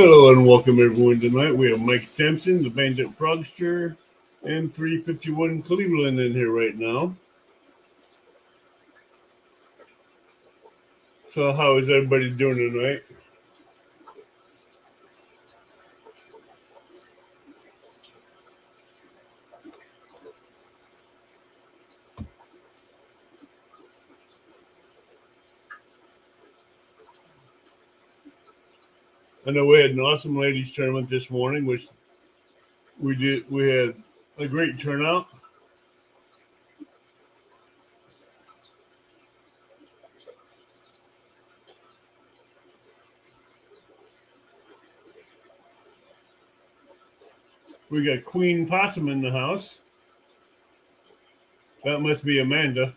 Hello and welcome everyone tonight. We have Mike Sampson, the Bandit Progster, and 351 Cleveland in here right now. So how is everybody doing tonight? I know we had an awesome ladies tournament this morning, which we had a great turnout. We got Queen Possum in the house. That must be Amanda.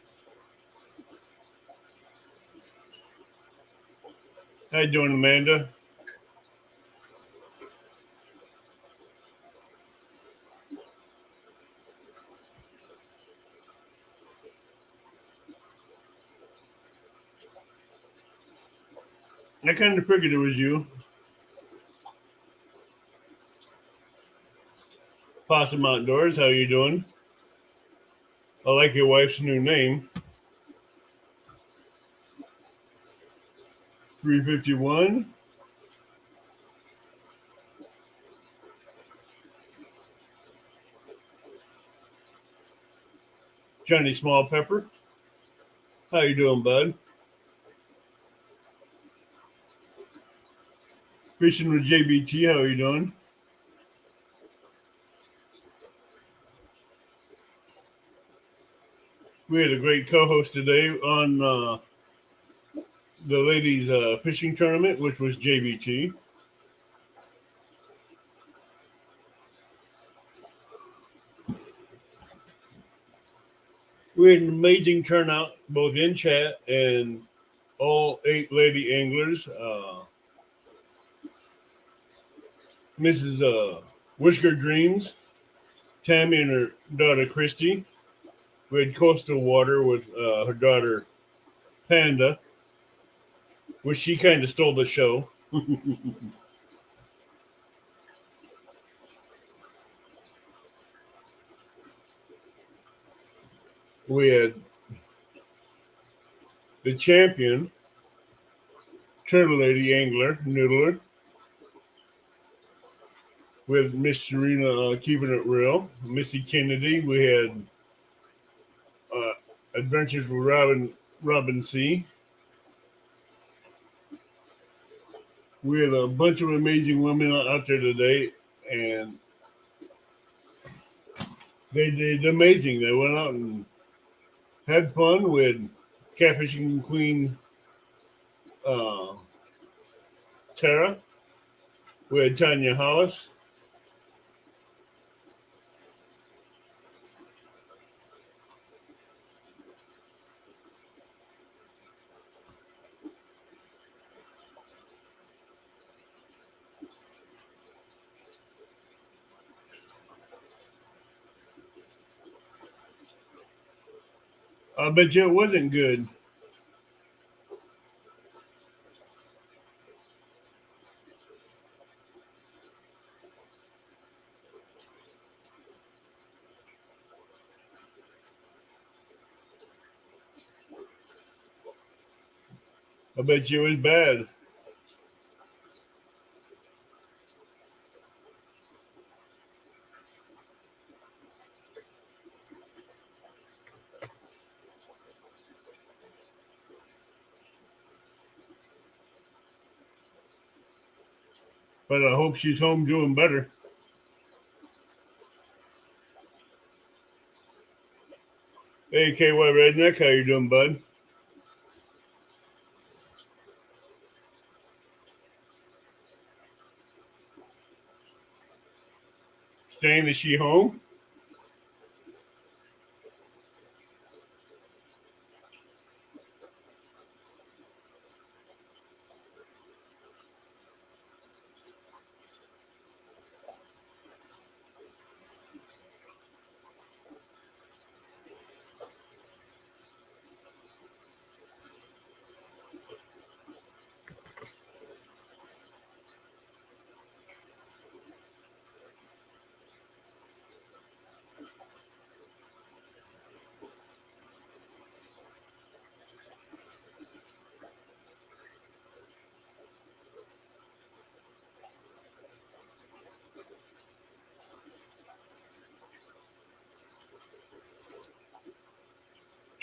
How you doing, Amanda? I kind of figured it was you. Possum Outdoors, how you doing? I like your wife's new name. 351. Johnny Small Pepper. How you doing, bud? Fishing with JBT, how you doing? We had a great co-host today on the ladies' fishing tournament, which was JBT. We had an amazing turnout, both in chat and all 8 lady anglers. Mrs. Whisker Dreams, Tammy and her daughter Christy. We had Coastal Water with her daughter Panda, which she kind of stole the show. We had the champion, Turtle Lady Angler, Noodler, with Miss Serena keeping it real. Missy Kennedy, we had Adventures with Robin C. We had a bunch of amazing women out there today, and they did amazing. They went out and had fun with Catfishing Queen Tara. We had Tanya Hollis. I bet you it wasn't good. I bet you it was bad. But I hope she's home doing better. Hey, KY Redneck, how you doing, bud? Stan, is she home?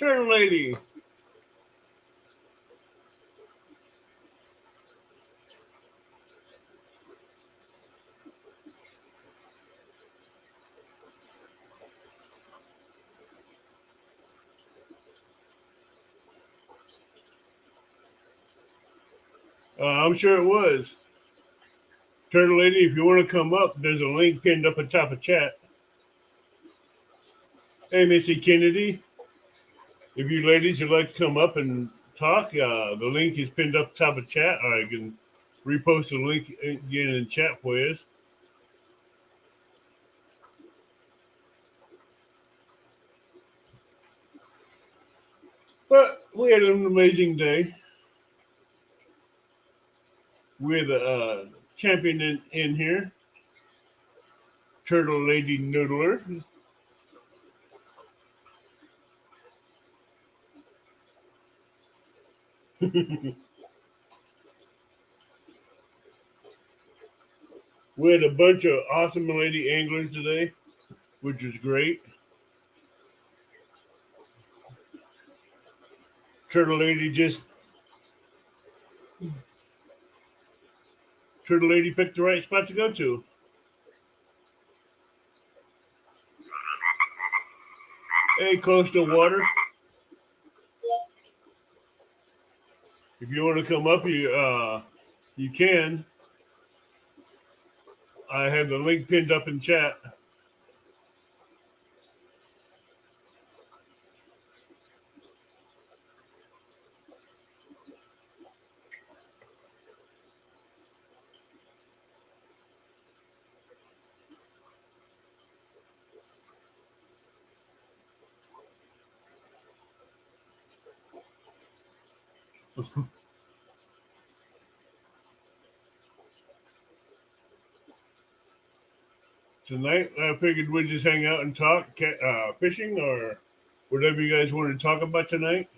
Turtle Lady. I'm sure it was. Turtle Lady, if you want to come up, there's a link pinned up atop of chat. Hey, Missy Kennedy, if you ladies would like to come up and talk, the link is pinned up top of chat. I can repost the link again in chat for you. But we had an amazing day. With a champion in here, Turtle Lady Noodler. We had a bunch of awesome lady anglers today, which was great. Turtle Lady picked the right spot to go to. Hey, Coastal Water. If you want to come up, you can. I have the link pinned up in chat. Tonight, I figured we'd just hang out and talk fishing or whatever you guys want to talk about tonight.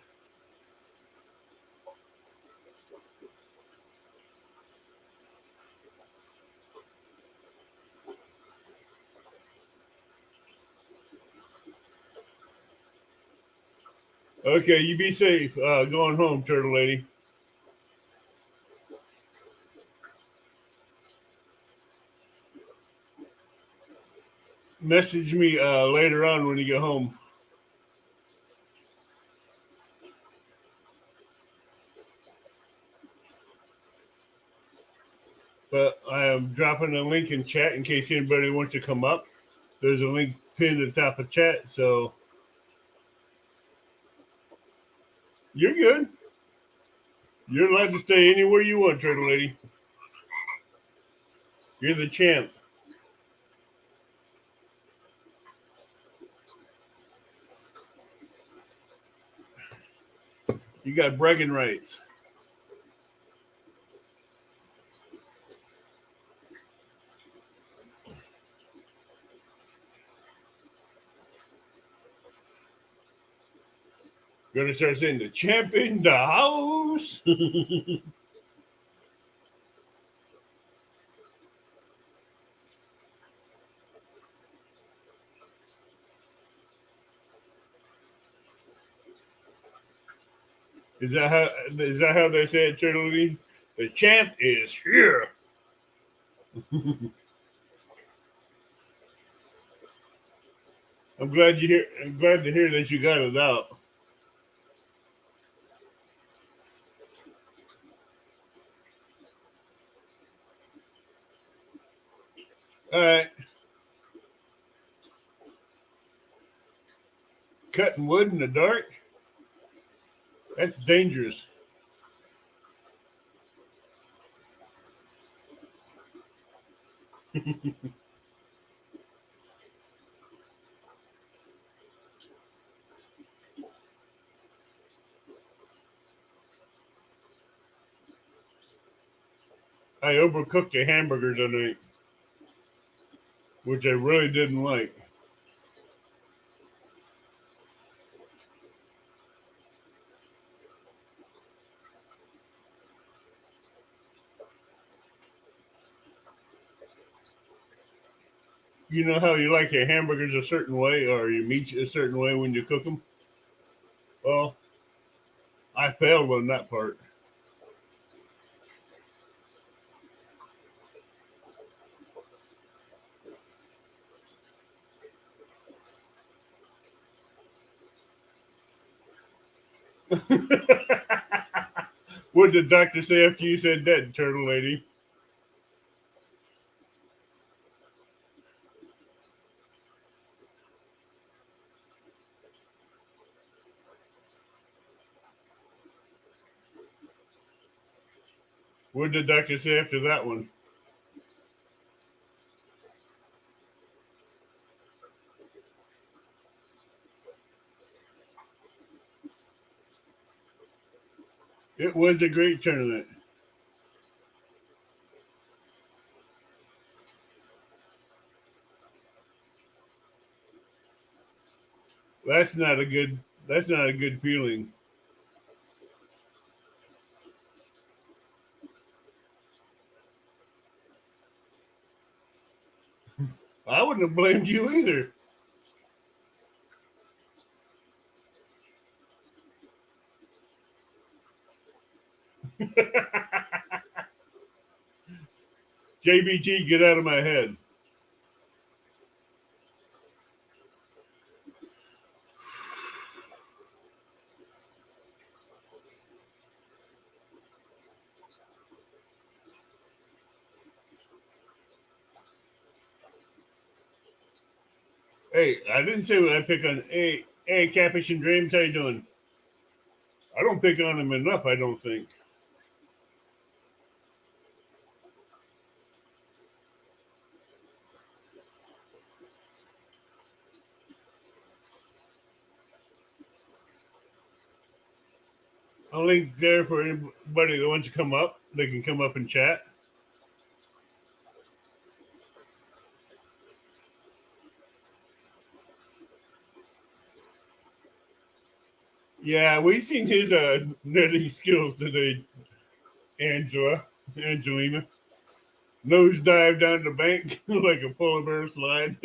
Okay, you be safe going home, Turtle Lady. Message me later on when you get home. But I am dropping a link in chat in case anybody wants to come up. There's a link pinned at the top of chat, so you're good. You're allowed to stay anywhere you want, Turtle Lady. You're the champ. You got bragging rights. Gonna start saying the champ in the house. Is that how they say it, Turtle Lady? The champ is here. I'm glad to hear that you got it out. All right. Cutting wood in the dark? That's dangerous. I overcooked a hamburger tonight, which I really didn't like. You know how you like your hamburgers a certain way or your meats a certain way when you cook them? Well, I failed on that part. What did the doctor say after you said that, turtle lady? What did the doctor say after that one? It was a great tournament. That's not a good. That's not a good feeling. I wouldn't have blamed you either. JBT, get out of my head. Hey, I didn't say what I pick on. Hey, Catfish and Dreams, how you doing? I don't pick on him enough. I don't think. I'll link there for anybody that wants to come up. They can come up and chat. Yeah, we seen his netting skills today, Angelina. Nose dive down the bank like a polar bear slide.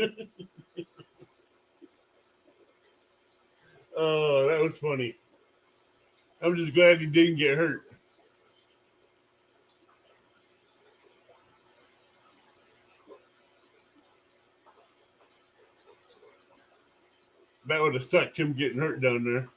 Oh, that was funny. I'm just glad he didn't get hurt. That would have sucked him getting hurt down there.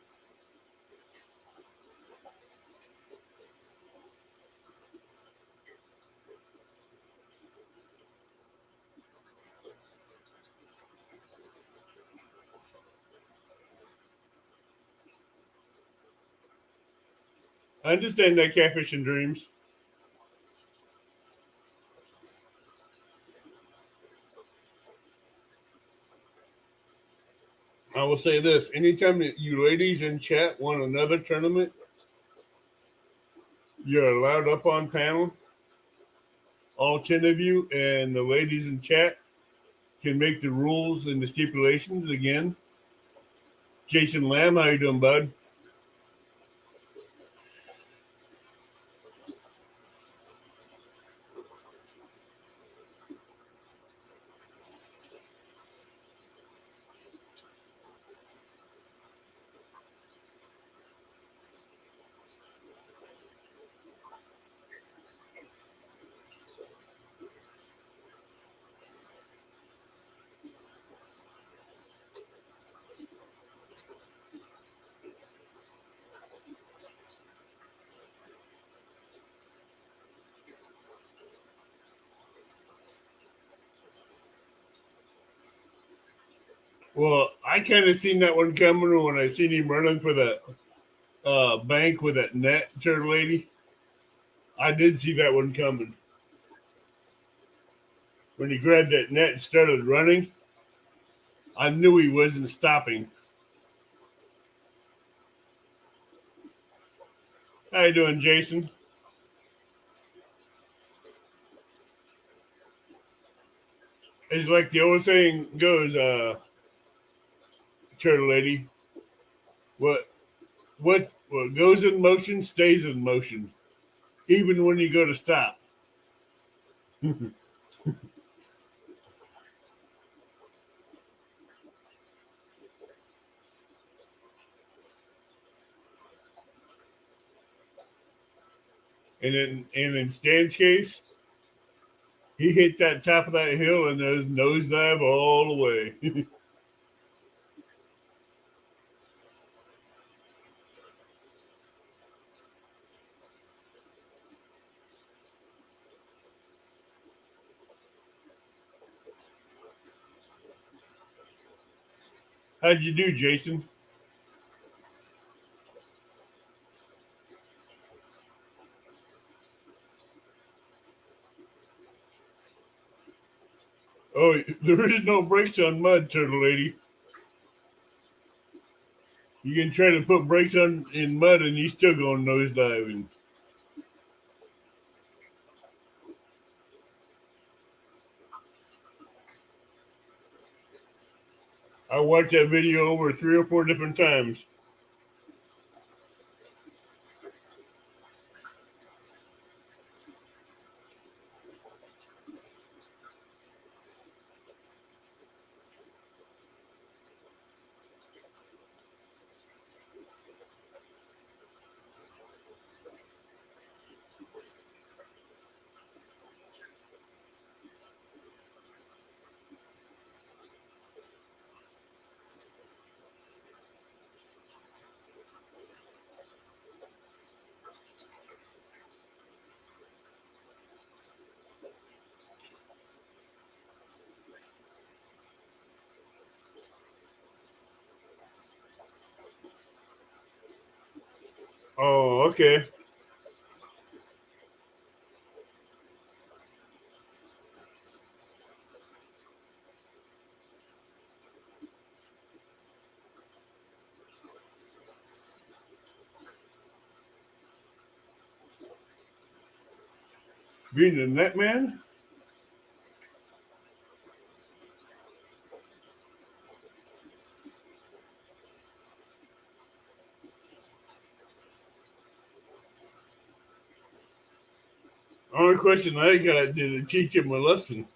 I understand that, Catfish and Dreams. I will say this: anytime that you ladies in chat want another tournament, you're allowed up on panel. All 10 of you and the ladies in chat can make the rules and the stipulations again. Jason Lamb, how you doing, bud? Well, I kind of seen that one coming when I seen him running for that bank with that net turtle lady. I did see that one coming. When he grabbed that net and started running, I knew he wasn't stopping. How you doing, Jason? It's like the old saying goes, turtle lady. What what goes in motion stays in motion, even when you go to stop. And in Stan's case, he hit that top of that hill and there's nosedive all the way. How'd you do, Jason? Oh, there is no brakes on mud, Turtle Lady. You can try to put brakes on in mud and you still going nosediving. I watched that video over 3 or 4 different times. Oh, okay. Being the net man? Only question I got, did it teach him a lesson?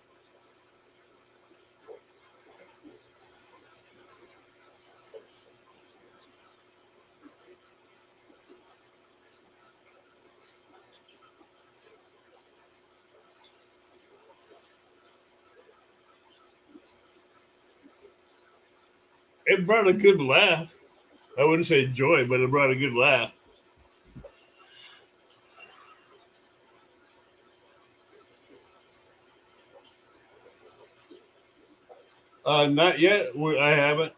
It brought a good laugh. I wouldn't say joy, but it brought a good laugh. Not yet. I haven't.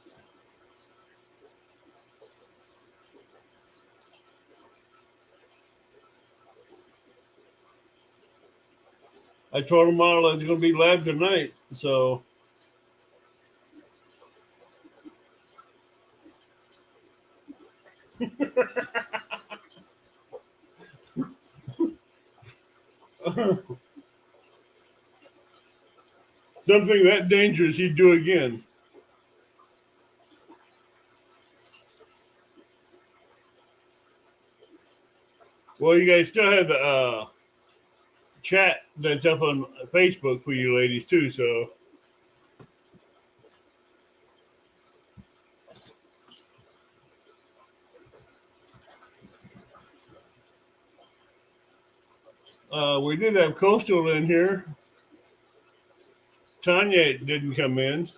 I told them all it's going to be live tonight. So, something that dangerous he'd do again. Well, you guys still have the chat that's up on Facebook for you ladies, too. So, we did have Coastal in here. Tanya didn't come in.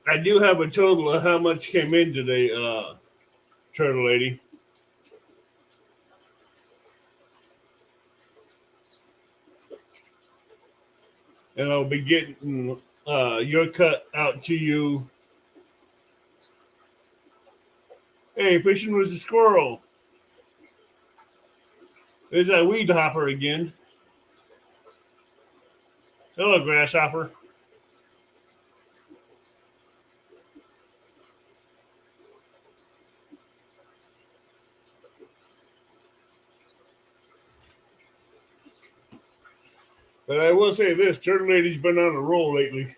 I do have a total of how much came in today, Turtle Lady. And I'll be getting your cut out to you. Hey, fishing with a squirrel. There's that weed hopper again. Hello, grasshopper. But I will say this, Turtle Lady's been on a roll lately.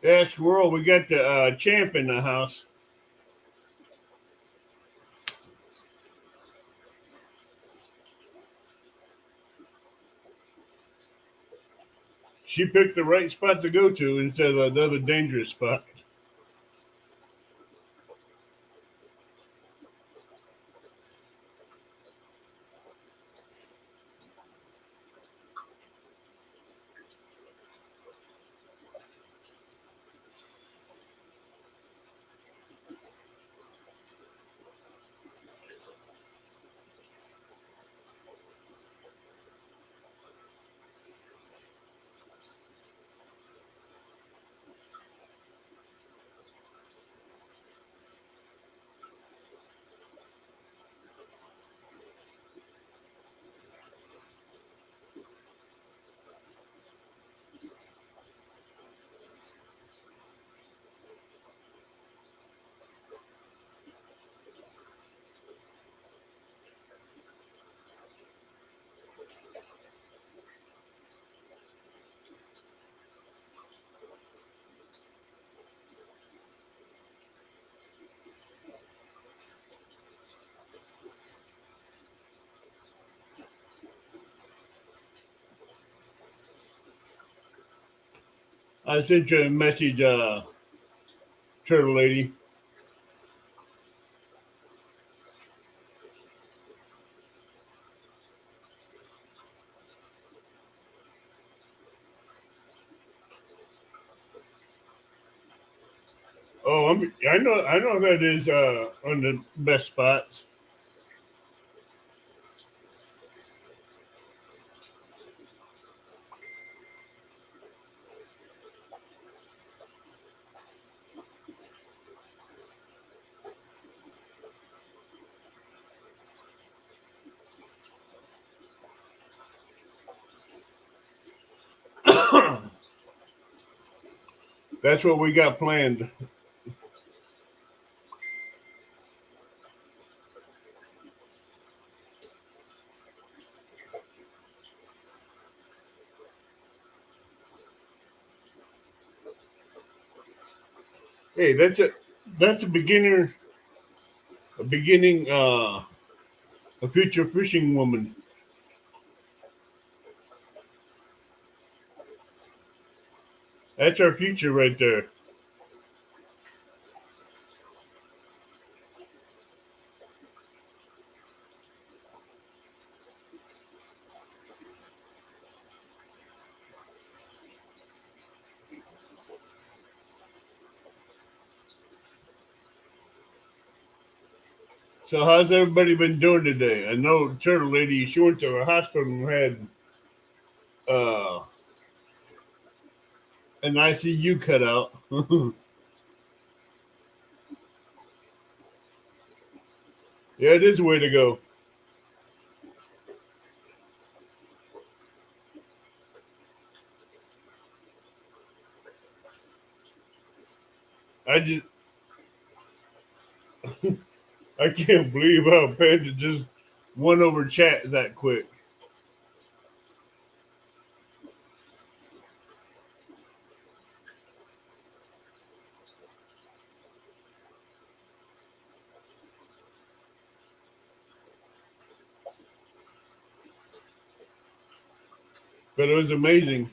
Yeah, Squirrel, we got the champ in the house. She picked the right spot to go to instead of another dangerous spot. I sent you a message, Turtle Lady. Oh, I know that is on the best spots. That's what we got planned. Hey, that's a beginning a future fishing woman. That's our future right there. So how's everybody been doing today? I know Turtle Lady, she went to the hospital and had uh, an ICU cut out. Yeah, it is a way to go. I just I can't believe how Panda just won over chat that quick. But it was amazing.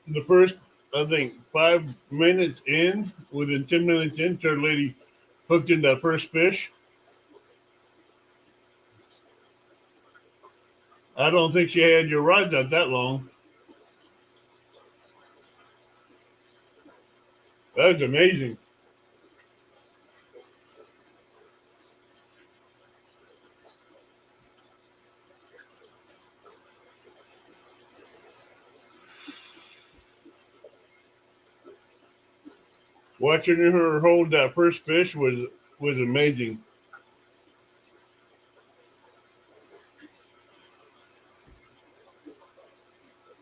The first, I think, 5 minutes in, within 10 minutes in, Turtle Lady hooked in that first fish. I don't think she had your rods out that long. That was amazing. Watching her hold that first fish was amazing.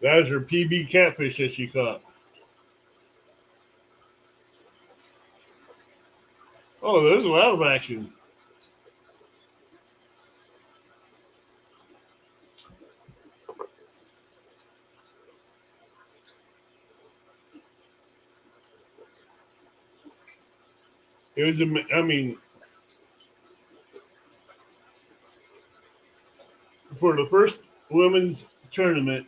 That was her PB catfish that she caught. Oh, there's a lot of action. It was, I mean, for the first women's tournament,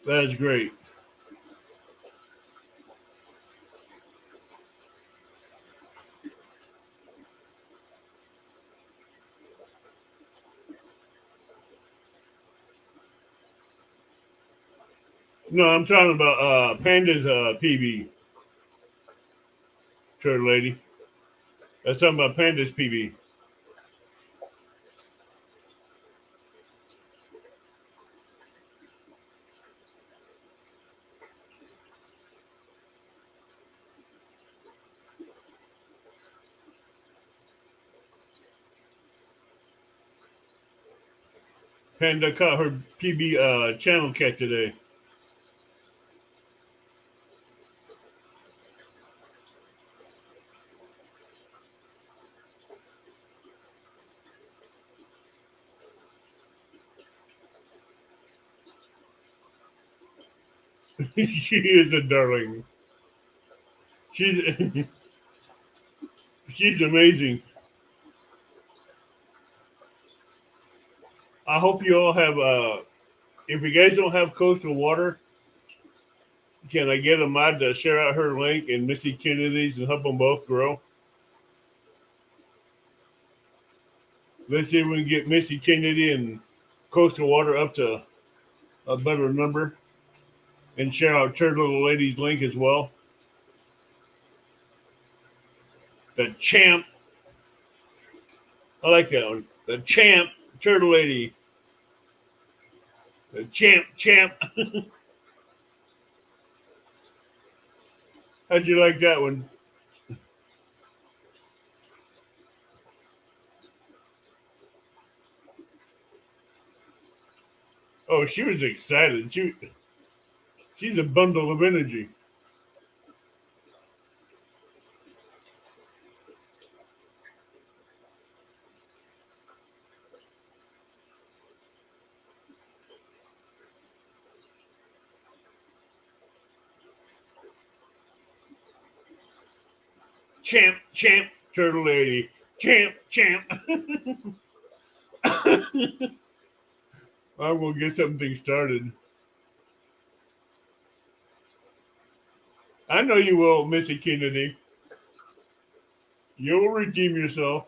that is great. No, I'm talking about Panda's PB, turtle lady. That's talking about Panda's PB. Panda caught her PB channel cat today. She is a darling. She's she's amazing. I hope you all have. If you guys don't have coastal water, can I get a mod to share out her link and Missy Kennedy's and help them both grow? Let's see if we can get Missy Kennedy and coastal water up to a better number, and share out Turtle Lady's link as well. The champ. I like that one. The champ, Turtle Lady. The champ. How'd you like that one? Oh, she was excited. She's a bundle of energy. Champ, Turtle Lady. Champ. I will get something started. I know you will, Missy Kennedy. You'll redeem yourself.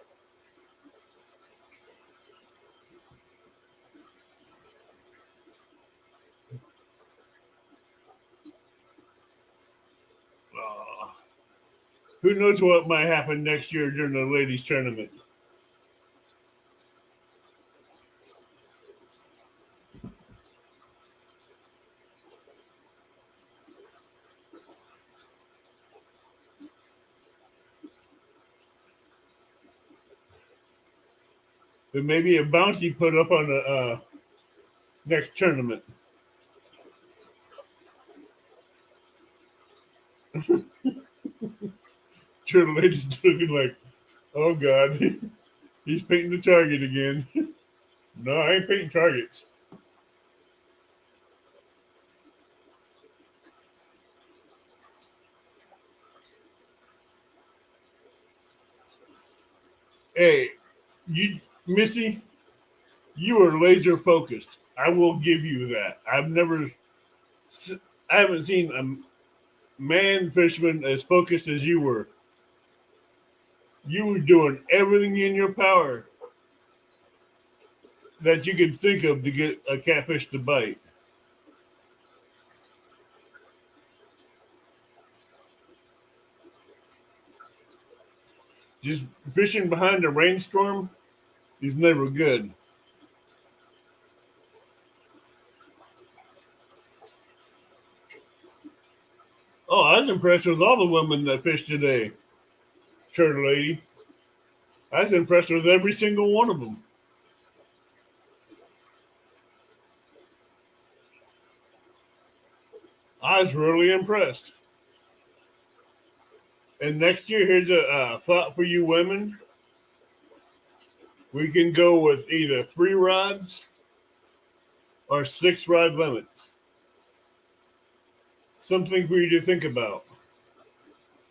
Uh, who knows what might happen next year during the ladies' tournament? There may be a bounty put up on the next tournament. Turtle Lady's looking like, oh God, he's painting the target again. No, I ain't painting targets. Hey, you, Missy, you are laser focused. I will give you that. I haven't seen a man fisherman as focused as you were. You were doing everything in your power that you could think of to get a catfish to bite. Just fishing behind a rainstorm is never good. Oh, I was impressed with all the women that fished today, Turtle Lady. I was impressed with every single one of them. I was really impressed. And next year, here's a thought for you women. We can go with either 3 rods or 6 rod limits. Something for you to think about.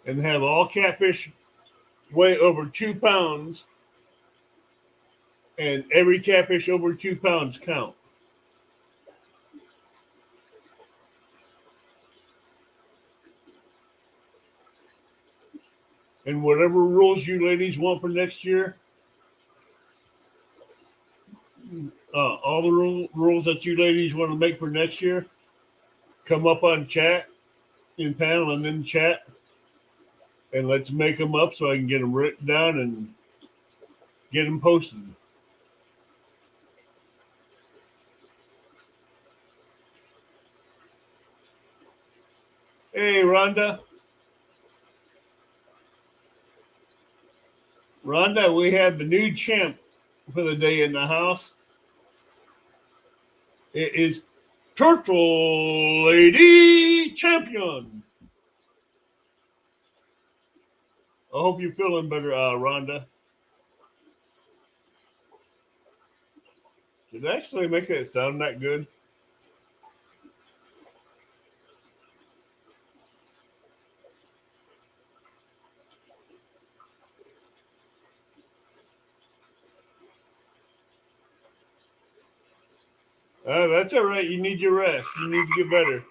and have all catfish weigh over 2 pounds, and every catfish over 2 pounds count. And whatever rules you ladies want for next year, all the rules that you ladies want to make for next year, come up on chat in panel and in chat, and let's make them up so I can get them written down and get them posted. Hey, Rhonda. Rhonda, we have the new champ for the day in the house. It is Turtle Lady Champion. I hope you're feeling better, Rhonda. Did I actually make it sound that good? That's all right. You need your rest. You need to get better.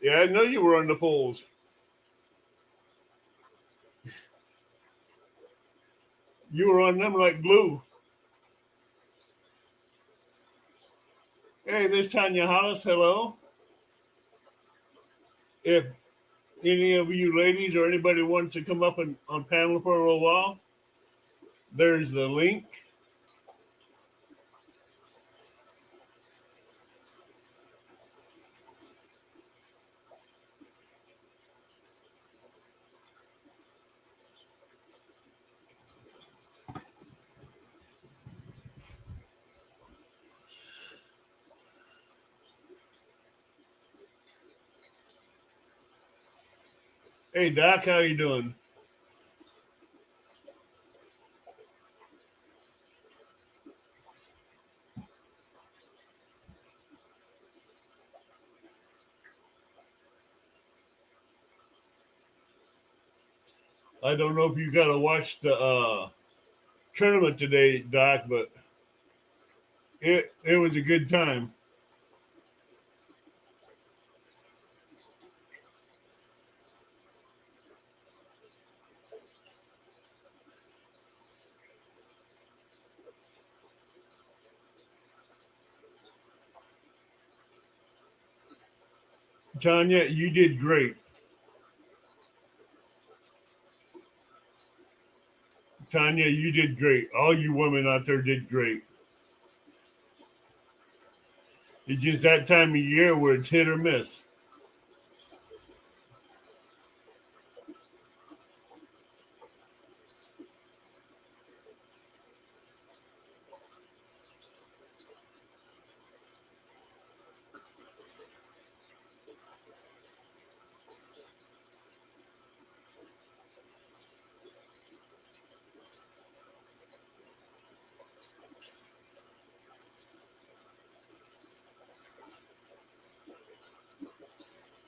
Yeah, I know you were on the polls. You were on them like glue. Hey, this Tanya Hollis. Hello. If any of you ladies or anybody wants to come up on panel for a little while, there's the link. Hey, Doc, how you doing? I don't know if you got to watch the tournament today, Doc, but it was a good time. Tanya, you did great. Tanya, you did great. All you women out there did great. It's just that time of year where it's hit or miss.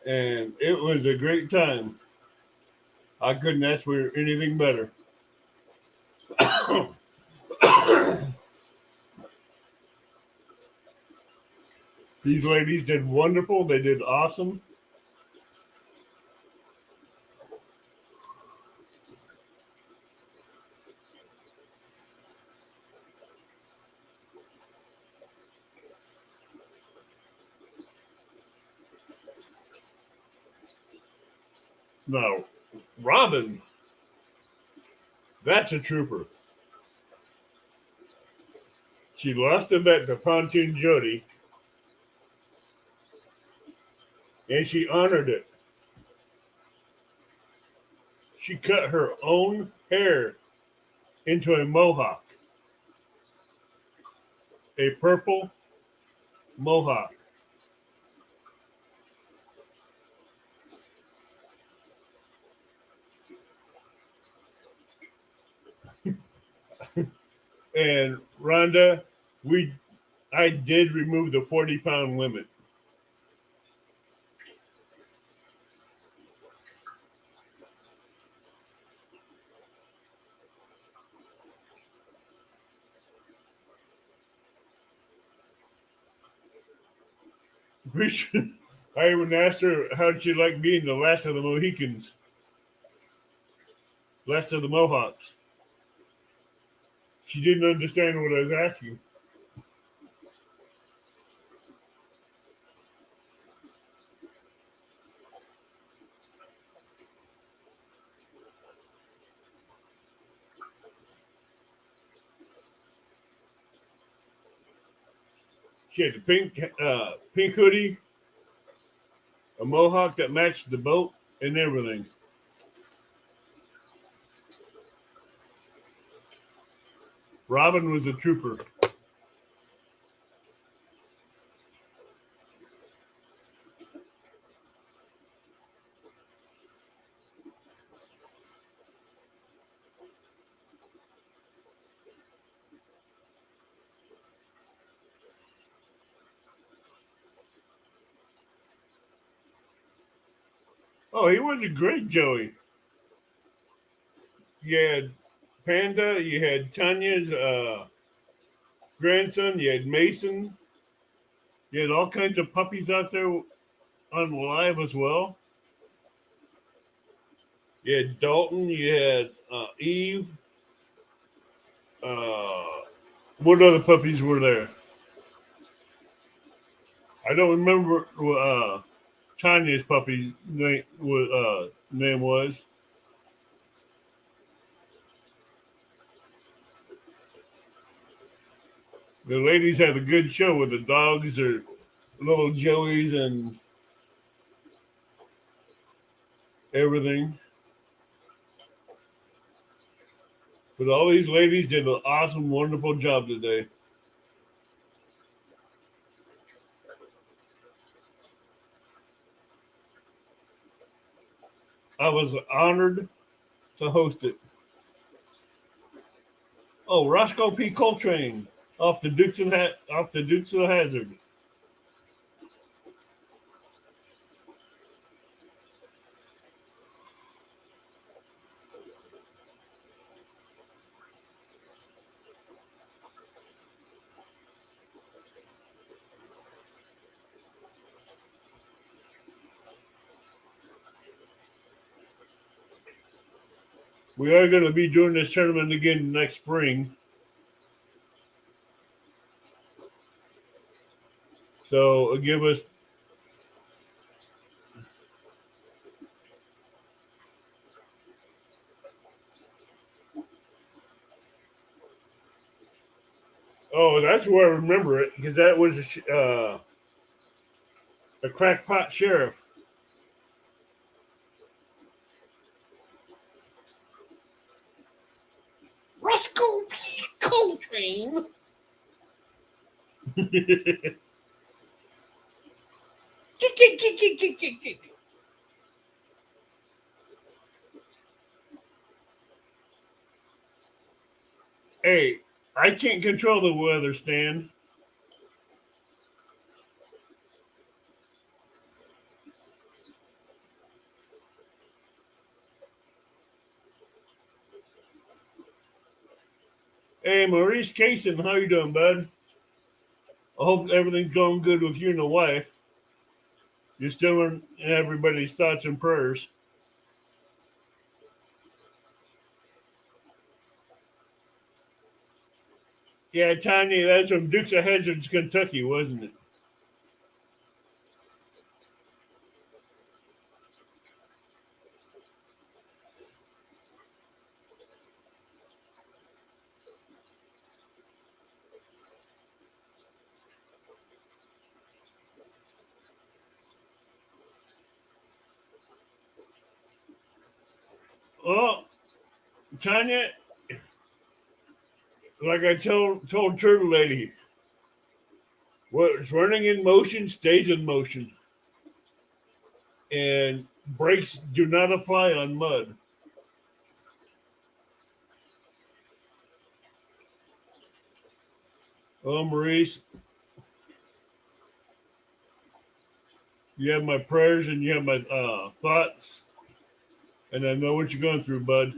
And it was a great time. I couldn't ask for anything better. These ladies did wonderful. They did awesome. Now, Robin, that's a trooper. She lost a bet to Pontoon Jody, and she honored it. She cut her own hair into a mohawk, a purple mohawk. And Rhonda, I did remove the 40-pound limit. I even asked her how'd she like being the last of the Mohicans, last of the Mohawks. She didn't understand what I was asking. She had the pink hoodie, a mohawk that matched the boat, and everything. Robin was a trooper. Oh, he was a great Joey. You had Panda, you had Tanya's grandson, you had Mason, you had all kinds of puppies out there on live as well. You had Dalton, you had Eve. Uh, what other puppies were there? I don't remember what Tanya's puppy name was. The ladies had a good show with the dogs or little Joeys and everything. But all these ladies did an awesome, wonderful job today. I was honored to host it. Oh, Roscoe P. Coltrane off the Dukes of Hazard. We are going to be doing this tournament again next spring. So give us. Oh, that's where I remember it because that was a crackpot sheriff. Roscoe P. Coltrane. Hey, I can't control the weather, Stan. Hey, Maurice Cason, how you doing, bud? I hope everything's going good with you and the wife. You're still in everybody's thoughts and prayers. Yeah, Tanya, that's from Dukes of Hazzard, Kentucky, wasn't it? Oh, Tanya, like I told Turtle Lady, what's running in motion stays in motion. And brakes do not apply on mud. Well, Maurice, you have my prayers and you have my thoughts, and I know what you're going through, bud.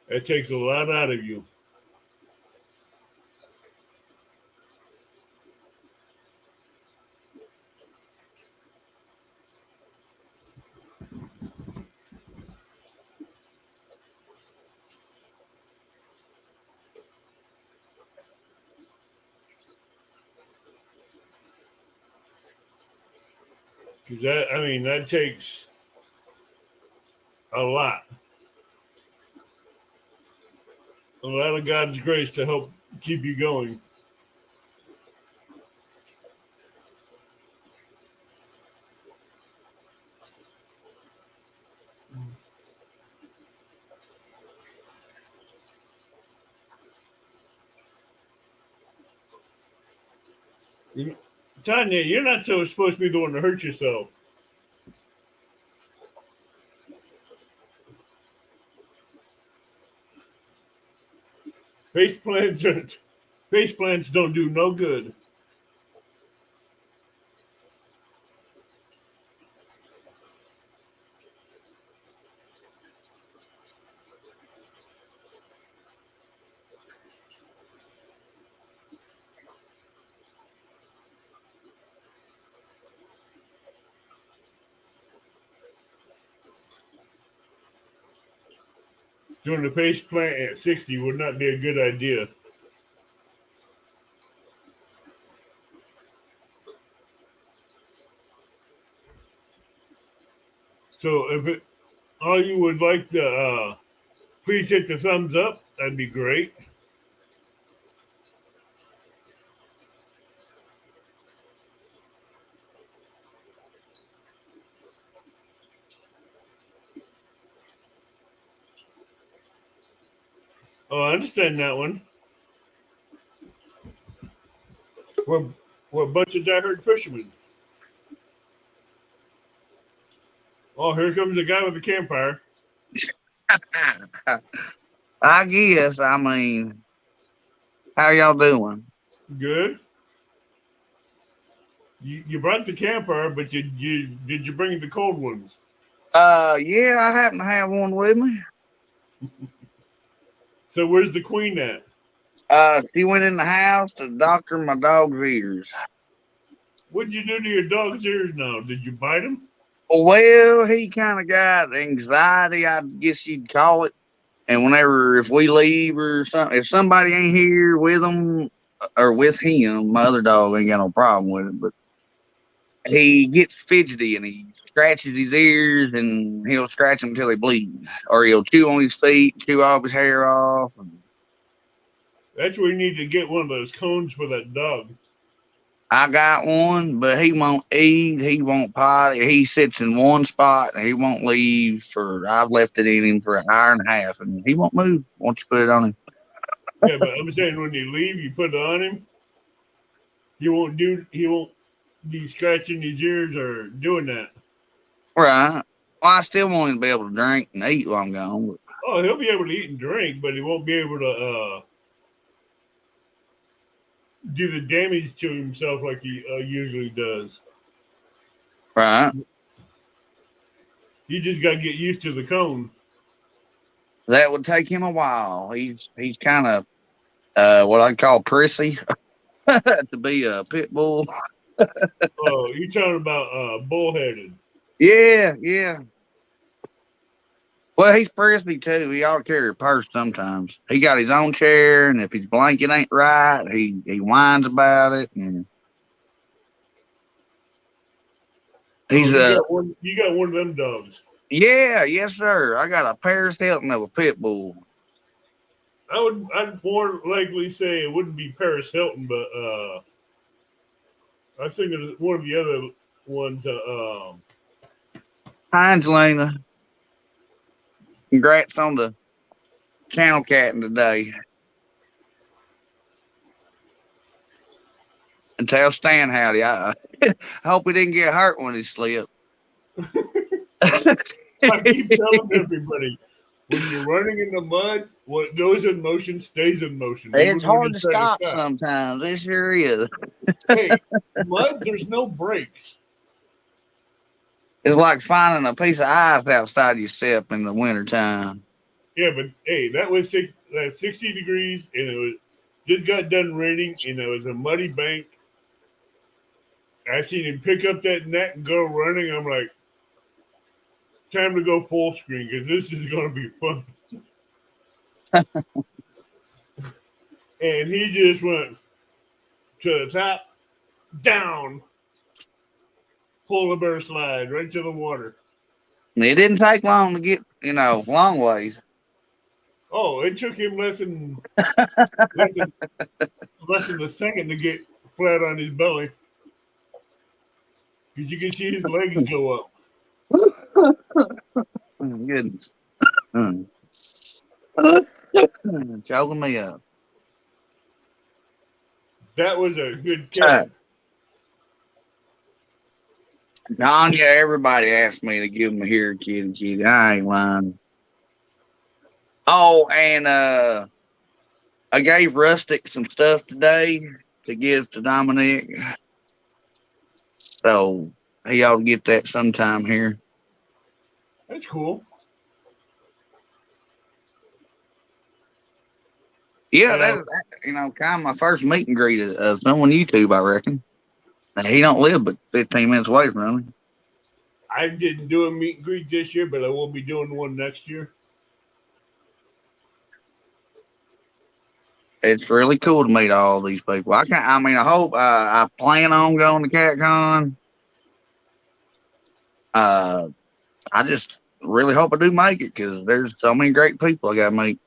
It takes a lot out of you. Because that takes a lot. A lot of God's grace to help keep you going. Tanya, you're not so supposed to be the one to hurt yourself. Face plants don't do no good. Doing the face plant at 60 would not be a good idea. So all you would like to please hit the thumbs up. That'd be great. Oh, I understand that one. We're a bunch of diehard fishermen. Oh, here comes the guy with the campfire. I guess. I mean, how y'all doing? Good. You brought the campfire, but you did you bring the cold ones? Yeah, I happen to have one with me. So where's the queen at? She went in the house to doctor my dog's ears. What'd you do to your dog's ears now? Did you bite him? Well, he kind of got anxiety, I guess you'd call it. And whenever, if we leave or something, if somebody ain't here with him or with him, my other dog ain't got no problem with it. But he gets fidgety and he scratches his ears and he'll scratch them until he bleeds. Or he'll chew on his feet, chew all his hair off. That's where you need to get one of those cones for that dog. I got one, but he won't eat. He won't potty. He sits in one spot and he won't leave for. I've left it in him for an hour and a half, and he won't move once you put it on him. Yeah, but I'm saying when you leave, you put it on him. He won't be scratching his ears or doing that. Right. Well, I still want him to be able to drink and eat while I'm gone. But Oh, he'll be able to eat and drink, but he won't be able to do the damage to himself like he usually does. right. You just got to get used to the cone. That would take him a while. He's kind of what I call prissy to be a pit bull. Oh, you're talking about bullheaded. Yeah, yeah. Well, he's prissy too. He ought to carry a purse sometimes. He got his own chair, and if his blanket ain't right, he whines about it. And he's you got one of them dogs. yeah, yes, sir. I got a Paris Hilton of a pit bull. I'd more likely say it wouldn't be Paris Hilton, but I was thinking of one of the other ones. Hi, Angelina. Congrats on the channel catting today. And tell Stan howdy. I hope he didn't get hurt when he slipped. I keep telling everybody, when you're running in the mud, what goes in motion stays in motion, It's even when hard you to try to stop stop. sometimes. It sure is. Hey, mud, there's no brakes. It's like finding a piece of ice outside yourself in the wintertime. Yeah, but hey, that was 60 degrees, and it was just got done raining, and it was a muddy bank. I seen him pick up that net and go running. I'm like, time to go full screen because this is going to be fun. And he just went to the top, down, polar bear slide right to the water. It didn't take long to get, long ways. Oh, it took him less than less than a second to get flat on his belly because you can see his legs go up. Goodness. Choking me up. That was a good catch. Tanya, everybody asked me to give them a here, kitty. I ain't lying. Oh, and I gave Rustic some stuff today to give to Dominic. So he ought to get that sometime here. That's cool. Yeah, that's kind of my first meet and greet of someone YouTube, I reckon. And he don't live but 15 minutes away from me. I didn't do a meet and greet this year, but I will be doing one next year. It's really cool to meet all these people. I hope I plan on going to CatCon. I just really hope I do make it because there's so many great people I got to meet.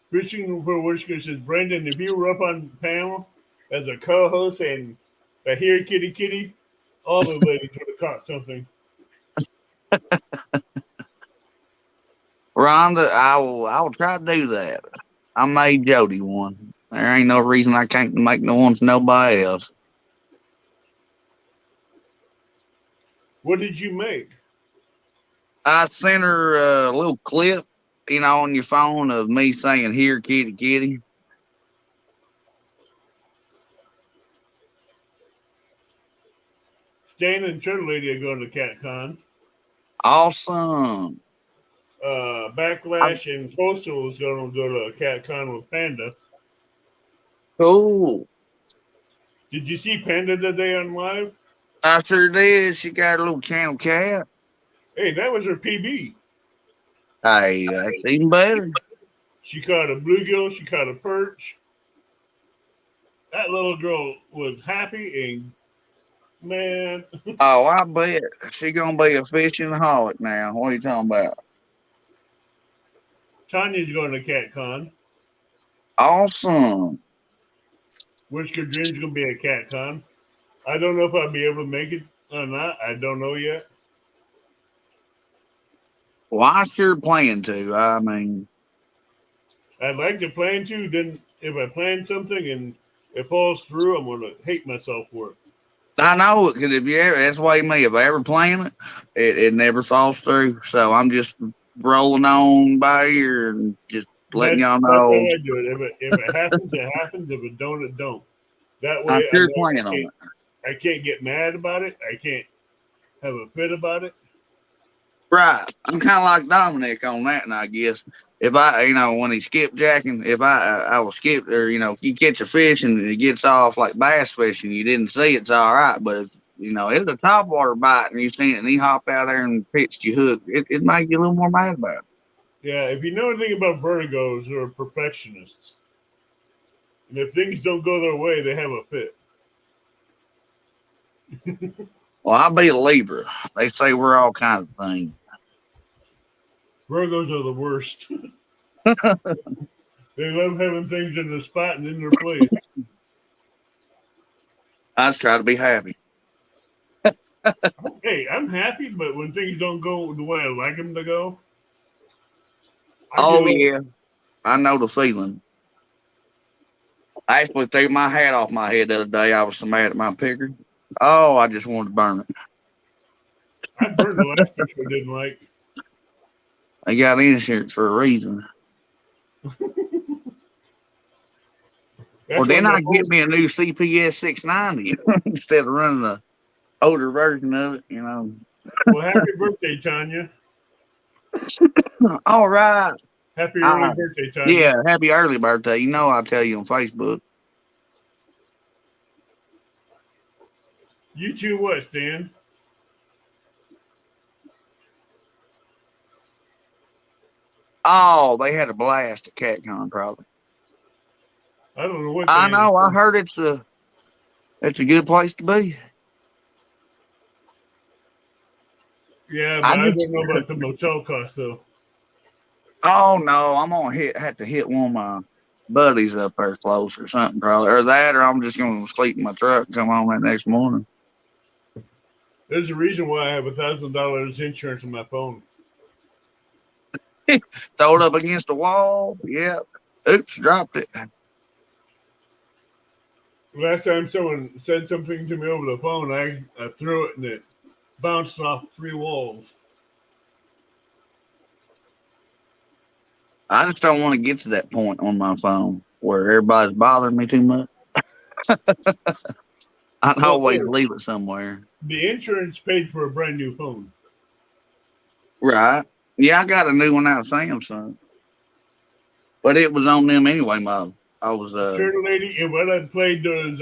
Christian Whisker says, Brendan, if you were up on the panel as a co-host and I hear kitty, all the ladies would have caught something. Rhonda, I will try to do that. I made Jody one. There ain't no reason I can't make no one for nobody else. What did you make? I sent her a little clip, on your phone of me saying, here, kitty. Stan and Turtle Lady are going to CatCon. Awesome. Backlash and Coastal is going to go to CatCon with Panda. Cool. Did you see Panda today on live? I sure did. She got a little channel cat. Hey, that was her PB. Hey, that's even better. She caught a bluegill. She caught a perch. That little girl was happy and man. Oh, I bet. She going to be a fishing holic now. What are you talking about? Tanya's going to CatCon. Awesome. Whisker Dream's going to be at CatCon. I don't know if I'll be able to make it or not. I don't know yet. Well, I sure plan to. I mean, I'd like to plan to. Then if I plan something and it falls through, I'm going to hate myself for it. I know it because that's the way me. If I ever plan it never falls through. So I'm just rolling on by here and just letting y'all know. That's how I do it. If it happens, it happens. If it don't, it don't. That way, I'm sure planning on it. I can't get mad about it. I can't have a fit about it. Right. I'm kind of like Dominic on that, and I guess if I, when he's skipjacking, if I will skip, or if you catch a fish and it gets off like bass fishing, you didn't see it's all right. But if it's a topwater bite and you seen it and he hopped out there and pitched your hook, it might get a little more mad about it. Yeah, if you know anything about vertigos, they're perfectionists, and if things don't go their way, they have a fit. Well, I'll be a Libra. They say we're all kinds of things. Virgos are the worst. They love having things in the spot and in their place. I just try to be happy. Hey, I'm happy, but when things don't go the way I like them to go. Yeah. I know the feeling. I actually threw my hat off my head the other day. I was so mad at my picker. Oh, I just wanted to burn it. I burned the last picture I didn't like. They got insurance for a reason. That's Or then why I get me a new CPS 690 instead of running the older version of it, Well, happy birthday, Tanya. All right. Happy early birthday, Tanya. Yeah, happy early birthday. I'll tell you on Facebook. You two what, Stan? Oh, they had a blast at CatCon, probably. I don't know what. I know. I heard it's a good place to be. Yeah, but I don't know about the motel cost though. Oh no, I'm gonna have to hit one of my buddies up there close or something, probably, or that, or I'm just gonna sleep in my truck and come home that next morning. There's a reason why I have $1,000 insurance on my phone. Throw it up against the wall. Yeah. Oops, dropped it. Last time someone said something to me over the phone, I threw it and it bounced off 3 walls. I just don't want to get to that point on my phone where everybody's bothering me too much. I'd always leave it somewhere. The insurance paid for a brand new phone. Right. Yeah, I got a new one out of Samsung. But it was on them anyway, Mom. I was Turtle lady, and when I played those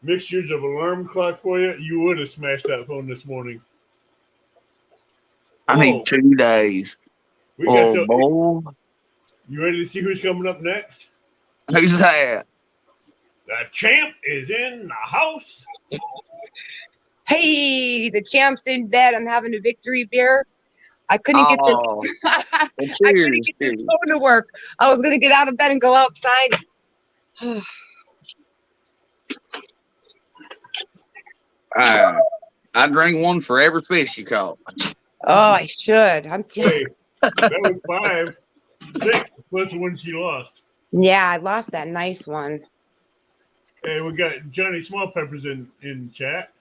mixtures of alarm clock for you, you would have smashed that phone this morning. I need 2 days. We got boy. You ready to see who's coming up next? Who's that? The champ is in the house. Hey, the champ's in bed. I'm having a victory beer. I couldn't get the I couldn't get the phone to work. I was gonna get out of bed and go outside. I drink one for every fish you caught. Oh, I should. Hey, that was 5, 6 plus the one she lost. Yeah, I lost that nice one. Hey, we got Johnny Small Peppers in chat.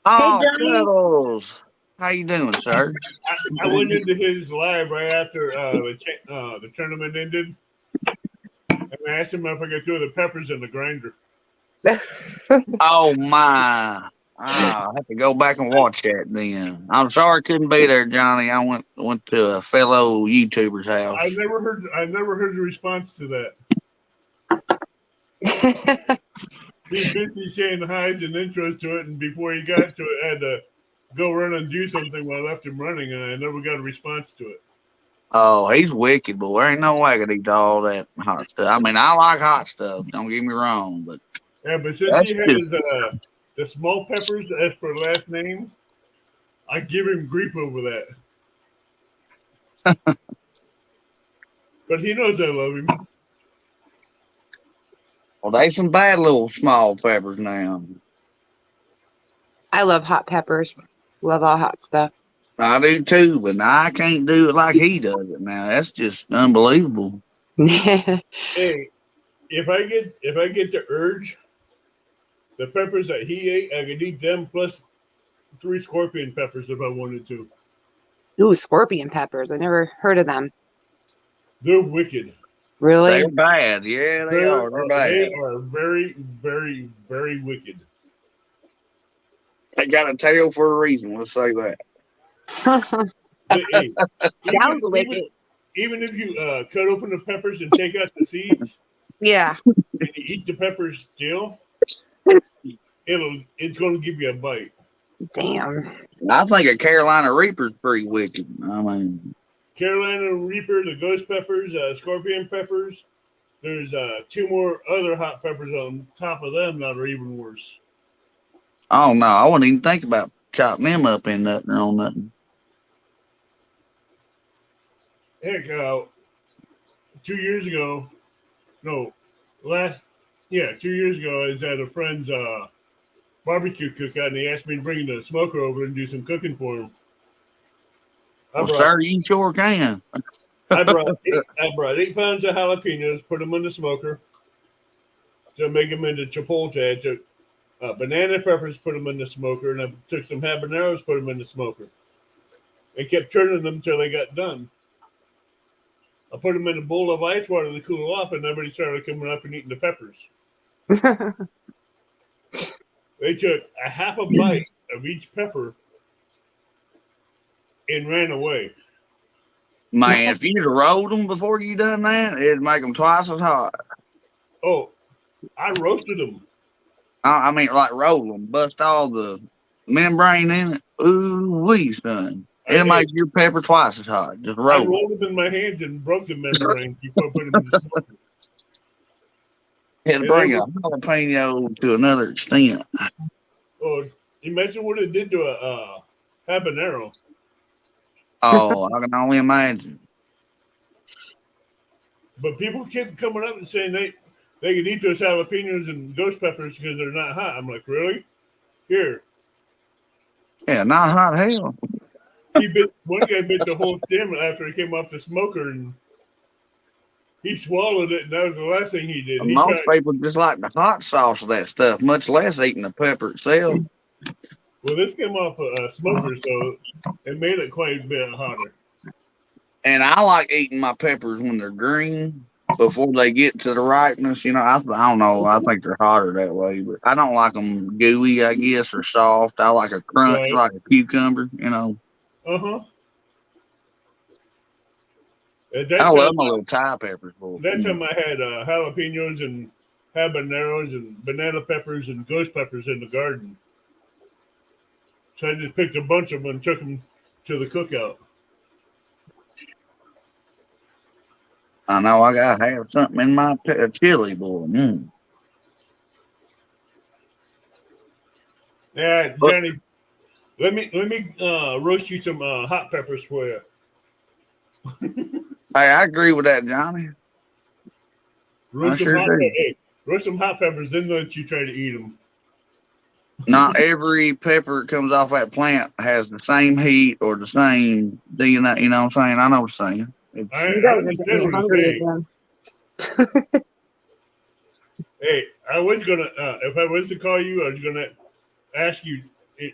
Oh, hey, Johnny. Cuddles. How you doing, sir? I went into his live right after the tournament ended, and I asked him if I could throw the peppers in the grinder. Oh my! I'll have to go back and watch that then. I'm sorry I couldn't be there, Johnny. I went to a fellow YouTuber's house. I never heard the response to that. He's busy saying highs and intros to it, and before he got to it, I had to go run and do something while I left him running, and I never got a response to it. Oh, he's wicked, boy. There ain't no way I could eat all that hot stuff. I mean, I like hot stuff. Don't get me wrong, but yeah, but since he has the small peppers as for last name, I give him grief over that. But he knows I love him. Well, they some bad little small peppers now. I love hot peppers. Love all hot stuff. I do too, but I can't do it like he does it now. That's just unbelievable. Hey, if I get the urge, the peppers that he ate, I could eat them plus 3 scorpion peppers if I wanted to. Ooh, scorpion peppers. I never heard of them. They're wicked. Really? They're bad. Yeah, they are. They're bad. They are very, very, very wicked. They got a tail for a reason. Let's say that. Hey, Sounds wicked. Even if you cut open the peppers and take out the seeds, Yeah. and you eat the peppers still, it's going to give you a bite. Damn. I think a Carolina Reaper's pretty wicked. I mean, Carolina Reaper, the ghost peppers, scorpion peppers. There's 2 more other hot peppers on top of them that are even worse. oh no, I wouldn't even think about chopping them up in nothing or on nothing. Heck, 2 years ago, 2 years ago, I was at a friend's barbecue cookout, and he asked me to bring the smoker over and do some cooking for him. Sir, you sure can. I brought 8 pounds of jalapenos, put them in the smoker to make them into chipotle. banana peppers, put them in the smoker, and I took some habaneros, put them in the smoker. I kept turning them until they got done. I put them in a bowl of ice water to cool off, and everybody started coming up and eating the peppers. They took a half a bite of each pepper and ran away. Man, if you'd have rolled them before you done that, it'd make them twice as hot. Oh, I roasted them. I mean, like roll them, bust all the membrane in it. Ooh, wee, son. It'll make your pepper twice as hot. Just I roll them. rolled them in my hands and broke the membrane before I put them in the smoker. It'll bring a jalapeno to another extent. Oh, imagine what it did to a habanero. Oh, I can only imagine. But people kept coming up and saying they could eat those jalapenos and ghost peppers because they're not hot. I'm like, really? Here. Yeah, not hot hell. One guy bit the whole stem after he came off the smoker, and he swallowed it, and that was the last thing he did. Most people just like the hot sauce of that stuff, much less eating the pepper itself. Well, this came off a smoker, so it made it quite a bit hotter. And I like eating my peppers when they're green before they get to the ripeness. You know, I don't know. I think they're hotter that way, but I don't like them gooey, I guess, or soft. I like a crunch, Right. like a cucumber, you know. Uh-huh. I love my little Thai peppers. That time I had jalapenos and habaneros and banana peppers and ghost peppers in the garden. So I just picked a bunch of them and took them to the cookout. I know I gotta have something in my chili, boy. Yeah, Johnny, let me roast you some hot peppers for you. Hey, I agree with that, Johnny. Roast sure do. Roast some hot peppers, then let you try to eat them. Not every pepper that comes off that plant has the same heat or the same DNA. You know what I'm saying? I know what I'm saying. I You guys are understand getting what hungry you're saying. again. Hey, I was gonna if I was to call you, I was gonna ask you,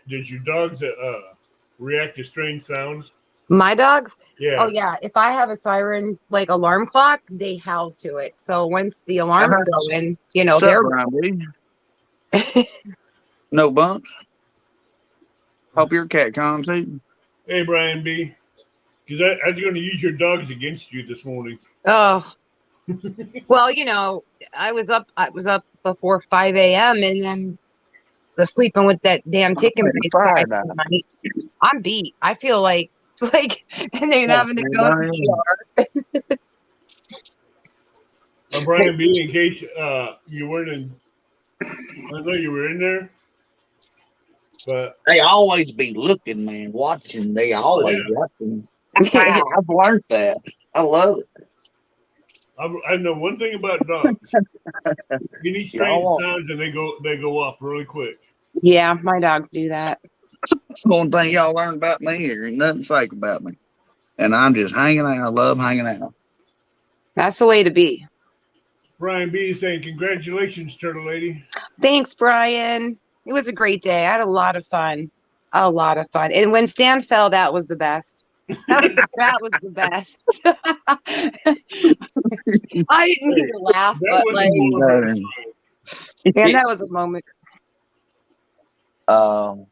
did your dogs react to strange sounds? My dogs? Yeah. Oh yeah. If I have a siren like alarm clock, they howl to it. So once the alarm's going, you know, What's up, they're Brian B? No bumps. Hope your cat calm too. Hey, Brian B. Because I was going to use your dogs against you this morning. oh well, you know, I was up before 5 a.m. and then the sleeping with that damn chicken Fire place. I'm beat. I feel like it's like and then having to go to the ER. Brian B, in case you weren't in, I know you were in there, but they always be looking, man, watching. They always watching. I've learned that. I love it. I know one thing about dogs. You need strange sounds and they go off really quick. Yeah, my dogs do that. That's the one thing y'all learn about me. There ain't nothing fake about me. And I'm just hanging out. I love hanging out. That's the way to be. Brian B is saying, congratulations, Turtle Lady. Thanks, Brian. It was a great day. I had a lot of fun. A lot of fun. And when Stan fell, that was the best. That was the best. I didn't mean to laugh, but like, yeah, that was a moment. I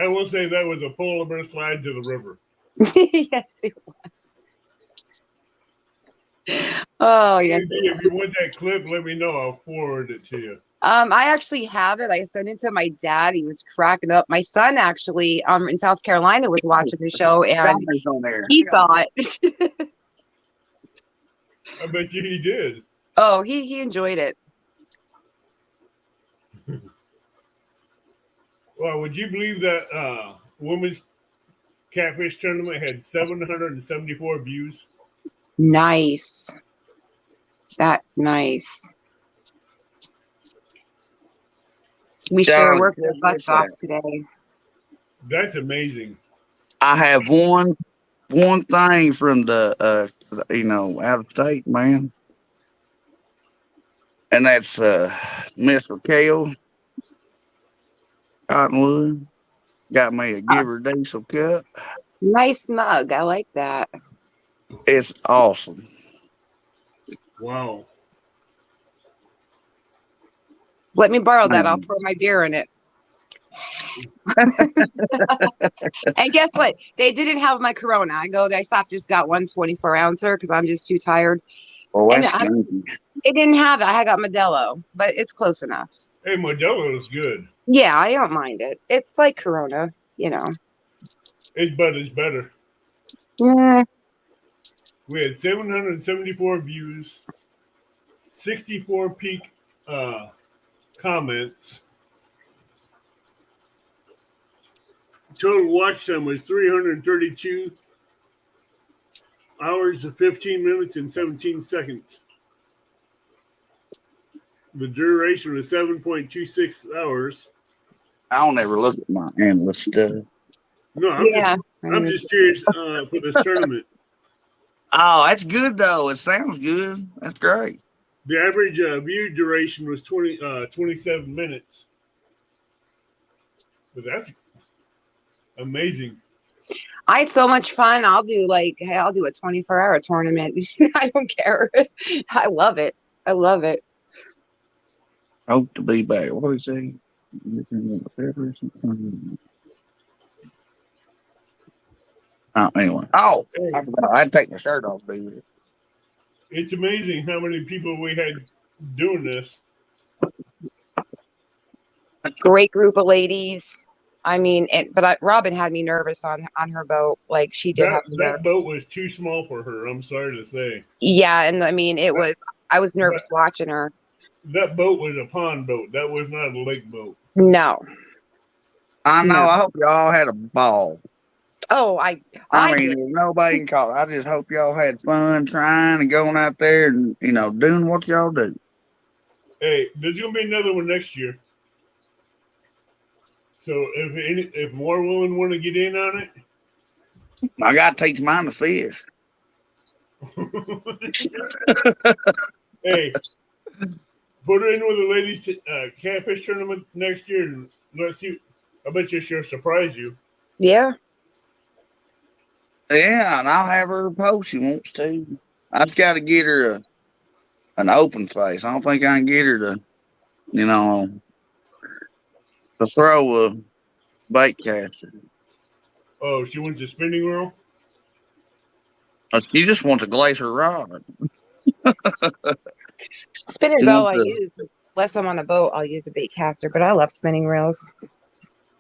will say that was a polar bear slide to the river. Yes, it was. Oh yeah. If you want that clip, let me know. I'll forward it to you. I actually have it. I sent it to my dad. He was cracking up. My son actually, in South Carolina was watching the show and he saw it. I bet you he did. Oh, he enjoyed it. Well, would you believe that women's catfish tournament had 774 views? Nice. That's nice. We sure worked our butts off today. That's amazing. I have one thing from the out of state, man. And that's Miss Raquel. Cottonwood. Got me a Giver Diesel cup. Nice mug. I like that. It's awesome. Wow. Let me borrow that. I'll pour my beer in it. And guess what? They didn't have my Corona. I just got 1 24-ouncer because I'm just too tired. Oh, And that's stinky. it didn't have it. I got Modelo, but it's close enough. Hey, Modelo is good. Yeah, I don't mind it. It's like Corona, you know. It's better. Yeah. We had 774 views, 64 peak comments. Total watch time was 332 hours of 15 minutes and 17 seconds. The duration was 7.26 hours. I don't ever look at my analyst stuff. No, I'm just curious for this tournament. Oh, that's good though. It sounds good. That's great. The average view duration was 27 minutes. But that's amazing. I had so much fun. I'll do a 24-hour tournament. I don't care. I love it. I love it. Hope to be back. What is it? Oh, anyway. Oh, I forgot. I'd take my shirt off, baby. It's amazing how many people we had doing this. A great group of ladies. I mean, Robin had me nervous on her boat. Like she did have me that nervous. boat was too small for her. I'm sorry to say. Yeah, and I mean, I was nervous watching her. That boat was a pond boat. That was not a lake boat. No. I know. No. I hope y'all had a ball. Oh, I mean, did. nobody can call. I just hope y'all had fun trying and going out there and doing what y'all do. Hey, there's gonna be another one next year. So if more women want to get in on it, I got to teach mine to fish. Hey, put her in with the ladies' catfish tournament next year, and let's see. I bet she'll surprise you. Yeah. Yeah, and I'll have her post she wants to. I just got to get her an open face. I don't think I can get her to, to throw a bait caster. Oh, she wants a spinning reel? She just wants a glacier rod. Spinning's all I use. Unless I'm on a boat, I'll use a bait caster, but I love spinning reels.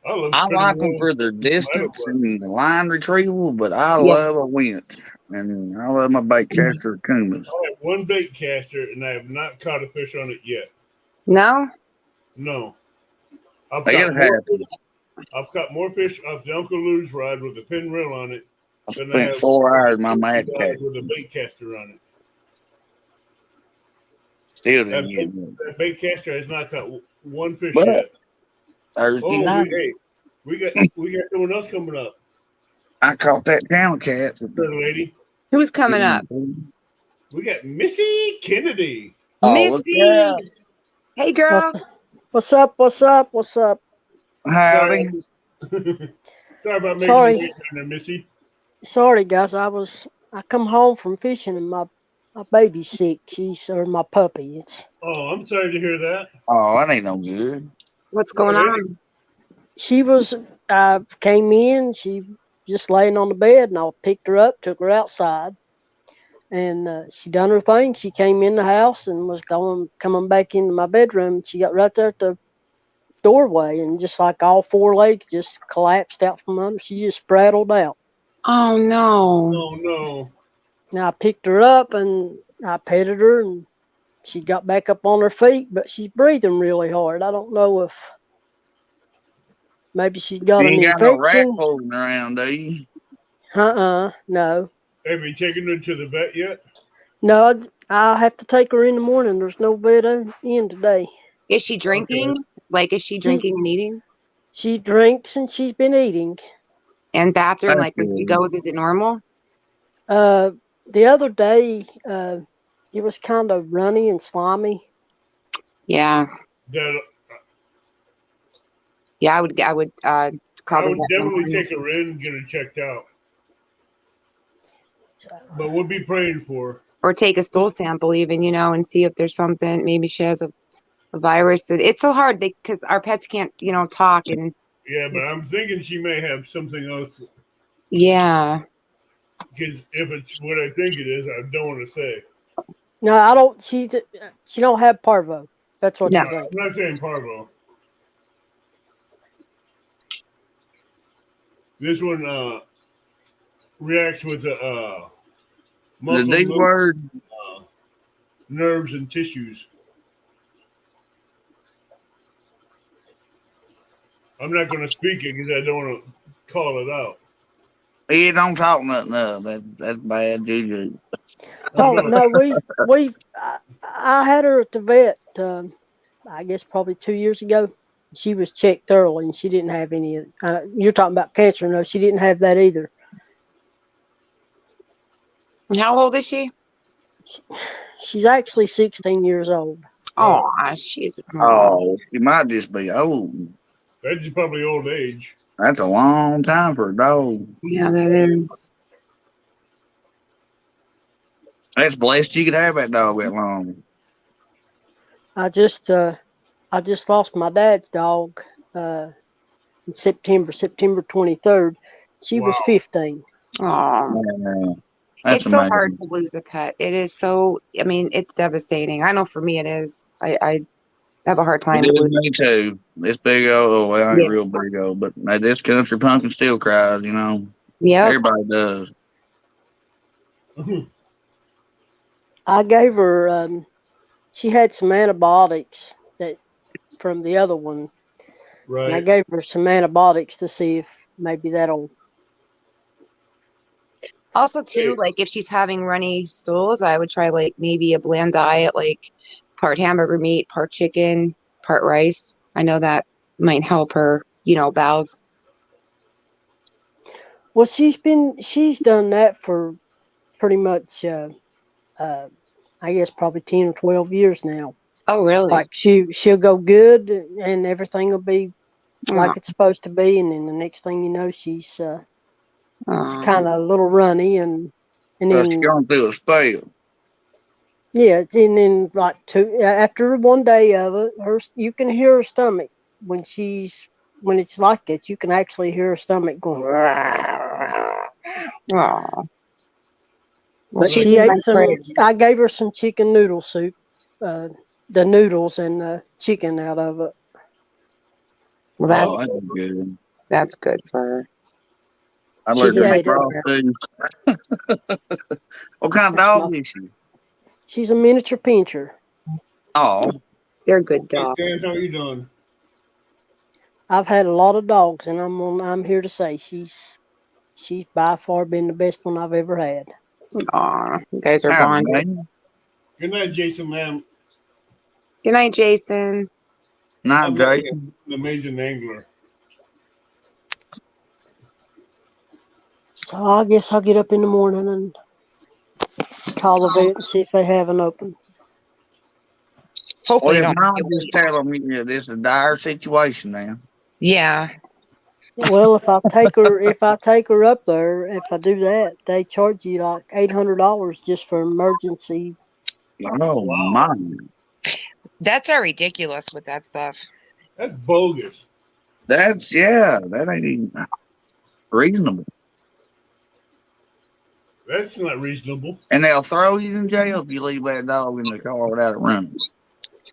I like them for their distance and the line retrieval, but I love a winch. And I love my bait caster Kumas. I have one bait caster, and I have not caught a fish on it yet. No? No. I've caught more fish off the Uncle Lou's rod with a pin reel on it. I spent 4 hours on my mad cat with a bait caster on it. Still didn't get it. That bait caster has not caught one fish But yet. Thursday night, we got someone else coming up. I caught that channel cat. Lady. Who's coming up? We got Missy Kennedy. Missy! Hey, girl. What's up? What's up? What's up? Howdy. Sorry about making you wait there, Missy. Sorry, guys. I come home from fishing and my baby's sick. Or my puppy. Oh, I'm sorry to hear that. Oh, that ain't no good. What's going on? She came in. She just laying on the bed, and I picked her up, took her outside, and she done her thing. She came in the house and was coming back into my bedroom. She got right there at the doorway, and just like all 4 legs just collapsed out from under. She just spraddled out. Oh no! Oh no! Now I picked her up and I petted her, and she got back up on her feet, but she's breathing really hard. I don't know if maybe she's got an infection. You ain't got no rat floating around, do you? No. Have you taken her to the vet yet? No, I'll have to take her in the morning. There's no vet in today. Is she drinking? Okay. Like, is she drinking and eating? She drinks and she's been eating. And bathroom, like when she goes, is it normal? The other day, it was kind of runny and slimy. Yeah. Yeah, I would I call would the definitely vet. take her in and get her checked out. But we'll be praying for her. Or take a stool sample even, and see if there's something. Maybe she has a virus. It's so hard because our pets can't, talk and Yeah, but I'm thinking she may have something else. yeah. Because if it's what I think it is, I don't want to say. No, I don't. She don't have parvo. That's what No. you think. I'm not saying parvo. This one reacts with The muscle D word. nerves and tissues. I'm not going to speak it because I don't want to call it out. He don't talk nothing up. That's bad juju. Oh no, I had her at the vet. I guess probably 2 years ago. She was checked thoroughly, and she didn't have any. You're talking about cancer? No, she didn't have that either. How old is she? She's actually 16 years old. Oh, she's. Oh, she might just be old. That's probably old age. That's a long time for a dog. Yeah, that is. That's blessed you could have that dog that long. I just lost my dad's dog in September 23rd. She was 15. Oh, That's it's so amazing. hard to lose a pet. It is so. I mean, it's devastating. I know for me it is. I have a hard time. It is me too. This big old, well, I ain't real big old, but this country pumpkin still cries, Yeah. Everybody does. I gave her. She had some antibiotics from the other one. Right. And I gave her some antibiotics to see if maybe that'll. Also, too, like if she's having runny stools, I would try like maybe a bland diet, like part hamburger meat, part chicken, part rice. I know that might help her, bowels. Well, she's done that for pretty much, I guess probably 10 or 12 years now. Oh, really? Like she'll go good and everything will be like it's supposed to be, and then the next thing you know, she's kind of a little runny, and then She's going through a spell. yeah, and then like after one day of it, you can hear her stomach when it's like that. You can actually hear her stomach going. Oh. But she ate I gave her some chicken noodle soup, the noodles and the chicken out of it. Well, that's good. That's good for her. I learned to make raw too. What kind of dog is she? She's a miniature pincher. Oh, they're good dogs. Hey, how you doing? I've had a lot of dogs, and I'm here to say she's by far been the best one I've ever had. Aw, you guys are bonded. Good night, Jason Lamb. Good night, Jason. Night, Jason. An amazing angler. So I guess I'll get up in the morning and call the vet and see if they have an open. Hopefully, well, don't just tell them this is a dire situation now. Yeah. Well, if I take her up there, if I do that, they charge you like $800 just for emergency. Oh my! That's ridiculous with that stuff. That's bogus. That ain't even reasonable. That's not reasonable. And they'll throw you in jail if you leave that dog in the car without it running.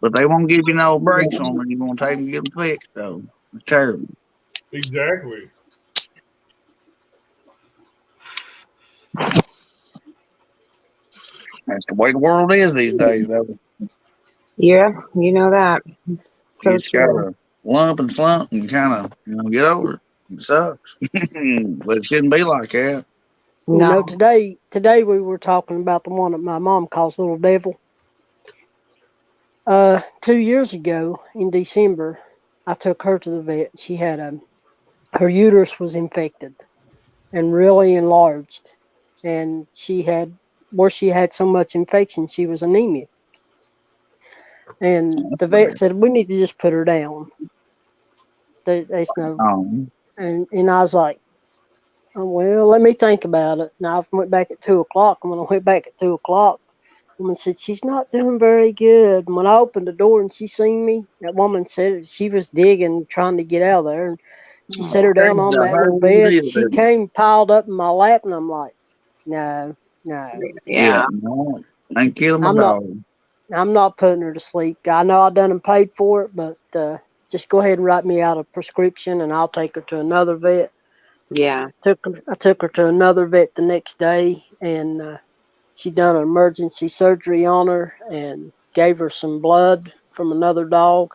But they won't give you no brakes on when you're going to take them and get them fixed, though. It's terrible. Exactly. That's the way the world is these days, though. Yeah, you know that. It's so you just gotta lump and slump and kind of, get over it. It sucks. But it shouldn't be like that. No. Today we were talking about the one that my mom calls Little Devil. 2 years ago in December, I took her to the vet. She had her uterus was infected and really enlarged, and she had so much infection, she was anemic. And the vet said, we need to just put her down. There's no, Oh, and I was like, oh, well, let me think about it. And I went back at 2 o'clock. And when I went back at 2 o'clock, the woman said, she's not doing very good. And when I opened the door and she seen me, that woman said she was digging, trying to get out of there. And she set her down on that little bed. She came, piled up in my lap, and I'm like, no, no. Yeah. No, ain't killing my I'm not- dog. I'm not putting her to sleep. I know I done and paid for it, but just go ahead and write me out a prescription, and I'll take her to another vet. Yeah. I took her to another vet the next day, and she done an emergency surgery on her and gave her some blood from another dog.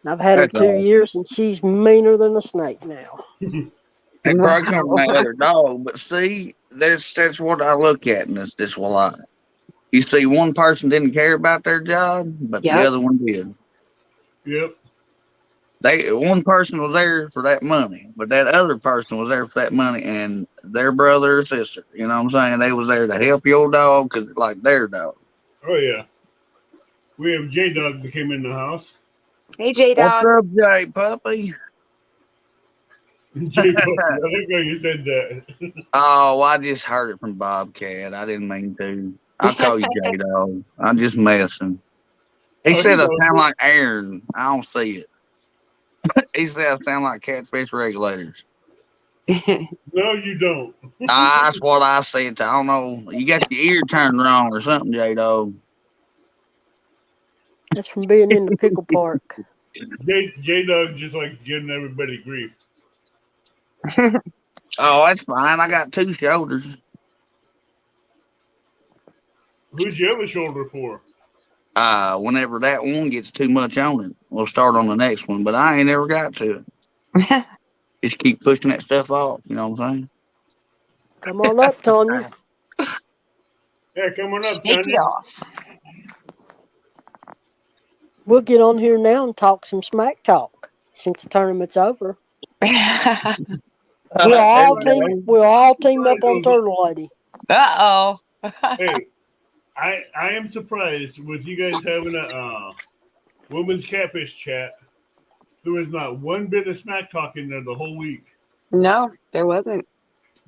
And I've had her That's 2 awesome. years, and she's meaner than a snake now. It probably comes from my other dog, but see, that's what I look at in this life. You see, one person didn't care about their job, but Yep. the other one did. Yep. One person was there for that money, but that other person was there for that money and their brother or sister. You know what I'm saying? They was there to help your dog because it's like their dog. Oh yeah. We have J Dog that came in the house. Hey, J What's Dog. up, Jay Puppy? J Dog. I think you said that. Oh, I just heard it from Bobcat. I didn't mean to. I'll call you J Dog. I'm just messing. He Oh, said you I know, sound like Aaron. I don't see it. He said I sound like catfish regulators. No, you don't. That's what I said. I don't know. You got your ear turned wrong or something, J Dog. That's from being in the pickle park. J Dog just likes giving everybody grief. Oh, that's fine. I got two shoulders. Who's the other shoulder for? Whenever that one gets too much on it, we'll start on the next one. But I ain't ever got to it. Just keep pushing that stuff off. You know what I'm saying? Come on up, Tanya. Yeah, come on up, Shake it Tanya. off. We'll get on here now and talk some smack talk since the tournament's over. We'll all team up on Turtle Lady. Uh-oh. Hey, I am surprised with you guys having a women's catfish chat. There was not one bit of smack talk in there the whole week. No, there wasn't.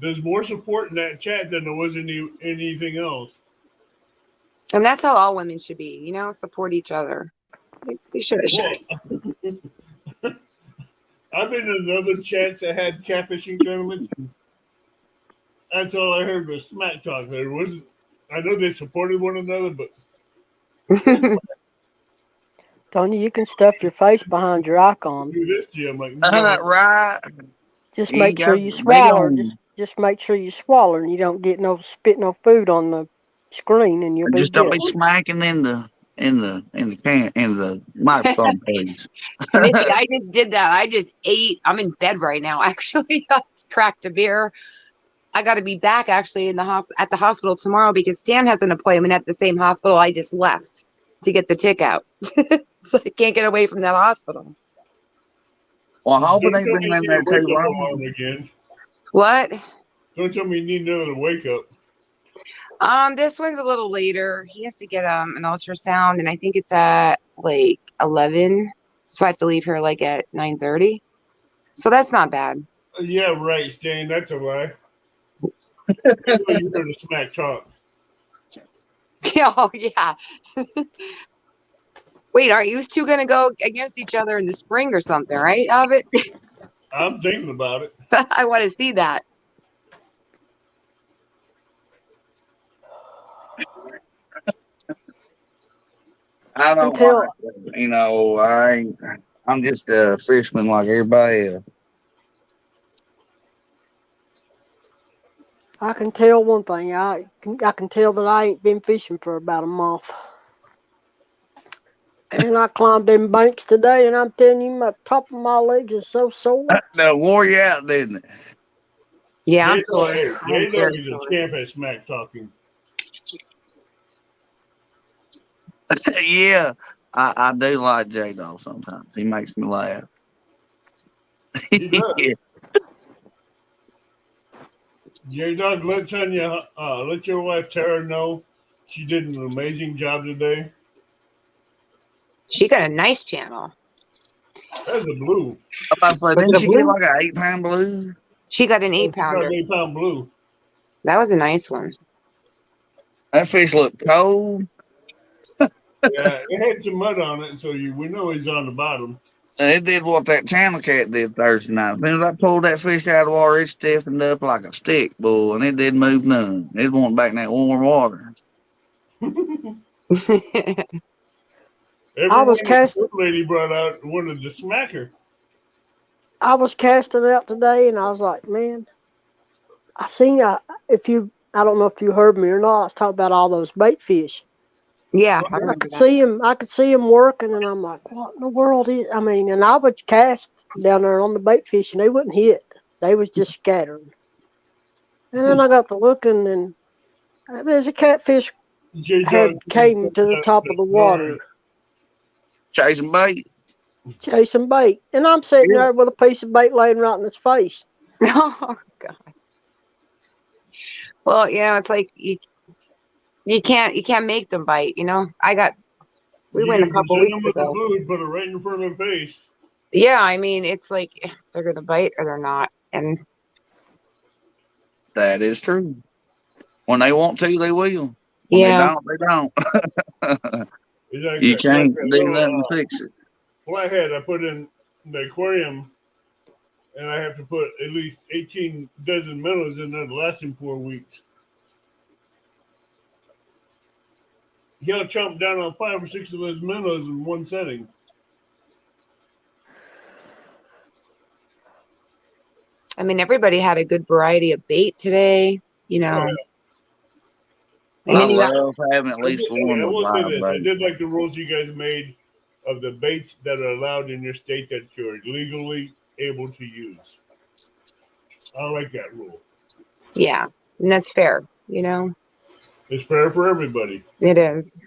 There's more support in that chat than there was anything else. And that's how all women should be, support each other. They should. Well, I've been in other chats that had catfishing tournaments. And that's all I heard was smack talk. There wasn't. I know they supported one another, but Tanya, you can stuff your face behind your icon. do this to you. I'm like, no. Right. Just You make sure got you big swallow. on- Just make sure you swallow and you don't get spit no food on the screen, and you'll be Just don't good. be smacking in the microphone, please. Mitzi, I just did that. I just ate. I'm in bed right now. Actually, I just cracked a beer. I got to be back actually at the hospital tomorrow because Stan has an appointment at the same hospital I just left to get the tick out. So I can't get away from that hospital. Well, I hope Don't it ain't tell been me in you there need a too wake-up long. alarm again. What? Don't tell me you need another wake up. This one's a little later. He has to get an ultrasound, and I think it's at like 11. So I have to leave here like at 9:30. So that's not bad. Yeah, right, Stan. That's a lie. I know you heard a smack talk. Oh yeah. Wait, aren't you two gonna go against each other in the spring or something, right? Of it? I'm thinking about it. I want to see that. I don't Until- like, I'm just a fisherman like everybody else. I can tell one thing. I can tell that I ain't been fishing for about a month. And I climbed them banks today, and I'm telling you, my top of my legs is so sore. That wore you out, didn't it? Yeah, I'm J-Dog, sore. hey, I'm J-Dog very is a sore. champ at smack talking. Yeah, I do like J Dog sometimes. He makes me laugh. He does. Yeah. J-Dog, let your wife Tara know she did an amazing job today. She got a nice channel. That's a blue. I'm about to say, Was it didn't a she get blue? like an 8-pound blue? She got an Oh, 8-pounder. 8-pound blue. That was a nice one. That fish looked cold. Yeah, it had some mud on it, so we know he's on the bottom. And it did what that channel cat did Thursday night. As soon as I pulled that fish out of the water, it stiffened up like a stick, boy, and it didn't move none. It went back in that warm water. Everyone cast- the lady brought out wanted to smack her. I was casting out today, and I was like, man, I don't know if you heard me or not. I was talking about all those bait fish. Yeah, I I remember could that. see him. I could see him working, and I'm like, what in the world is? I mean, and I would cast down there on the bait fish, and they wouldn't hit. They was just scattering. And then I got to looking, and there's a catfish J-Dog came to the top of the water Chasing bait. chasing bait, and I'm sitting Yeah. there with a piece of bait laying right in his face. Oh God. Well, yeah, it's like you can't make them bite. You know, we went a couple Send them weeks with the ago. food, put it right in front of their face. Yeah, I mean, it's like they're gonna bite or they're not, and That is true. When they want to, they will. When yeah, they don't. It's like You that- can't like that do little, nothing to fix it. flathead I put in the aquarium, and I have to put at least 18 dozen minnows in there to last him 4 weeks. He'll chomp down on 5 or 6 of those minnows in one setting. I mean, everybody had a good variety of bait today. You know, Oh, and I then you got love having at least one I with will say live this: I bait. did like the rules you guys made of the baits that are allowed in your state that you're legally able to use. I like that rule. yeah, and that's fair. You know, It's fair for everybody. it is.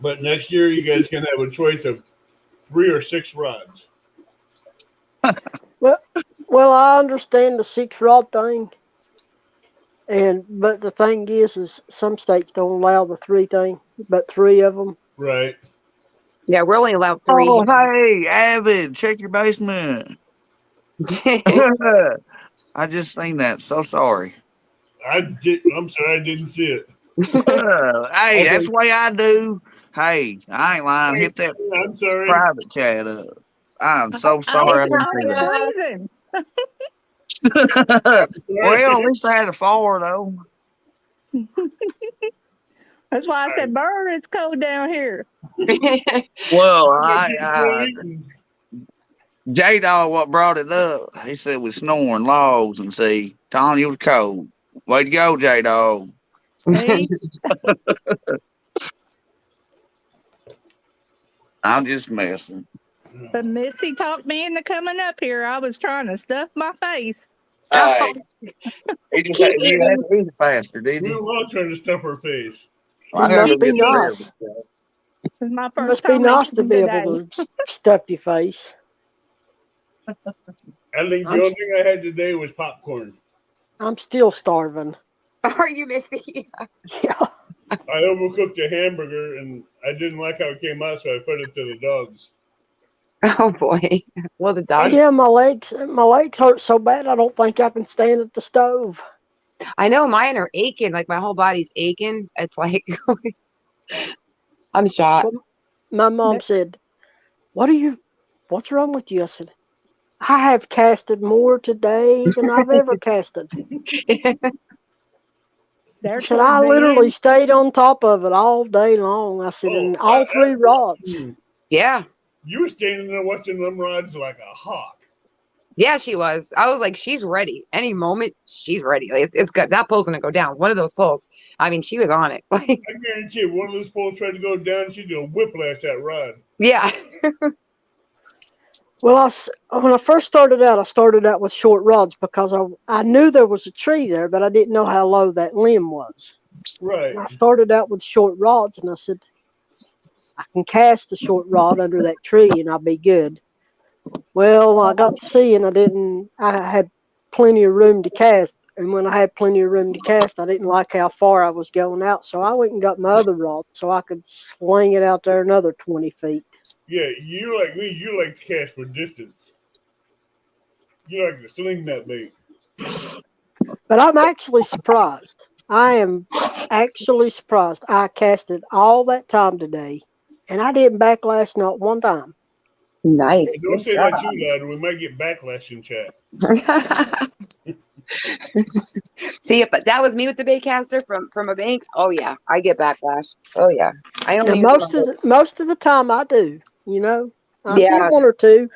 But next year, you guys can have a choice of 3 or 6 rods. Well, I understand the 6-rod thing, but the thing is some states don't allow the 3 thing, but 3 of them. Right. Yeah, we're only allowed 3. Oh, hey, Avid, check your basement. I just seen that. So sorry. I'm sorry, I didn't see it. Hey, that's the way I do. Hey, I ain't lying. Hit that I'm sorry. private chat up. I'm so sorry I didn't see that. Freezing. Well, at least I had a 4 though. That's why I said, "Burn, it's cold down here." Well, J Dog what brought it up. He said we're snoring logs and see Tony you was cold. Way to go, J Dog. See? I'm just messing. But Missy talked me into coming up here. I was trying to stuff my face. Hey, he just had, you had to be faster, We didn't were you? all trying to stuff her face. I It gotta must go be get the nice. service. This is my It first must be time nice to making be today. able to stuff your face. I think the only thing I had today was popcorn. I'm still starving. Are you Missy? Yeah. I overcooked a hamburger and I didn't like how it came out, so I fed it to the dogs. Oh boy. Well, the dog. Yeah, my legs hurt so bad I don't think I can stand at the stove. I know mine are aching. Like my whole body's aching. It's like I'm shot. My mom said, what's wrong with you? I said, I have casted more today than I've ever casted. They're I said, I towards the literally end. stayed on top of it all day long. I said, and all 3 rods. Yeah. You were standing there watching them rods like a hawk. Yeah, she was. I was like, she's ready. Any moment, she's ready. Like, it's good. That pole's gonna go down. One of those poles. I mean, she was on it. Like, I guarantee you, one of those poles tried to go down, she's gonna whiplash that rod. yeah. Well, when I first started out with short rods because I knew there was a tree there, but I didn't know how low that limb was. Right. And I started out with short rods, and I said, I can cast a short rod under that tree, and I'll be good. Well, I got to see, and I had plenty of room to cast. And when I had plenty of room to cast, I didn't like how far I was going out. So I went and got my other rod so I could sling it out there another 20 feet. Yeah, you like me. You like to cast for distance. You like to sling that bait. But I'm actually surprised. I am actually surprised. I casted all that time today, and I didn't backlash not one time. Hey, Nice. don't Good say job. that too loud. We might get backlash in chat. See, if that was me with the baitcaster from a bank, oh yeah, I get backlash. Oh yeah, I only Now, use my most of the time I do. You know, I yeah. get one or two,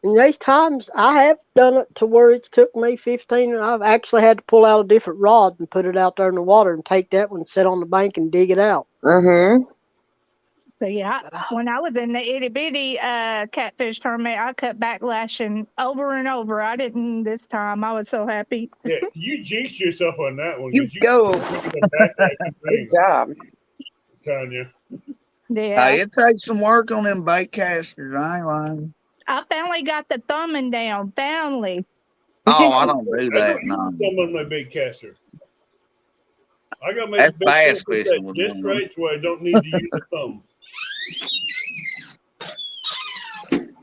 and there's times I have done it to where it's took me 15, and I've actually had to pull out a different rod and put it out there in the water and take that one, sit on the bank, and dig it out. Mm-hmm. So yeah, when I was in the itty bitty catfish tournament, I kept backlashing over and over. I didn't this time. I was so happy. Yeah, you jinxed yourself on that one You because you go. get the backlash Good thing, job. Tanya. Yeah, Hey, it takes some work on them bait casters. I ain't lying. I finally got the thumbing down. Finally. Oh, I don't do I that. don't No, use thumb on my bait caster. I got my that's bait bass caster set fishing with just them. right where I don't need to use the thumb.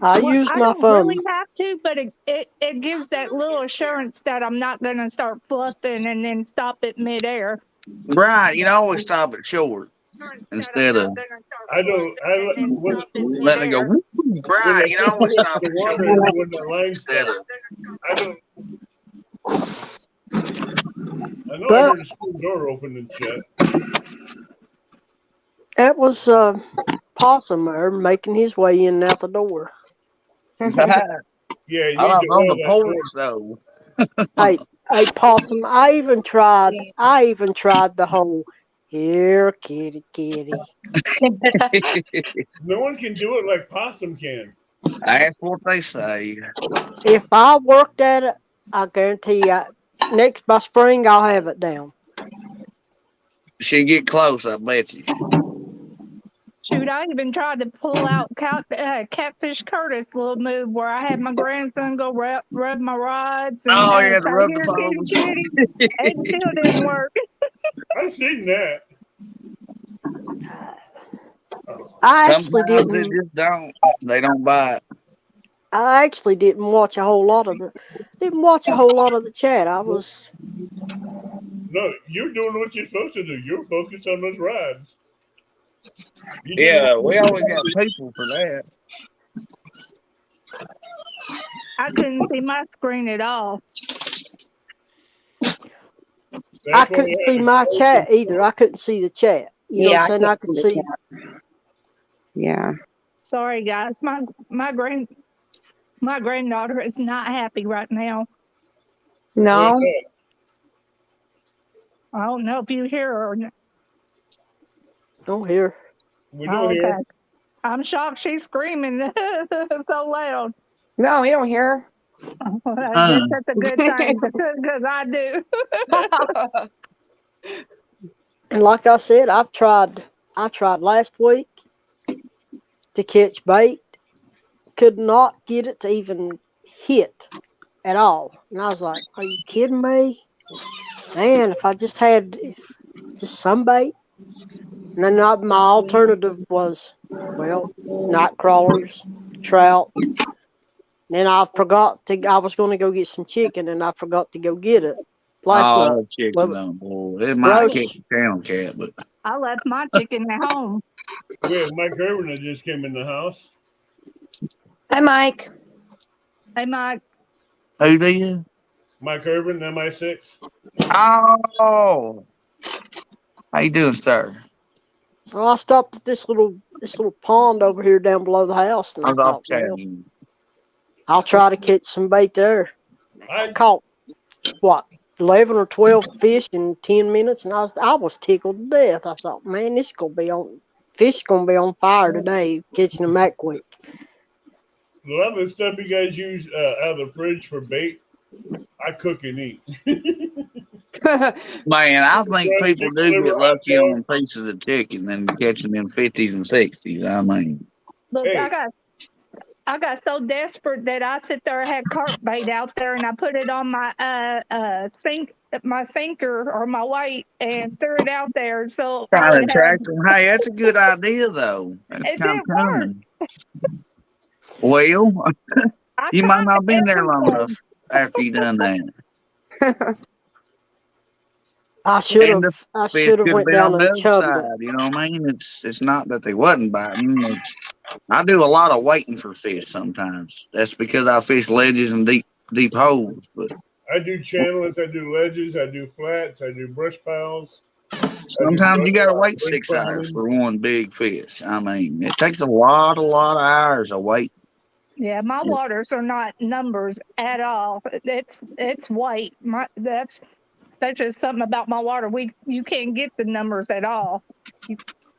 I Well, use I my don't thumb. really have to, but it gives that little assurance that I'm not going to start fluffing and then stop it midair. Right, you always stop it short instead of I don't. letting it go. Whoop. When Right, I you set always it stop in it the water short and when the line instead stops, of. I don't. I know I But heard the school door open and shut. that was Possum there making his way in and out the door. Yeah, he I needs don't to know oil the that porch though. Hey, Possum, I even tried the whole here, kitty, kitty. No one can do it like Possum can. That's what they say. If I worked at it, I guarantee you, next by spring I'll have it down. She get close, I bet you. Shoot, I even tried to pull out Catfish Curtis' little move where I had my grandson go rub my rods and Oh, you had to say, rub the here, kitty, poles. kitty. It still didn't work. I've seen that. I actually Sometimes they didn't. just don't. They don't bite. I actually didn't watch a whole lot of the chat. I was. No, you're doing what you're supposed to do. You're focused on those rods. You did Yeah, what we you always got people for that. I couldn't see my screen at all. I couldn't see my chat either. I couldn't see the chat. You know what I'm saying? I could see. Yeah. Sorry, guys. My granddaughter is not happy right now. No. I don't know if you hear her or not. Don't hear. We don't hear. I'm shocked she's screaming so loud. No, we don't hear. Well, I guess that's a good thing because I do. And like I said, I tried last week to catch bait. Could not get it to even hit at all. And I was like, are you kidding me? Man, if I just had just some bait. And then my alternative was, well, night crawlers, trout. Then I was going to go get some chicken and I forgot to go get it last night. Oh, chicken Well, no boy. It might roast- catch a town cat, but I left my chicken at home. We have Mike Irvin that just came in the house. Hi, Mike. Hey, Mike. who did? Mike Irvin, MI6. Oh, how you doing, sir? Well, I stopped at this little pond over here down below the house, and I I was off thought, well, chatting. I'll try to catch some bait there. I caught what 11 or 12 fish in 10 minutes, and I was tickled to death. I thought, man, fish gonna be on fire today, catching them that quick. A lot of the stuff you guys use out of the fridge for bait, I cook and eat. Man, I think people do get lucky on pieces of chicken and catching them 50s and 60s. I mean, Look, Hey. I got so desperate that I sit there and had carp bait out there, and I put it on my my sinker or my weight, and threw it out there. So trying to attract them. Hey, that's a good idea, though. That's it kind didn't of work. common. Well, I you might tried not have been there long everything. enough after you done that. I should And the have. I fish should have could have went been down on the and other chugged it. side. You know what I mean? It's not that they wasn't biting. I do a lot of waiting for fish sometimes. That's because I fish ledges and deep holes. But I do channelers, I do ledges, I do flats, I do brush piles, I do sometimes you gotta wait break 6 hours piling. for one big fish. I mean, it takes a lot of hours of waiting. Yeah, my waters are not numbers at all. It's white. That's just something about my water. You can't get the numbers at all.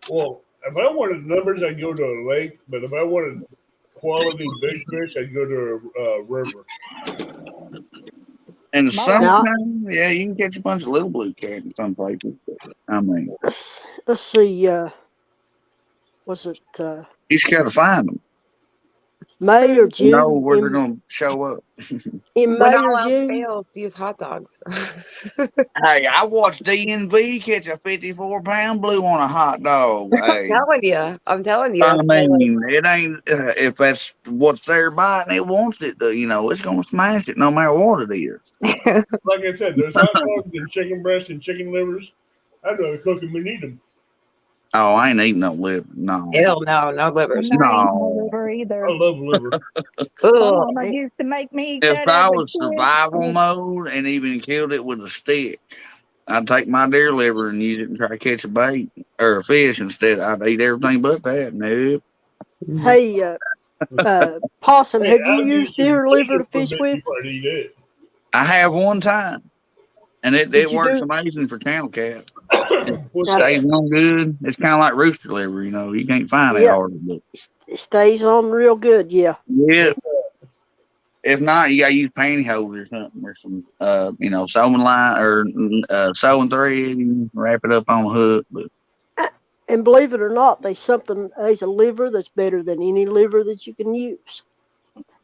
Well, if I wanted numbers, I'd go to a lake. But if I wanted quality big fish, I'd go to a river. In the My summertime, yeah, you can catch a bunch of little blue cat in some places. But, I mean, Let's see. Was it you just gotta find them. May or To know June? where they're gonna show up. In When May all or else June? fails, use hot dogs. Hey, I watched DNV catch a 54-pound blue on a hot dog. Hey, I'm telling you, I that's why, like, mean, it ain't if that's what's there biting, it wants it to. It's gonna smash it no matter what it is. Like I said, there's hot dogs and chicken breasts and chicken livers. I'd rather cook them and eat them. Oh, I ain't eating no liver. No, ew, no livers. I'm not eating No. no liver either. I love liver. My Ugh. mama used to make me eat if that I as a was kid. survival mode and even killed it with a stick, I'd take my deer liver and use it and try to catch a bait or a fish instead. I'd eat everything but that. Nope. Hey, Possum, Hey, have you I'd use used some deer liver to for a fish bit with? before I'd eat it. I have one time, and Did it you works do? amazing for channel cat. It What's Now, that? stays on good. It's kind of like rooster liver, you can't find that yeah, hard. But it stays on real good. Yeah. yeah, What's that? if not, you gotta use pantyhose or something, or some, sewing line or sewing thread, and wrap it up on a hook. But And believe it or not, there's a liver that's better than any liver that you can use.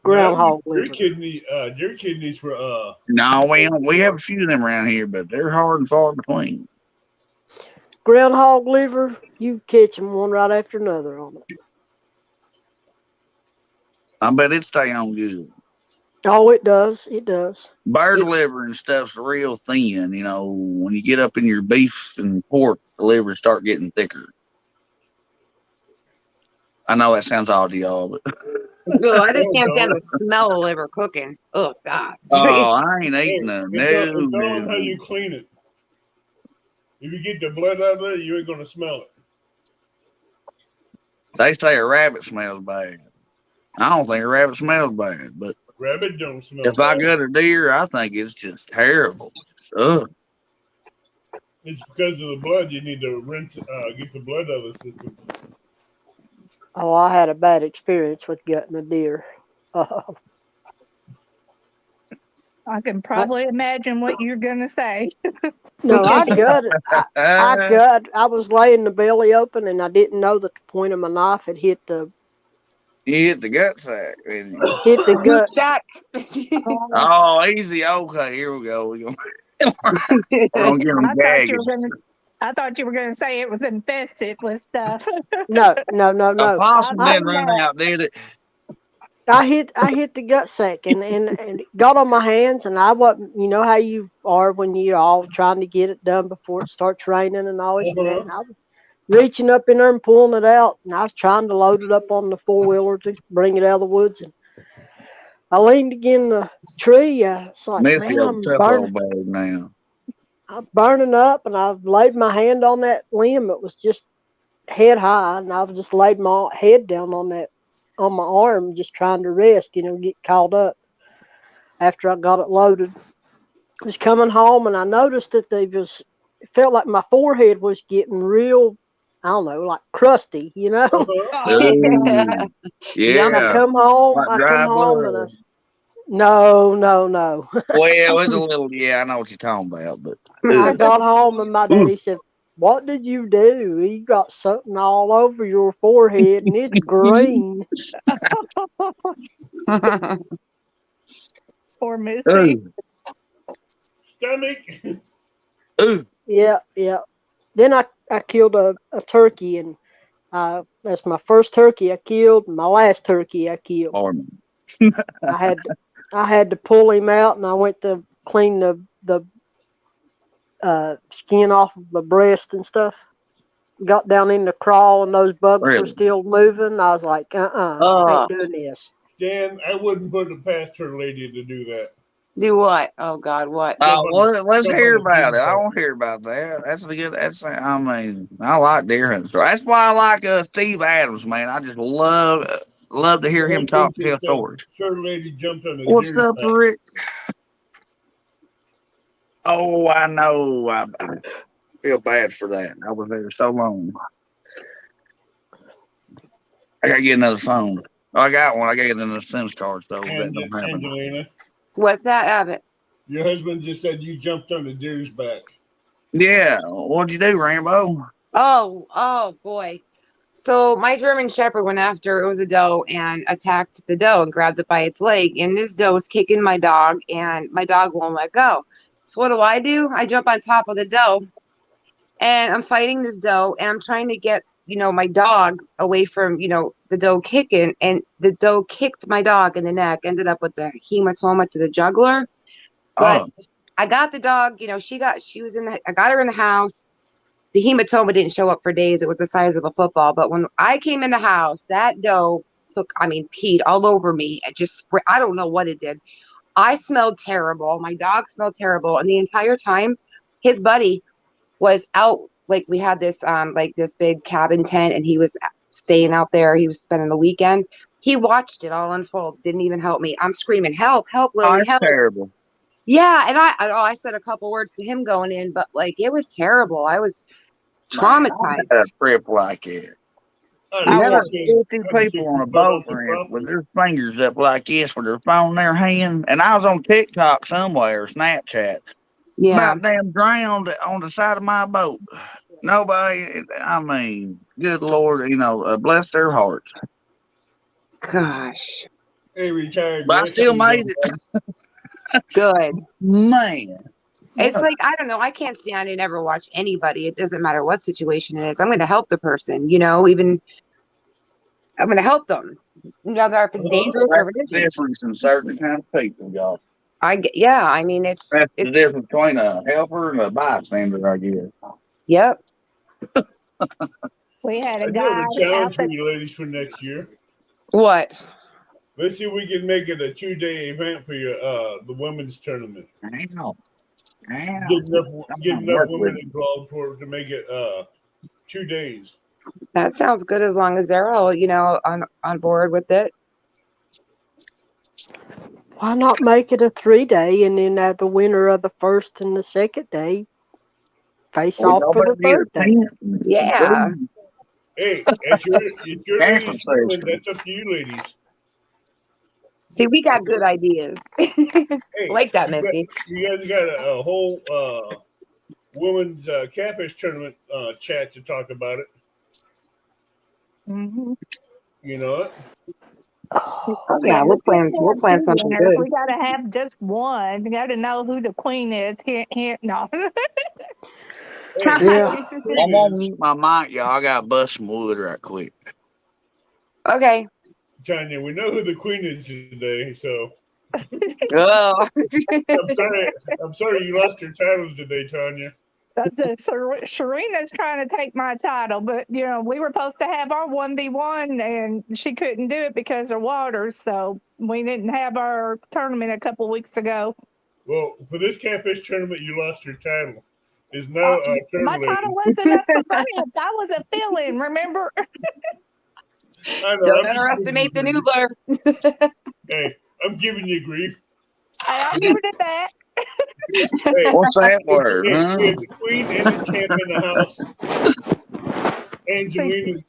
Groundhog Your liver. kidneys for no, we have a few of them around here, but they're hard and far between. Groundhog liver, you catch them one right after another on it. I bet it stay on good. Oh, it does. It does. Bird liver and stuff's real thin. When you get up in your beef and pork, the livers start getting thicker. I know that sounds odd to y'all, but Ugh, I just can't stand the smell of liver cooking. Oh God. oh, I ain't hey, eating them. it's all on how No. you clean it. If you get the blood out of there, you ain't gonna smell it. They say a rabbit smells bad. I don't think a rabbit smells bad, but Rabbit don't smell if I bad. got a deer, I think it's just terrible. Ugh. It's because of the blood. You need to rinse, get the blood out of the system. Oh, I had a bad experience with gutting a deer. I can probably imagine what you're gonna say. No, I gutted. I was laying the belly open, and I didn't know that the point of my knife had hit the You hit the gut sack, didn't you? hit the gut. Jack. Oh, easy. Okay, here we go. We're gonna get them I gagging. thought you were gonna say it was infested with stuff. No. A possum I- didn't run out, did it? I hit the gut sack and it got on my hands, and I wasn't. You know how you are when you're all trying to get it done before it starts raining and all this and that. And I was reaching up in there and pulling it out, and I was trying to load it up on the 4-wheeler to bring it out of the woods. And I leaned against the tree. It's like, Miss man, your I'm tough burning. old bag now. I'm burning up, and I laid my hand on that limb. It was just head high, and I just laid my head down on my arm, just trying to rest, get caught up after I got it loaded. I was coming home, and I noticed that it felt like my forehead was getting real, I don't know, like crusty, Ooh, And I yeah, come home, like dry blood. and no. Well, it's a little. Yeah, I know what you're talking about, but I got home, and my daddy said, "What did you do? You got something all over your forehead, and it's green." Poor Missy. ooh, Stomach. ooh. Yeah. Then I killed a turkey, and That's my first turkey I killed, and my last turkey I killed. Lord. I had to pull him out, and I went to clean the skin off of the breast and stuff. Got down in the crawl, and those bugs were Really? still moving. I was like, Ugh. ain't doing this. Stan, I wouldn't put it past her lady to do that. Do what? Oh God, what? Let's Jump hear on the about it. I deer want to hear about that. That's a good. I mean, I like deer hunting stories. That's why I like Steve Adams, man. I just love to hear him talk, tell stories. Sure, lady jumped on the What's deer's up, back. Rick? Oh, I know. I feel bad for that. I was there so long. I gotta get another phone. Oh, I got one. I gotta get another SIM card, so that don't happen. Angelina, What's that, Abbott? your husband just said you jumped on the deer's back. Yeah. What'd you do, Rambo? Oh boy. So my German Shepherd went after, it was a doe, and attacked the doe and grabbed it by its leg. And this doe was kicking my dog, and my dog won't let go. So what do? I jump on top of the doe, and I'm fighting this doe, and I'm trying to get, my dog away from, the doe kicking, and the doe kicked my dog in the neck, ended up with the hematoma to the jugular. But I got the dog, I got her in the house. The hematoma didn't show up for days. It was the size of a football. But when I came in the house, that doe peed all over me. It just, I don't know what it did. I smelled terrible. My dog smelled terrible. And the entire time, his buddy was out. Like, we had this, this big cabin tent, and he was staying out there. He was spending the weekend. He watched it all unfold. Didn't even help me. I'm screaming, help, Lily, help. Terrible. Yeah, and I said a couple words to him going in, but it was terrible. I was traumatized. A trip like it. I Never know. 50 people on a boat with their fingers up like this with their phone in their hand. And I was on TikTok somewhere, Snapchat. Yeah. About damn drowned on the side of my boat. Nobody, I mean, good Lord, bless their hearts. Gosh. Hey, retired. But I still made it. Good. Man. It's like, I don't know. I can't stand and ever watch anybody. It doesn't matter what situation it is. I'm going to help the person, even I'm going to help them. Whether if it's dangerous or That's the difference in certain kind of people, y'all. it's That's the difference between a helper and a bystander, I guess. Yep. We had I a do have guy a challenge out for there. you ladies for next year. What? Let's see if we can make it a 2-day event for your the women's tournament. Ow. Get enough women involved to make it 2 days. That sounds good as long as they're all, on board with it. Why not make it a 3-day and then have the winner of the first and the second day face off for the third day? Yeah. Hey, it's your ladies' tournament. That's up to you, ladies. See, we got good ideas. Hey, like that, Missy. You guys got a whole women's catfish tournament chat to talk about it. Mm-hmm. You know it? Oh, yeah, we'll plan something good. We got to have just one. You got to know who the queen is. No. Yeah. I'm gonna mute my mic, y'all. I gotta bust some wood right quick. Okay. Tanya, we know who the queen is today, so Oh. I'm sorry you lost your titles today, Tanya. Sharina's trying to take my title, but we were supposed to have our 1v1 and she couldn't do it because of water, so we didn't have our tournament a couple weeks ago. Well, for this catfish tournament, you lost your title. Is now my title wasn't up for grabs. I was a fill-in, remember? I know, Don't underestimate the noodler. Hey, I'm giving you grief. I'll give it back. Hey, what's that word? Hey, Huh? we have the queen and the champ in the house. Angelina,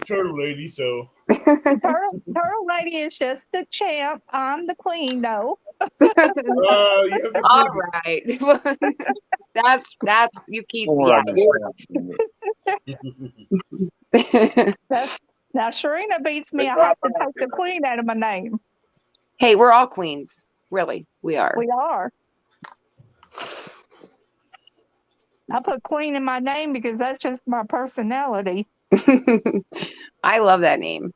Turtle Lady, so. Turtle Lady is just the champ. I'm the queen, though. All right. that's you keep Now Sharina beats me. I have to take the queen out of my name. Hey, we're all queens. Really, we are. We are. I put queen in my name because that's just my personality. I love that name.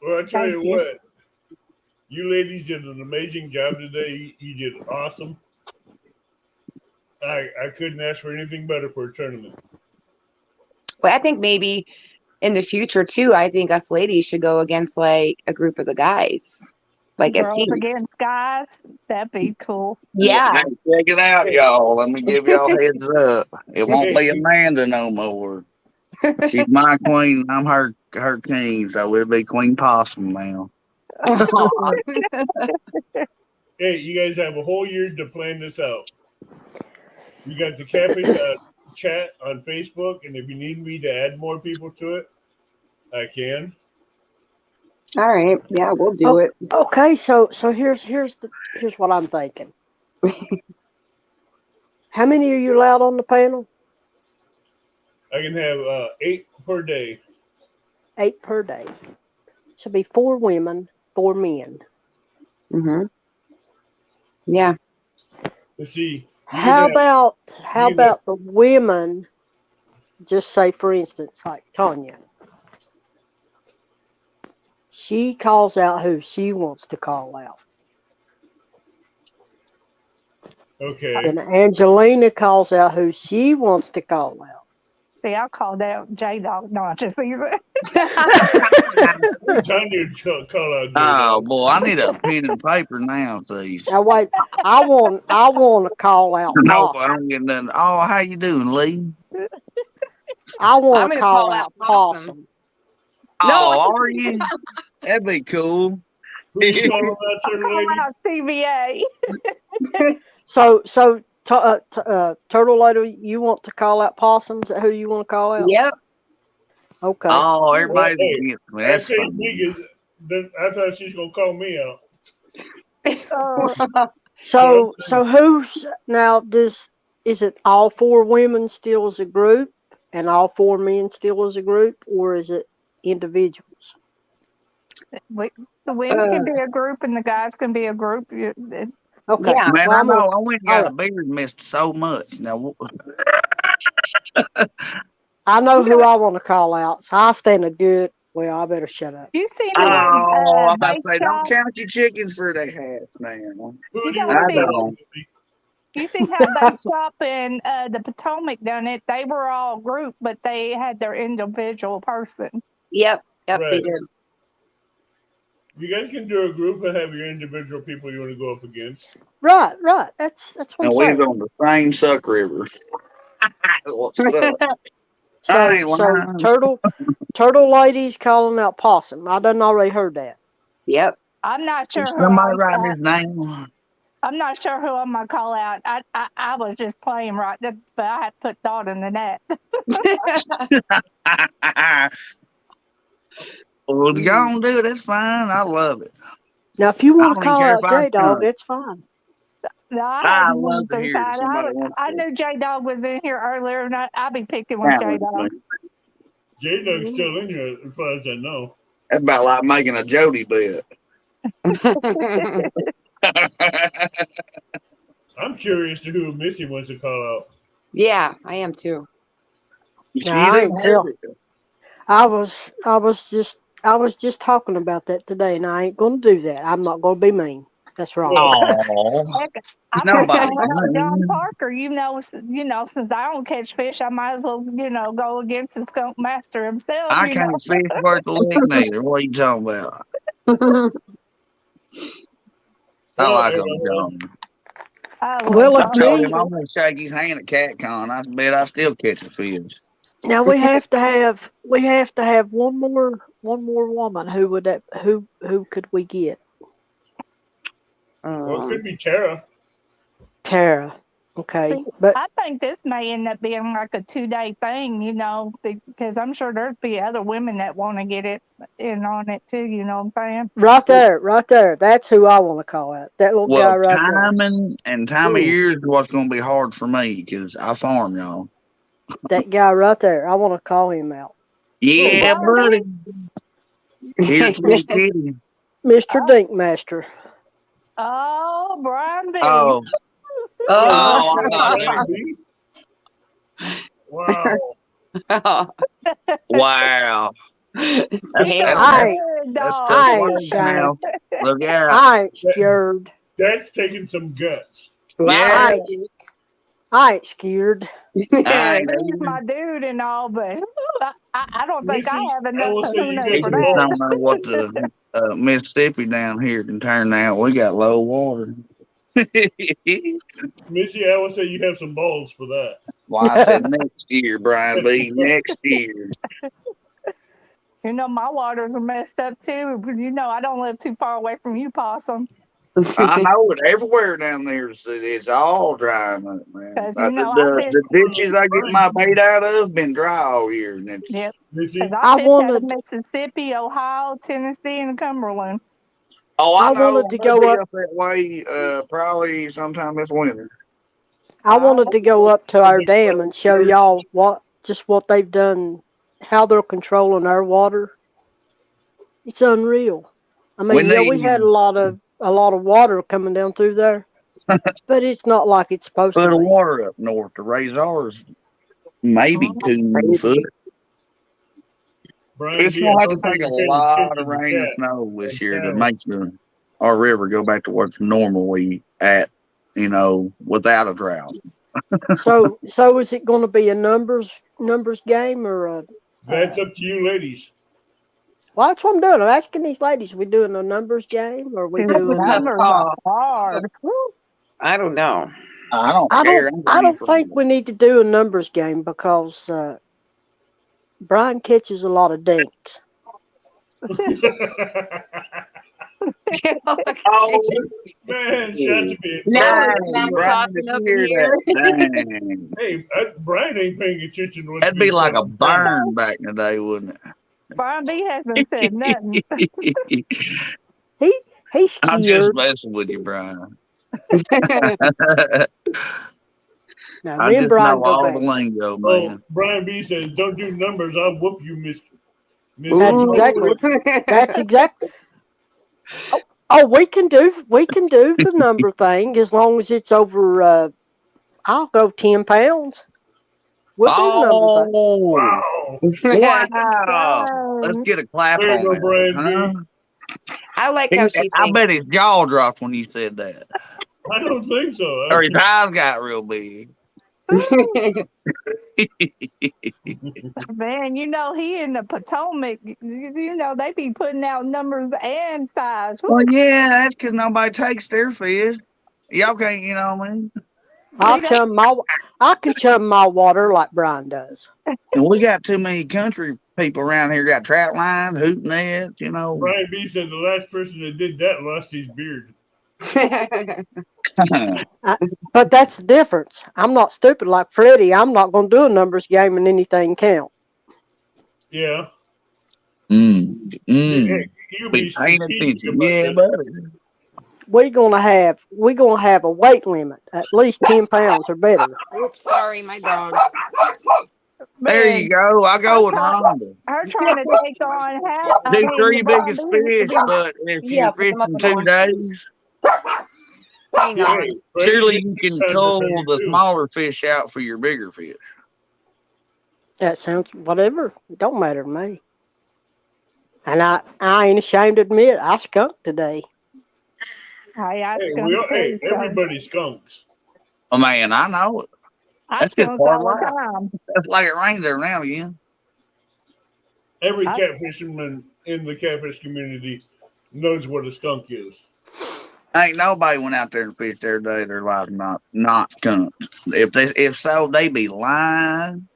Well, I tell Thank you you. what, you ladies did an amazing job today. You did awesome. I couldn't ask for anything better for a tournament. But I think maybe in the future too, I think us ladies should go against like a group of the guys, like as Girls teams. against guys. That'd be cool. Yeah. Hey, check it out, y'all. Let me give y'all a heads up. It won't be Amanda no more. She's my queen. I'm her king. So it'll be Queen Possum now. Hey, you guys have a whole year to plan this out. You got the Catfish chat on Facebook, and if you need me to add more people to it, I can. All right. Yeah, we'll do it. Okay, so here's what I'm thinking. How many are you allowed on the panel? I can have 8 per day. 8 per day. Should be 4 women, 4 men. Mm-hmm. Yeah. Let's see. How have- about you the women? Just say, for instance, like Tanya. She calls out who she wants to call out. Okay. And Angelina calls out who she wants to call out. See, I called out J Dog. No, I just see that. Tanya call out. Oh boy, I need a pen and paper now, please. Now wait, I want to call out No, I Possum. don't get nothing. Oh, how you doing, Lee? I I'm want to gonna call call out out Possum. Possum. No. Oh, are you? That'd be cool. Who's calling out Turtle Call Lady? out CVA. So Turtle Lady, you want to call out Possum? Is that who you want to call out? Yep. Okay. Oh, everybody's Hey, against me. I That's say fine. because I thought she's gonna call me out. So who's now? Is it all 4 women still as a group, and all 4 men still as a group, or is it individuals? The women can be a group and the guys can be a group. Okay. Yeah. Man, Well, I I'm gonna- know. I went and got a alright. beard, missed so much. Now, I know who I want to call out, so I stand a good. Well, I better shut up. You seen oh, them I'm about to bake say, don't shop? count your chickens for their hats, man. Who You do you gotta want see- to call? You see how Bake Shop and the Potomac done it? They were all group, but they had their individual person. Yep. Yep. They Right. did. You guys can do a group and have your individual people you want to go up against. Right. That's what And I'm we saying. was on the same Suck River. What's up? I ain't So lying. turtle lady's calling out Possum. I done already heard that. Yep. I'm not sure. Is Who somebody write his name? I'm not sure who I'm gonna call out. I was just playing right, but I had to put thought into that. Well, go on, do it. That's fine. I love it. Now, if you I want don't to even call care out if I J Dog, come. that's fine. No, I I hadn't love even to hear decided. somebody wants I to. knew J Dog was in here earlier, and I'll be picking with J Challenge Dog. me. J Dog's still in here as far as I know. That's about like making a Jody bet. I'm curious to who Missy wants to call out. Yeah, I am too. She No, I ain't didn't tell- have it. I was just talking about that today, and I ain't gonna do that. I'm not gonna be mean. That's wrong. Aw. Heck, I'm Nobody calling out John knew. Parker. You know, since I don't catch fish, I might as well, go against the skunk master himself. I can't fish worth a lick neither. What are you talking about? I like him, John. Well, I if told me- him I'm gonna shake his hand at CatCon. I bet I still catch a fish. Now we have to have one more woman. Who could we get? Well, it could be Tara. Tara. Okay, but I think this may end up being like a 2-day thing, because I'm sure there'd be other women that want to get it in on it too. You know what I'm saying? right there. That's who I want to call out. That little guy Well, right there. timing and time of Ooh. year is what's gonna be hard for me because I farm, y'all. That guy right there. I want to call him out. Yeah, Oh, buddy. Here's to me, kitty. Mr. Dinkmaster. Oh, Brian B. Oh, Oh. I got it. Wow. Wow. Damn. I- Good That's dog. tough I ain't words now. ashamed. Look out. I ain't scared. That's taking some guts. Yeah. I ain't scared. I ain't He's my dude and all, but I don't think I Missy, have I enough will say you cojones got You for some just that. don't know what the Mississippi down here can turn out. We got low water. Missy, I will say you have some balls for that. Why I said next year, Brian B. Next year. You know, my waters are messed up too. You know, I don't live too far away from you, Possum. I know it. Everywhere down there, it's all drying up, man. 'Cause, you know, I The ditches I get my bait out of been dry all year. And it's, Yep. Missy, Because I I fished out of wanted- Mississippi, Ohio, Tennessee, and Cumberland. oh, I know. wanted to I'll go be up- that way probably sometime this winter. I wanted to go up to our dam and show y'all what they've done, how they're controlling our water. It's unreal. I mean, we had a lot of water coming down through there, but it's not like it's supposed Put to the be. water up north to raise ours. Maybe 2 foot. Brian It's B, gonna I have to don't take think a you're paying lot attention of to rain and that. snow this year to Okay. make our river go back to what's normally at, without a drought. So is it going to be a numbers game or a? That's up to you, ladies. Well, that's what I'm doing. I'm asking these ladies: we doing a numbers game or we His doing? numbers are hard. Woo. I don't know. I don't I care. don't think we need to do a numbers game because Brian catches a lot of dinks. Oh, Man, shots of being Now Dang, it's not Brian, talking did you over hear here. that? Dang. Hey, Brian ain't paying attention to what's That'd be being like said. a burn back in the day, wouldn't Brian B hasn't said nothing. it? He's I'm just scared. messing with you, Brian. Now, I me and just Brian know go all the back. lingo, Oh, man. Brian B says, "Don't do numbers. I'll whoop you, Miss." That's exactly. That's exactly. Oh, we can do the number thing as long as it's over. I'll go 10 pounds. We'll do the number thing. Oh, Wow. wow. Let's get a clap There you on go, that. Brian B. Huh? I like how she I bet thinks. his jaw dropped when you said that. I don't think so. Or his eyes got real big. Man, you know, he in the Potomac, you know, they be putting out numbers and size. Woo. Well, yeah, that's because nobody takes their fish. Y'all can't, you know what I mean? I can chum my water like Brian does. And we got too many country people around here got trap lines, hoot nets, Brian B said the last person that did that lost his beard. But that's the difference. I'm not stupid like Freddie. I'm not going to do a numbers game and anything count. Yeah. Mm. Hey, you Be paying strategic attention. about Yeah, this. buddy. We're gonna have a weight limit, at least 10 pounds or better. Oops, sorry, my dogs. There Man, you go. I go with Rhonda. her trying to take on half. Do 3 biggest Brian B fish, would be- but if Yeah, you're put them up fishing in 2 the days, Hang on. Hey, surely you can Freddie cull did the too. smaller fish out for your bigger fish. That sounds whatever. It don't matter to me. And I ain't ashamed to admit I skunked today. I Hey, skunk too, so everybody skunks. Oh, man, I know it. I That's just skunk part all of the life. time. That's like it rains every now and again. Every I- catfisherman in the catfish community knows what a skunk is. Ain't nobody went out there and fished every day. Their life not skunked. If so, they be lying.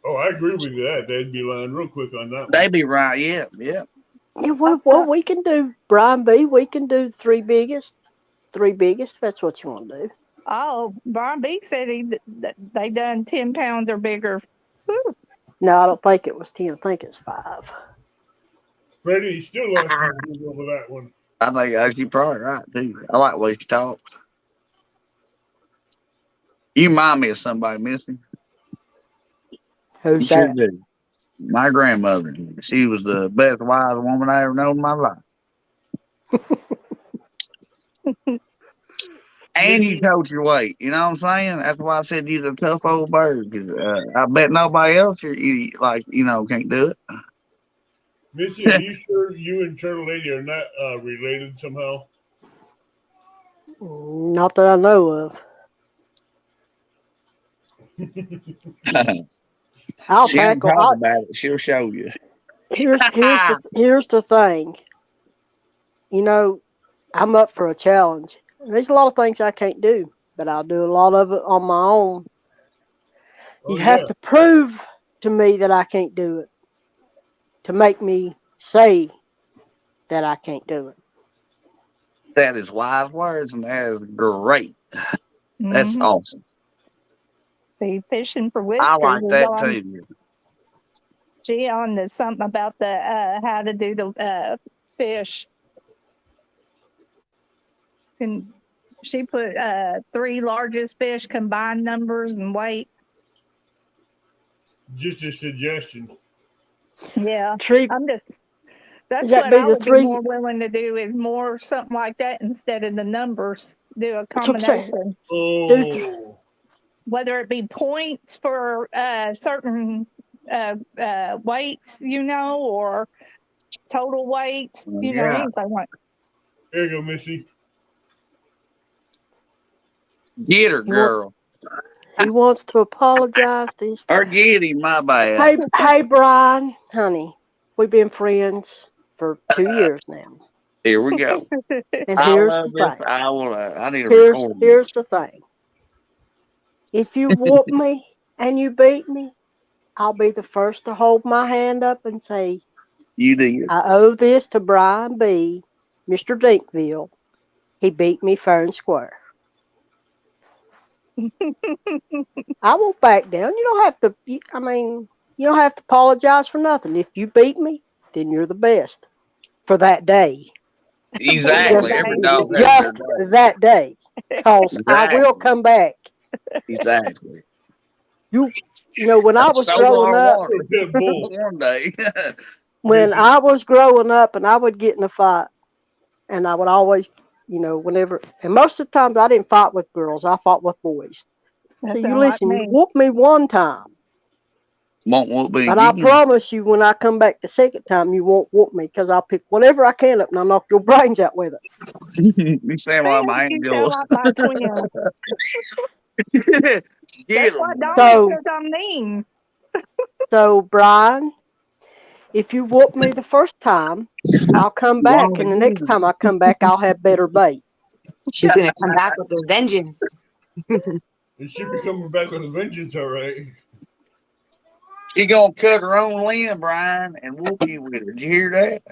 Oh, I agree with that. They'd be lying real quick on that They one. be right. Yeah. Yeah, well, we can do Brian B. We can do 3 biggest. 3 biggest. If that's what you want to do. Oh, Brian B said they done 10 pounds or bigger. Woo. No, I don't think it was 10. I think it's 5. Freddie still lost his beard over that one. I think you're probably right too. I like the way she talks. You remind me of somebody, Missy. You Who's sure that? do. My grandmother. She was the best wise woman I ever known in my life. And you Missy, told your weight. You know what I'm saying? That's why I said you're a tough old bird. 'Cause, I bet nobody else, can't do it. Missy, are you sure you and Turtle Lady are not related somehow? Not that I know of. I'll She don't tackle. talk about it. She'll show you. Here's the thing. You know, I'm up for a challenge. There's a lot of things I can't do, but I'll do a lot of it on my own. Oh You have yeah. to prove to me that I can't do it to make me say that I can't do it. That is wise words, and that is great. That's Mhm. awesome. See, fishing for I whiskers like is that on. too. She on to something about the how to do the fish. And she put 3 largest fish combined numbers and weight. Just a suggestion. Yeah, Tree, I'm just. That's that what be I the would be three? more willing to do is more something like that instead of the numbers. Do a That's what I'm saying. combination, Oh, whether it be points for certain weights, or total weights, Yeah. anything like. here you go, Missy. Get her, girl. He wants to apologize to his. Or get him, my bad. Hey, Brian, honey, we've been friends for 2 years now, Here we go. and I here's love the this. thing. I need to record this. Here's the thing. If you whoop me and you beat me, I'll be the first to hold my hand up and say, You did. I owe this to Brian B., Mr. Dinkville. He beat me fair and square. I won't back down. You don't have to, you don't have to apologize for nothing. If you beat me, then you're the best for that day. Exactly. Every dog has their Just day. that day. Because I will Exactly. come back. Exactly. When I was So growing our up, water. Pit Bull. One day. when Missy. I was growing up and I would get in a fight, and I would always, whenever, and most of the times I didn't fight with girls, I fought with boys. That So you sound like listen, you me. whoop me one time, Won't whoop me but I again. promise you when I come back the second time, you won't whoop me because I'll pick whatever I can up and I'll knock your brains out with it. You sound like my You Aunt sound Gillis. like my twin. Get That's him. what Donna So, says I'm mean. so Brian, if you whoop me the first time, I'll come back, and the next time I come back, I'll have better bait. She's gonna come back with a vengeance. And she be coming back with a vengeance, all right. She gonna cut her own limb, Brian, and whoop you with her. Did you hear that?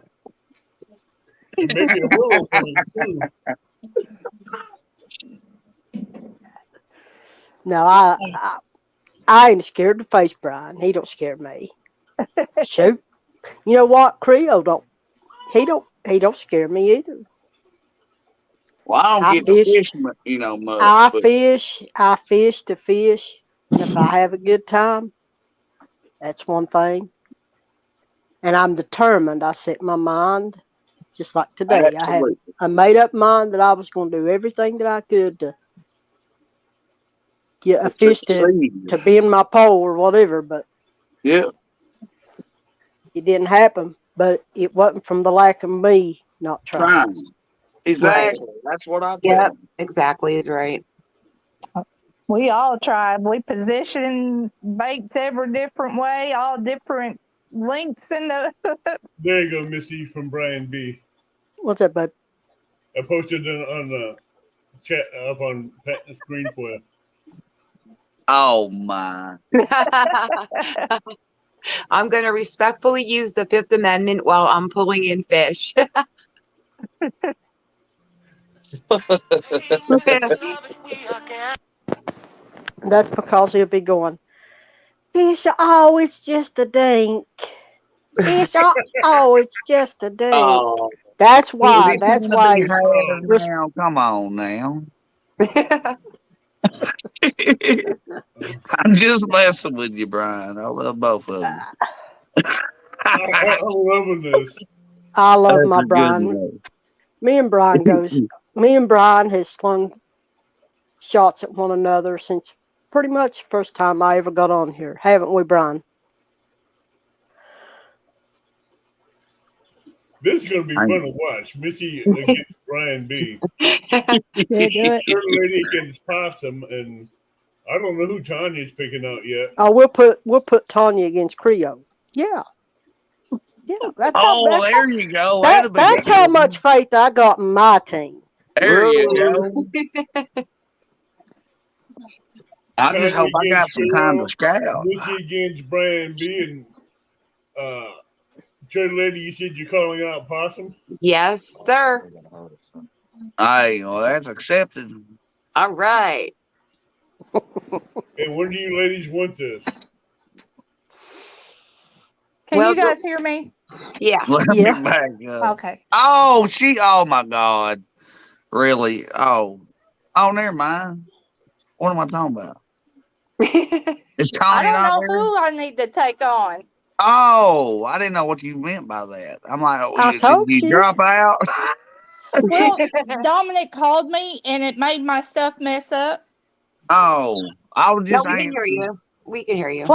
And maybe a willow coming too. No, I ain't scared to face Brian. He don't scare me. Shoot, you know what? Creole don't. He don't scare me either. Well, I I don't get to fish. fish, much. But I fish to fish, and if I have a good time, that's one thing. And I'm determined. I set my mind, just like today. absolutely. I made up mind that I was going to do everything that I could to get a fish to bend my pole or whatever, but Yeah. it didn't happen. But it wasn't from the lack of me not trying. Trying. Exactly. That's what I tell Yep, them. exactly is right. We all tried. We position baits every different way, all different lengths in the. There you go, Missy from Brian B. What's that, bud? I posted it on the chat up on the screen for you. Oh my. I'm gonna respectfully use the Fifth Amendment while I'm pulling in fish. That's because he'll be going, fish are always just a dink. Fish are always just a dink. Oh, That's why. is it That's gonna why. be harder now? Come on now. I'm just messing with you, Brian. I love both of them. I'm loving this. I love That's my a good Brian. one. Me and Brian has slung shots at one another since pretty much the first time I ever got on here, haven't we, Brian? This is going to be I- fun to watch. Missy against Brian B. Yeah, do it. Turtle Lady against Possum, and I don't know who Tanya's picking out yet. Oh, we'll put Tanya against Creole. Yeah. Yeah, that's Oh, how, there you go. That'll be that's good. how much faith I got in my team. There you go. I just hope I got some time to scout. Missy against Brian B. And Turtle Lady, you said you're calling out Possum? Yes, sir. Hey, well, that's accepted. All right. And when do you ladies want this? Can Well, you guys hear me? Yeah. Let Yeah. me back up. Okay. Oh, my God. Really? Oh, never mind. What am I talking about? Is I Tony don't not know there? who I need to take on. Oh, I didn't know what you meant by that. I'm like, I told did you you. drop out? Well, Dominic called me and it made my stuff mess up. Oh, I was No, just we can saying. hear you. We can hear you.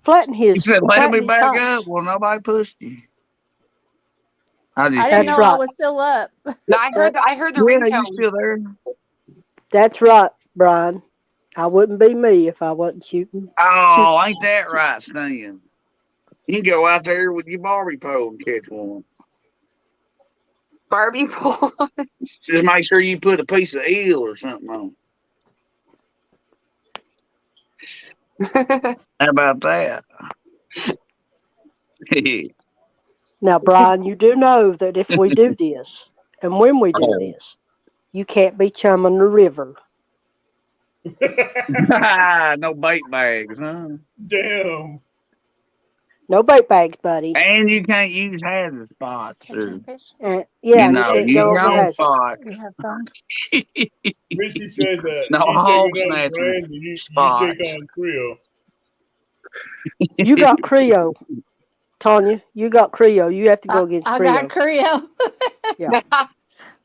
Flatten You his. said, let flatten me his back tires. up. Well, nobody pushed you. I just I didn't That's know did. I right. was still up. No, I heard the Yeah, you ringtone. still there? That's right, Brian. I wouldn't be me if I wasn't shooting. Oh, ain't that right, Stan? You can go out there with your Barbie pole and catch one. Barbie pole. Just make sure you put a piece of eel or something on. How about that? Now, Brian, you do know that if we do this, and when we do Oh. this, you can't be chumming the river. No bait bags, huh? Damn. No bait bags, buddy. And you can't use hazard spots. Or, Catching fish. And yeah, you and know, you can't use go your over own hazards. spot. You have fun. Missy said that No she's hog taking on snatching Brian and you spots. take on Creole. You got Creole, Tanya. You got Creole. You have to go against I Creole. got Creole. Yeah.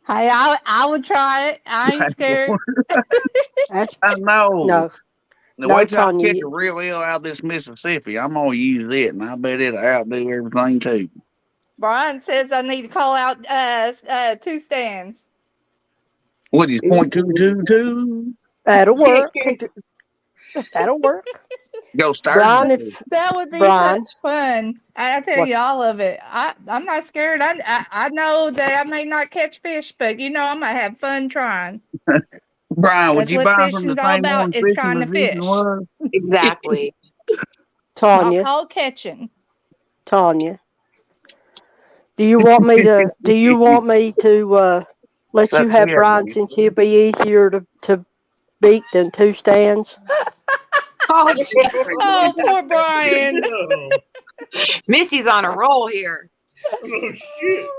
Hey, I would try it. I ain't scared. That's, I know. no, The no, way till I Tanya, catch a real eel out of this Mississippi, I'm gonna use it, and I bet it'll outdo everything too. Brian says I need to call out 2 stands. What is .222? that'll work. That'll work. Go start. Brian, if That would be Brian. such fun. I tell What? you all of it. I'm not scared. I know that I may not catch fish, but I'm gonna have fun trying. Brian, would That's you what buy from the fishing's all same about, one is fishing trying to position fish. was? Exactly. Not Tanya, called catching. Tanya, do you want me to let you have Yeah, Brian, man. since he'll be easier to beat than 2 stands? Oh, Oh, poor Brian. Damn. Missy's on a roll here. Oh, shit.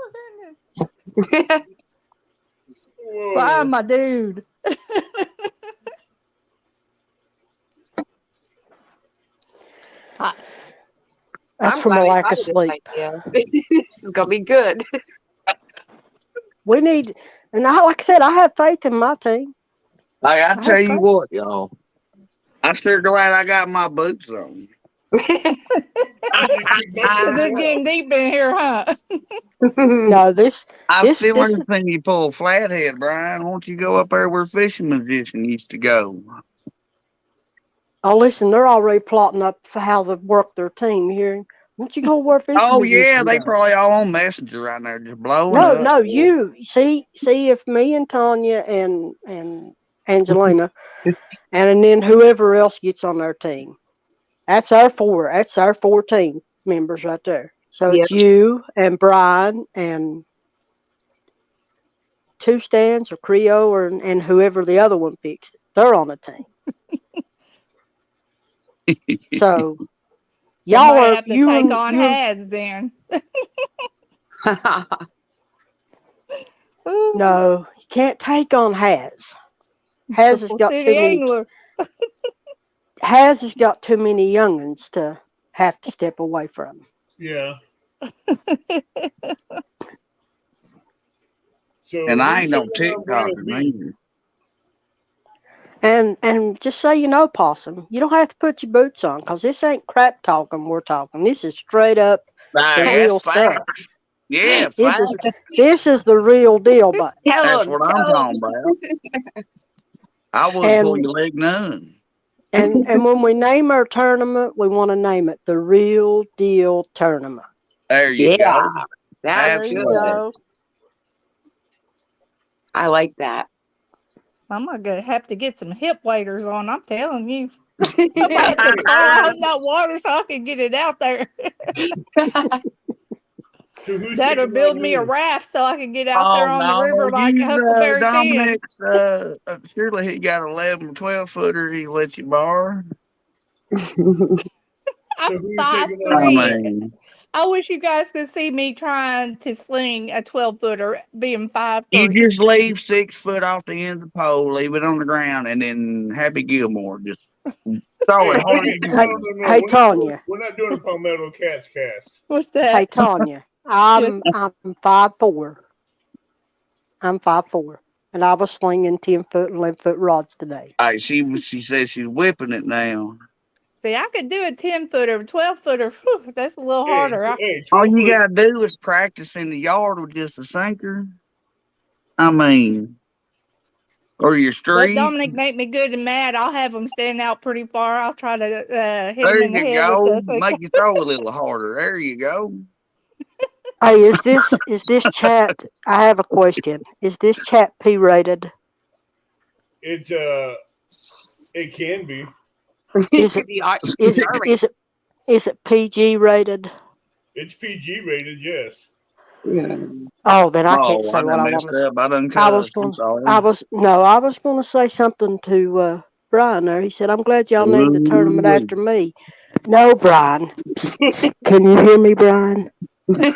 Whoa. Brian, my dude. That's I'm from a glad I lack thought of this sleep. idea. This is gonna be good. We need, and like I said, I have faith in my team. Hey, I tell you Okay. what, y'all. I'm sure glad I got my boots on. It's getting deep in here, huh? No, I've This- still this- ain't seen you pull a flathead, Brian. Won't you go up there where Fishing Magician used to go? oh, listen, they're already plotting up for how to work their team here. Won't you go where Fishing Oh yeah, Magician they goes? probably all on Messenger right now, just blowing No, up. no, you see if me and Tanya and Angelina and then whoever else gets on their team. That's our 4. That's our 4 team members right there. So it's you and Brian and 2 stands or Creole and whoever the other one picks. They're on the team. So y'all Might are have to you take and on you. Haz then. Ooh. No, you can't take on Haz. Haz has Triple got City too many. Angler. Haz has got too many youngins to have to step away from. Yeah. So And I ain't no who's taking on TikToker Brian B? neither. And just so you know, Possum, you don't have to put your boots on because this ain't crap talking we're talking. This is straight up Nah, the that's real stuff. facts. Yeah, This facts. this is the real deal, but Tell That's him. what I'm Tell talking him. about. I wouldn't pull and your leg none. and when we name our tournament, we want to name it the Real Deal Tournament. There you Yeah, go. that's There you Absolutely. good. go. I like that. I'm gonna have to get some hip waders on. I'm telling you. I'm gonna have to fall out in that water so I can get it out there. So who's That'll taking build on me a who? raft so I can get out there Oh on the no, river like you Huckleberry Finn. Dominic's surely he got 11 or 12 footer he let you borrow. So I'm who's five taking on I who? three. mean, I wish you guys could see me trying to sling a 12-footer being 5'3". you just leave 6 foot off the end of the pole, leave it on the ground, and then Happy Gilmore just throw it hard as you No, Hey, can. no, no. hey We're not, Tanya, we're not doing a Palmetto Cats cast. What's hey that? Tanya, Yes. I'm 5'4". I'm 5'4", and I was slinging 10-foot and 11-foot rods today. She said she's whipping it now. See, I could do a 10-footer, 12-footer. That's a little Hey, harder. hey, All 12 you foot. gotta do is practice in the yard with just a sinker. I mean, or your Let street. Dominic make me good and mad. I'll have him stand out pretty far. I'll try to hit There him in the you head with go. the sinker. Make you throw a little harder. There you go. Hey, is this chat? I have a question. Is this chat P-rated? It's it can be. Is it is it is it is it PG rated? It's PG rated, yes. Oh, then I can't Oh, say I what done I messed want to say. up. I done I was cussed. I'm going. sorry. I was going to say something to Brian there. He said, "I'm glad y'all named the tournament Ooh-wee. after me." No, Brian. Can you hear me, Brian?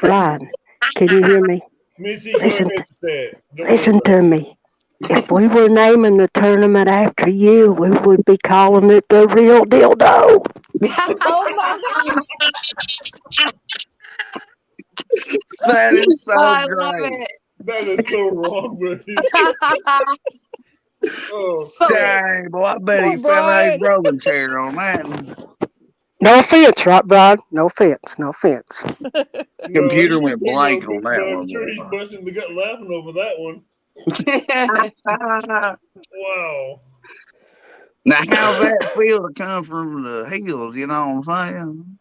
Brian, can you hear me? Missy, go Listen, ahead and say it. Don't listen worry to me. If we were naming the tournament after you, we would be calling it the Real Dildo. Oh my God. That is so I great. love it. That is so wrong, but oh, Dang, boy, I bet Poor he fell out his Brian. rolling chair on that one. No offense, right, Brian? No offense. No offense. no, Computer you went can take blank no on offense, that but I'm one. sure he's boy. busting the gut laughing over that one. Wow. Now, how's that feel to come from the hills? You know what I'm saying?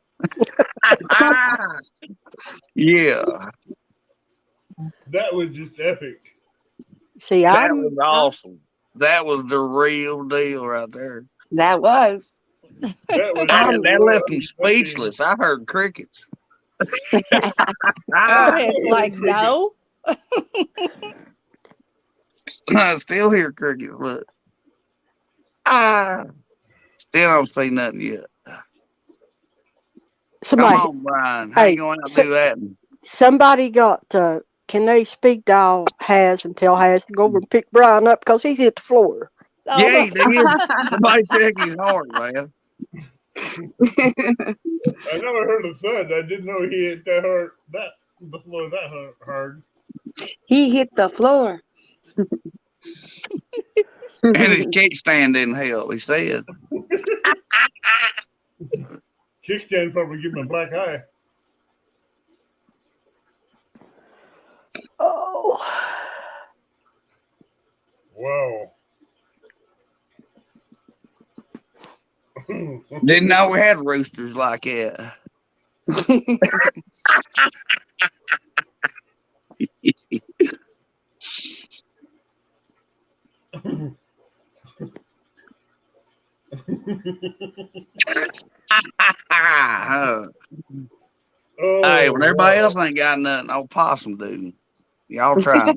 Yeah, That was just epic. See, that was awesome. That was the real deal right there. That was. That was I'm- That left me I mean, speechless. I heard crickets. My head's like, no. I still hear crickets. Look. Still don't see nothing yet. Come somebody, on, Brian. How Hey, you going to do that? somebody got. Can they speak dial Has and tell Has to go over and pick Brian up because he's hit the floor. Oh, Yeah, he did. Somebody check his heart, man. I never heard a thud. I didn't know he hit that hard. The floor that hard. He hit the floor. And his kickstand didn't help, he said. Kickstand probably give him a black eye. Oh, Wow. Didn't know we had roosters like that. Oh, Hey, when everybody wow. else ain't got nothing, old possum do. Y'all try.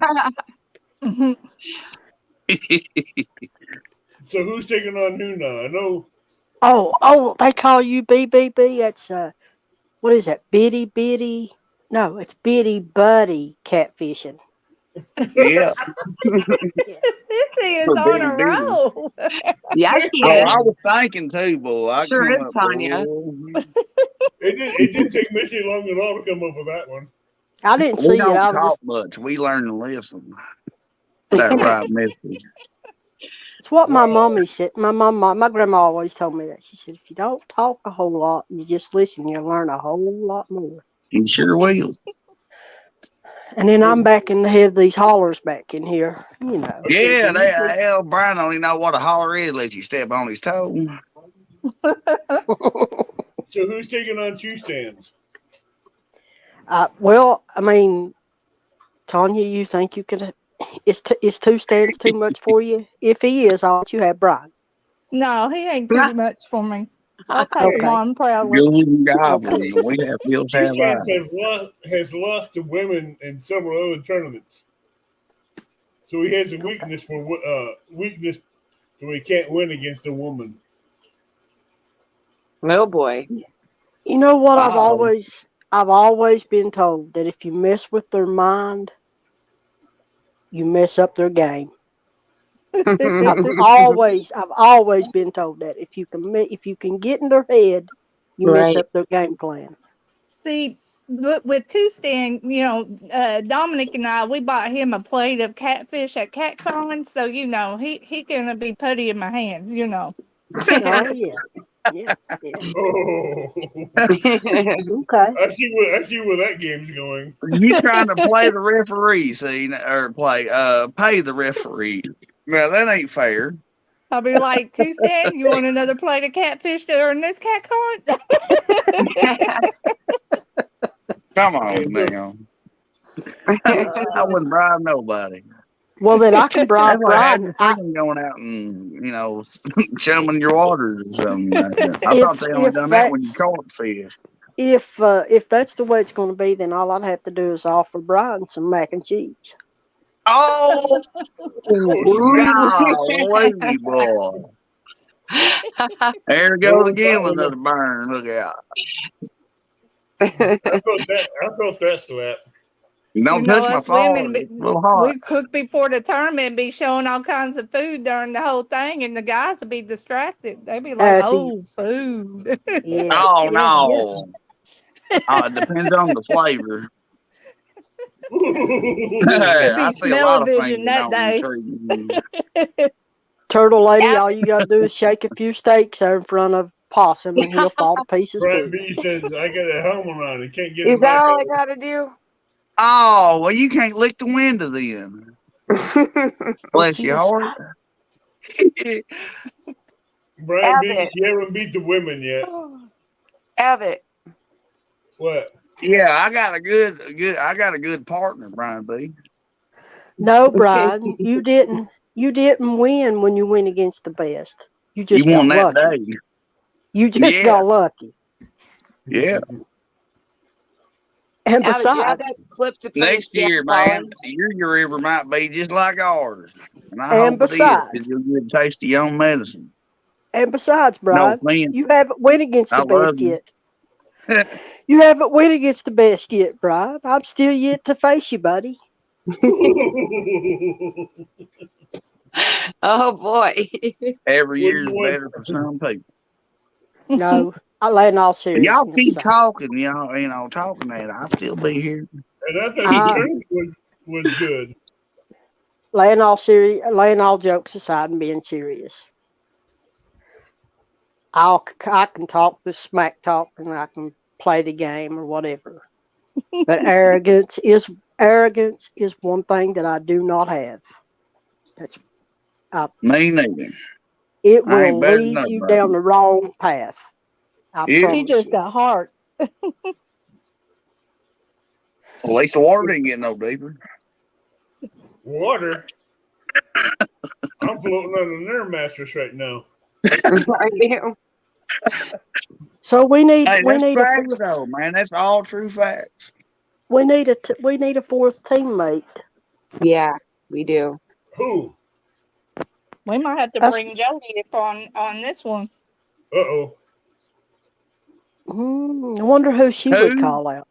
So who's taking on who now? I know. oh, they call you BBB. That's what is that? Bitty bitty? No, it's bitty buddy catfishing. Yeah. this thing is For on Billy a Billy. roll. Yeah, she Oh, is. I was thinking too, boy. I Sure come is, up Tanya. with- It didn't take Missy long at all to come up with that one. I didn't We see it. don't I was talk just much. We learn to listen. That right, Missy. what my Wow. mommy said. My grandma always told me that. She said, if you don't talk a whole lot, you just listen, you'll learn a whole lot more. You sure will. And then I'm back in the head of these hollers back in here, you know. Okay, Yeah, so who's taking, hell, Brian don't even know what a holler is. Let you step on his toe. so who's taking on two stands? Well, I mean, Tanya, you think you could? Is two stands too much for you? If he is, I'll let you have Brian. No, he ain't too much for me. I'll take Okay. one proudly. Golden goblins. We have bills Two have stands eyes. has lost to women in several other tournaments, so he has a weakness so he can't win against a woman. Oh boy. You know what? Uh-oh. I've always been told that if you mess with their mind, you mess up their game. I've always been told that if you can get in their head, you mess Right. up their game plan. See, but with two stand, Dominic and I, we bought him a plate of catfish at CatCon, so he gonna be putty in my hands. Oh yeah, yeah. Oh, Okay. I see where that game's going. You trying to play the referee, or pay the referee. Well, that ain't fair. I'll be like, two stand, you want another plate of catfish during this CatCon? Come on now. I wouldn't bribe nobody. Well, then I can bribe That's like Brian. having going out and, chumming your waters or something like that. I thought they only If done that when you caught fish. if that's the way it's going to be, then all I'd have to do is offer Brian some mac and cheese. Oh, golly, boy. There it goes again with another burn. Look out. I felt that slap. Don't touch my us phone. women, It's a little hot. we cook before the tournament and be showing all kinds of food during the whole thing, and the guys would be distracted. They'd be like, "Oh, food." Yeah. Oh, yeah, no. It depends on the flavor. It'd be I see a lot of smell-o-vision things that day. Yeah. Turtle lady, Yeah. all you got to do is shake a few steaks there in front of Possum, and he'll fall to pieces Brian too. B says, I got a helmet on. I can't get Is it back that all I on." gotta do? Oh, well, you can't lick the window then. Bless she your was- heart. Brian B, Abbott. you haven't beat the women yet. Abbott. What? Yeah, I got a good partner, Brian B. No, Brian, you didn't. You didn't win when you went against the best. You You just won got that lucky. day. You just Yeah. got lucky. Yeah. And Abbott, do you have besides, that clip to play Next year, Sam man, your river might be just like ours. And I And hope it is, besides- because you'll get a taste of your own medicine. Brian, No offense. you haven't went against I the love best you. yet. You haven't went against the best yet, Brian. I'm still yet to face you, buddy. Oh boy. Every What year is do you want? better for some people. No, I lay in all But seriousness. y'all keep so. talking, talking that. I'll still be here. And I thought Uh, the tournament was good. Laying all jokes aside and being serious. I can talk the smack talk and I can play the game or whatever. But arrogance is one thing that I do not have. Me neither. It I ain't will better than lead you nobody. down the wrong path. I Yeah. promise She just you. got heart. At least the water didn't get no deeper. Water. I'm floating on an air mattress right now. I do. So we need Hey, we that's need a facts, fourth, though, man. That's all true facts. we need a fourth teammate. Yeah, we do. Who? We might have to That's- bring Jody up on this one. Uh-oh. I wonder who she would Who? call out.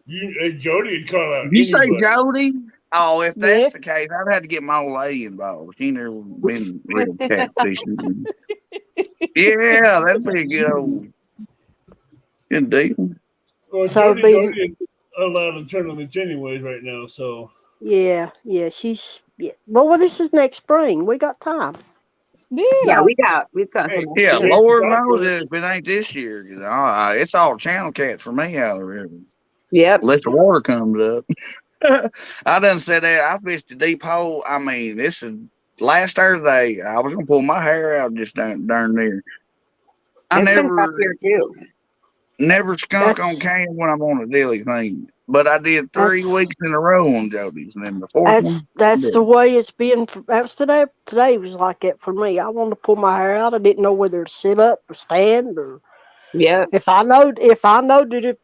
Jody would call out You say anybody. Jody? Oh, if that's Yeah. the case, I'd have to get my old lady involved. She never been real catfishing. Yeah, that'd be a good deal. Well, So Jody's being- already allowed in tournaments anyways right now, so. Yeah, she's yeah. Well, this is next spring. We got time. Yeah, we've got Hey, some. Yeah, next year. Lord knows if it ain't this year. 'Cause it's all channel cats for me out of the river. Yep. Unless the water comes up. I done said that. I fished a deep hole. I mean, this is last Thursday. I was gonna pull my hair out just darn near. I It's been tough never here too. skunk That's on cam when I'm on a daily thing. But I did 3 that's weeks in a row on Jody's, and then the fourth one. that's the didn't. way it's been. That was today. Today was like it for me. I wanted to pull my hair out. I didn't know whether to sit up or stand, or Yep. if I knowed that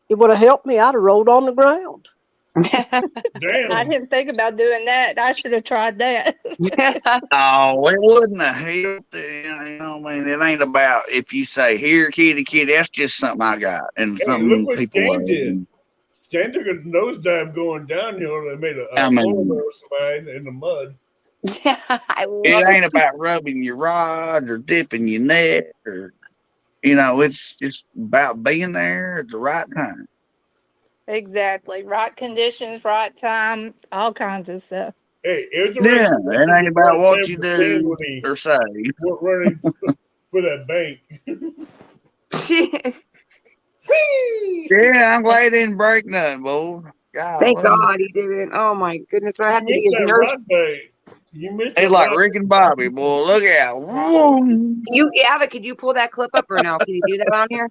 it would have helped me, I'd have rolled on the ground. I damn. didn't think about doing that. I should have tried that. Oh, it wouldn't have helped. You know, I mean, it ain't about if you say, here, kitty, kitty, that's just something I got and Hey, look something what people Stan love. did. Stan took a nosedive going downhill and made a I mean- polar slide in the mud. I love It it. ain't about rubbing your rod or dipping your net or, you know, it's just about being there at the right time. Exactly. Right conditions, right time, all kinds of stuff. Hey, it was the Yeah, right it ain't about what time you for Stan do when he or say. went running for that bank. Yeah, I'm glad it didn't break nothing, boy. Thank Golly. God he didn't. Oh my goodness, I had to You be missed his that rock nurse. bait. You missed It's that like rock. Rick and Bobby, boy. Look out. Woo. Ava, could you pull that clip up or no? Can you do that on here?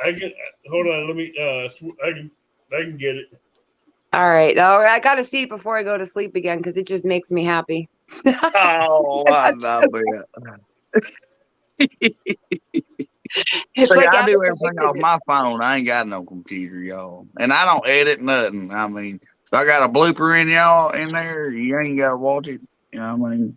I can hold on. Let me. I can get it. All right. Oh, I got to see it before I go to sleep again because it just makes me happy. Oh, I love it. It's See, like I do Ava everything predicted off it. my phone. I ain't got no computer, y'all. And I don't edit nothing. I mean, if I got a blooper in y'all in there, you ain't got to watch it. You know what I mean?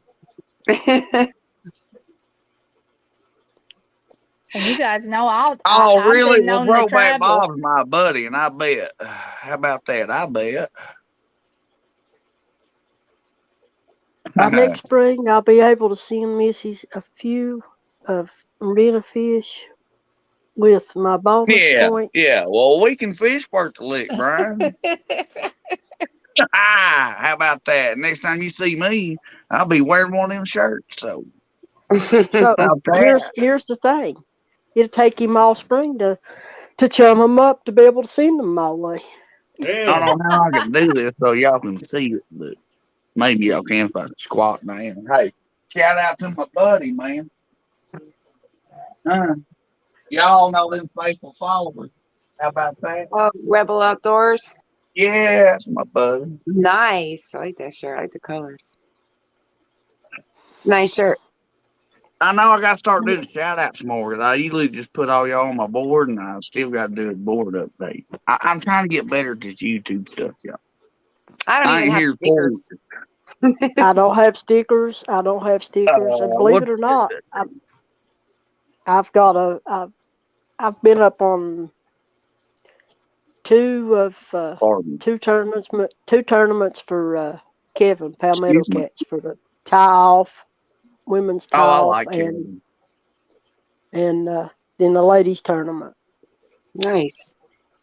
And you guys know I've Really? been Well, known to Brokeback travel. Bob's my buddy, and I bet. How about that? I bet. By next spring, I'll be able to send Missy a few of Rena fish with my bonus Yeah, point. yeah. Well, we can fish worth the lick, Brian. How about that? Next time you see me, I'll be wearing one of them shirts. So, So about that. here's the thing. It'll take him all spring to chum them up to be able to send them my way. I Damn. don't know how I can do this so y'all can see it, but maybe y'all can if I squat down. Hey, shout out to my buddy, man. Y'all know them faithful followers. How about that? Oh, Rebel Outdoors. Yeah, that's my buddy. Nice. I like that shirt. I like the colors. Nice shirt. I know I got to start doing shout outs more because I usually just put all y'all on my board and I still got to do a board update. I'm trying to get better at this YouTube stuff, y'all. I don't I even ain't have here for stickers. I don't have stickers. And believe it or not, I've been up on two tournaments for Kevin Palmetto Excuse me. Cats for the tie off, women's tie Oh, I off, like it. and then the ladies tournament. Nice.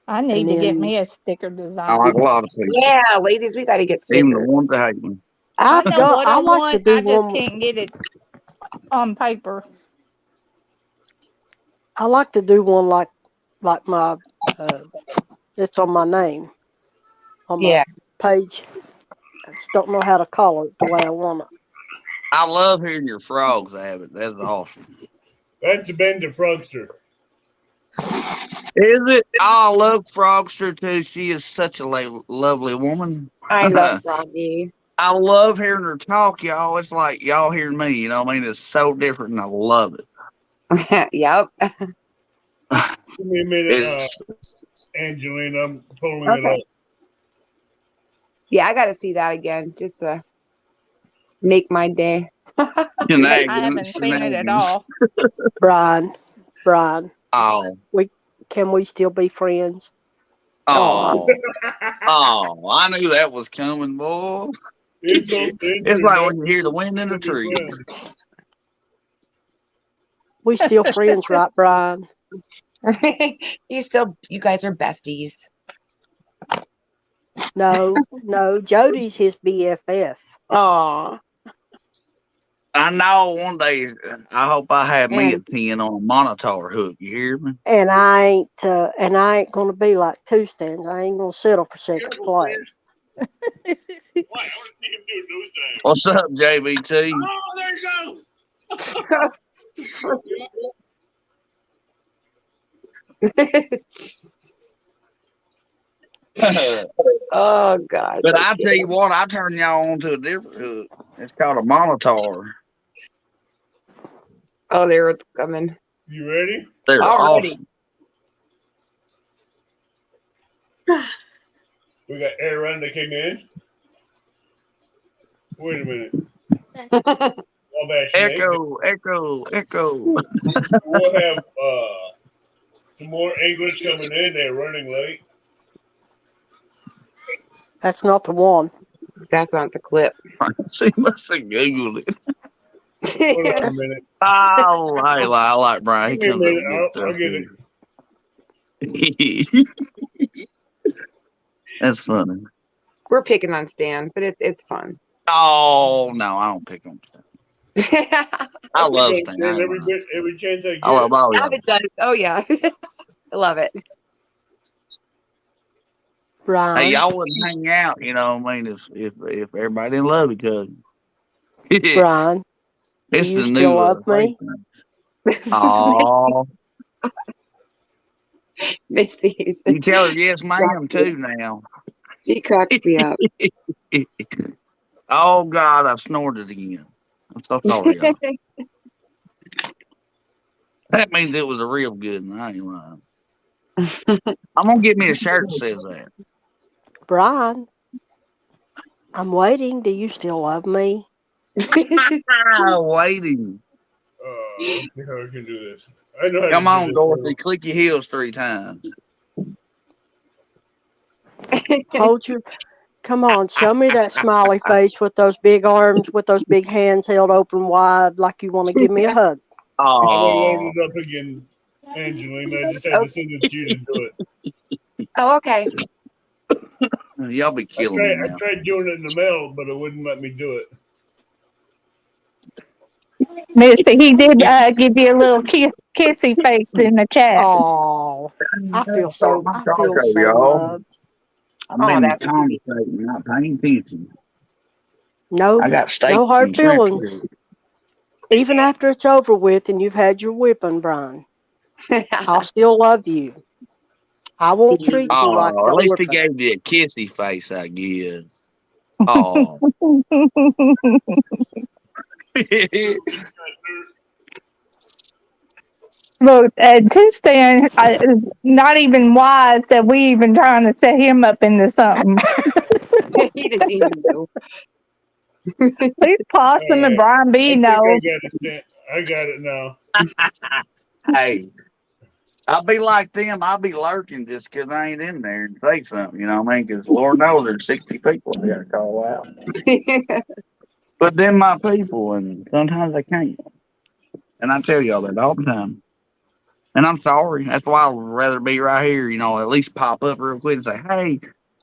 I need And to get then- me a sticker I design. like a lot of people. Yeah, ladies, we got to get Even the stickers. ones that hate me. I I've know got. what I I like want. to do I just one. can't get it on paper. I like to do one like my. It's on my name. On my Yeah. page. I just don't know how to call it the way I want it. I love hearing your frogs, Abbott. That's awesome. That's Ben the Frogster. Is it? I love Frogster too. She is such a lovely woman. I love Froggy. I love hearing her talk, y'all. It's like y'all hearing me. You know what I mean? It's so different, and I love it. Yep. Give me a minute, It's, Angelina. I'm pulling it Okay. up. Yeah, I got to see that again just to make my day. I haven't seen it at all. Brian. Oh, Can we still be friends? oh, oh! I knew that was coming, boy. It's It's like when you hear the wind in the tree. We still friends, right, Brian? You guys are besties. No. Jody's his BFF. Aw. I know one day I hope I have me a And 10 on a monitor hook. You hear me? and I ain't gonna be like two stands. I ain't gonna settle for second place. Why? I want to see him do those things. What's up, JBT? Oh, there he goes. Oh gosh. But I tell you what, I turn y'all on to a different hook. It's called a monitor. Oh, there it's coming. You ready? They're Already. awesome. We got Aaron that came in. Wait a minute. Wabash Snake. Echo. We'll have some more English coming in. They're running late. That's not the one. That's not the clip. She must have Googled it. Hold on a minute. Oh, I like Brian. He Give me a comes minute. up with I'll get it. stuff. That's funny. We're picking on Stan, but it's fun. Oh no, I don't pick on stuff. I love Okay, Stan. And every chance I get. I love all Now y'all. it does. Oh yeah. I love it. Brian, Hey, y'all wouldn't hang out, you know what I mean, if everybody didn't love each other. Brian, do It's you the still new love me? Oh, Missy's. you tell her yes, ma'am, too now. She cracks me up. Oh God, I snorted again. I'm so sorry, y'all. That means it was a real good one. I ain't lying. I'm gonna get me a shirt that says that. Brian, I'm waiting. Do you still love me? Waiting. Let's see how I can do this. I know how Come to do on, this, Dorothy. Click your heels 3 times. Come on, show me that smiley face with those big arms, with those big hands held open wide, like you want to give me a hug. I'm gonna Oh, load it up again, Angelina. I just had to send it to you to do it. Oh, okay. y'all be killing me I now. tried doing it in the mail, but it wouldn't let me do it. Missy, he did give you a little kissy face in the chat. Oh, I feel so loved. I've Oh, been that's sweet. conversating, not paying attention. No, I got steaks no hard and shrimp feelings. here. Even after it's over with and you've had your whipping, Brian, I'll still love you. I won't See. treat you like Oh, the at least he whipping. gave you a kissy face, I guess. Oh. Look, Stan, not even wise that we even trying to set him up into something. He doesn't even know. He's Possum and Brian I B. think knows. I got it now. Hey, I'll be like them. I'll be lurking just 'cause I ain't in there and say something, you know what I mean? 'Cause Lord knows there's 60 people I got to call out. But them my people, and sometimes I can't. And I tell y'all that all the time. And I'm sorry. That's why I'd rather be right here, you know, at least pop up real quick and say, hey,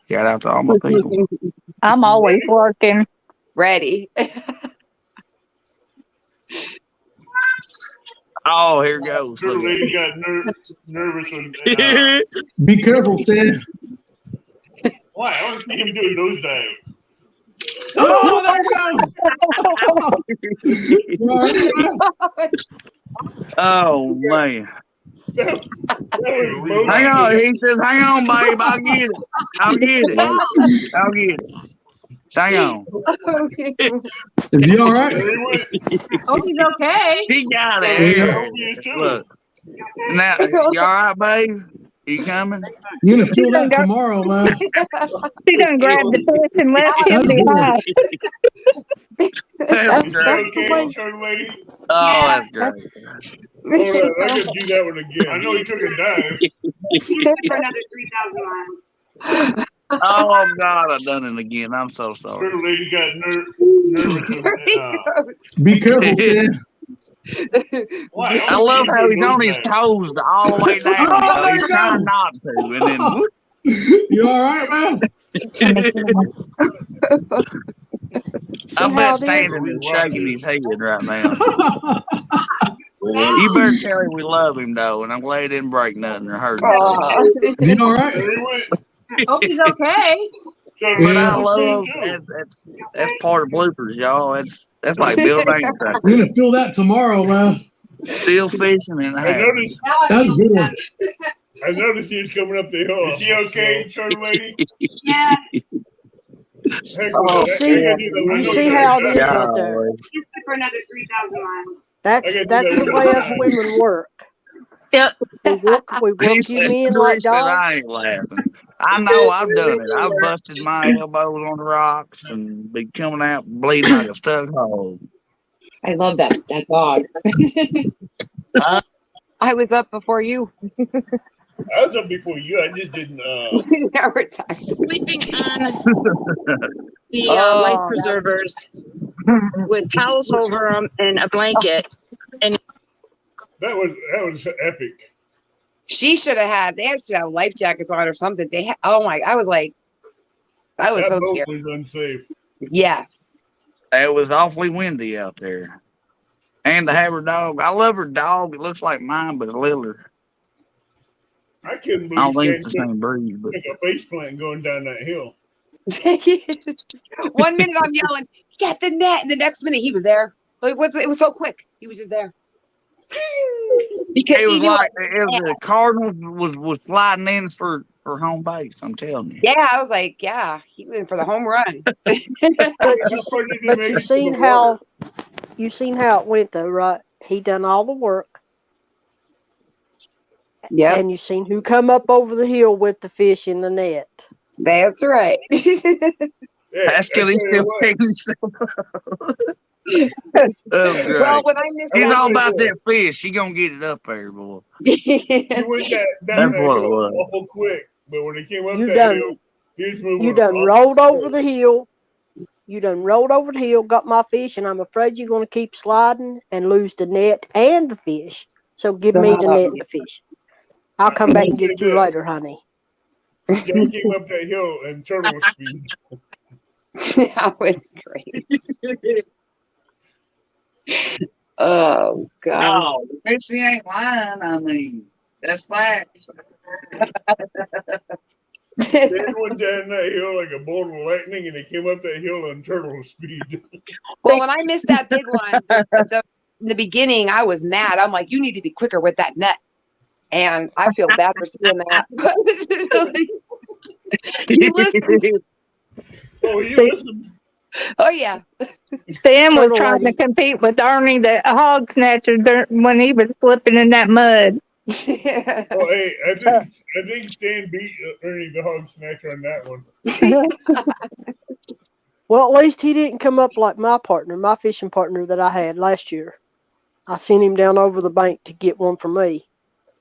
shout out to all my people. I'm always working. Ready. Oh, here goes. Little Look at lady got nervous when. it. Be careful, Stan. Why? I want to see him doing those dives. Oh, there it goes. Oh, man. That was Hang on. He says, hang on, babe. I'll get it. I'll get it. I'll get it. Hang on. Is he all right? There he went. Hope he's okay. She got I it. hope he is too. Look. Now, you all right, babe? You coming? You're gonna kill that tomorrow, man. She done grabbed the fish and left him That's behind. That's Is great. that the okay, way. young lady? Oh, Yeah. that's great. Hold on, I gotta do that one again. I know he took a dive. For another 3,000 miles. Oh, God, I've done it again. I'm so sorry. Little lady got nervous. Be careful, Stan. Why? I love how he's on his toes all the way down. Oh, You know, there he's you trying go. not to. And then, whoop. You all right, man? See I how bet it is? Standing is shaking his head right now. You better tell him we love him though, and I'm glad he didn't break nothing or hurt Aw. anything. Is he all right? There he went. Hope he's okay. Showed him But Yeah. I the love machine, too. that's part of bloopers, y'all. That's like Bill Dance right We're gonna feel that tomorrow, man. there. Still fishing in the I house. noticed. Now I That's a feel good better. one. I noticed he was coming up the hill. Is he okay, shorty lady? Yeah, Heck, Oh, I see- gotta do that. I You know see it's how it already is done. right there. Golly. you fit for another 3,000 miles. That's I gotta do that's that the with way my us eyes. women work. Yep. We work He you said, men Chris like said, dogs. I ain't laughing. I know I've done it. I've busted my elbows on the rocks and be coming out bleeding like a stuck hole. I love that dog. I was up before you. I was up before you. I just didn't. Now we're tired. Sleeping on the Oh, life that was- preservers with towels over them and a blanket. That was epic. She should have had. They should have life jackets on or something. They had. Oh my! I was like, I was That so boat scared. was unsafe. Yes. It was awfully windy out there. And to have her dog. I love her dog. It looks like mine, but littler. I couldn't I don't believe think it's the Shane same breed, but took a face plant going down that hill. 1 minute I'm yelling, "Get the net!" and the next minute he was there. Like, it was so quick. He was just there. Because it he was knew. like the Cardinals was sliding in for home base. I'm telling you. Yeah, I was like, yeah, he went for the home run. But How you, far did he but make you it to seen the how water? it went though, right? He done all the work, Yep, and you seen who come up over the hill with the fish in the net. that's right. Yeah, That's because he's I tell still you what, picking himself up. Oh, great. Well, when I missed He's I all will about say that fish. She gonna get it up there, boy. he went down That's that what it hill was. awful quick, but when he came up You that done- hill, he was moving. You done awful rolled over slow. the hill. You done rolled over the hill, got my fish, and I'm afraid you're gonna keep sliding and lose the net and the fish. So give me the net and the fish. I'll come back and get you later, honey. Jack came up that hill in turtle speed. That was great. Oh gosh. No, if she ain't lying, I mean, that's facts. They went down that hill like a bolt of lightning, and he came up that hill in turtle speed. Well, when I missed that big one, in the beginning, I was mad. I'm like, you need to be quicker with that net. And I feel bad for saying that. He listened. Oh, you listened. Oh, yeah. Stan was Turtle trying to lady. compete with Ernie the hog snatcher when he was slipping in that mud. Oh, hey, I think Stan beat Ernie the Hog Snatcher on that one. Well, at least he didn't come up like my fishing partner that I had last year. I sent him down over the bank to get one for me,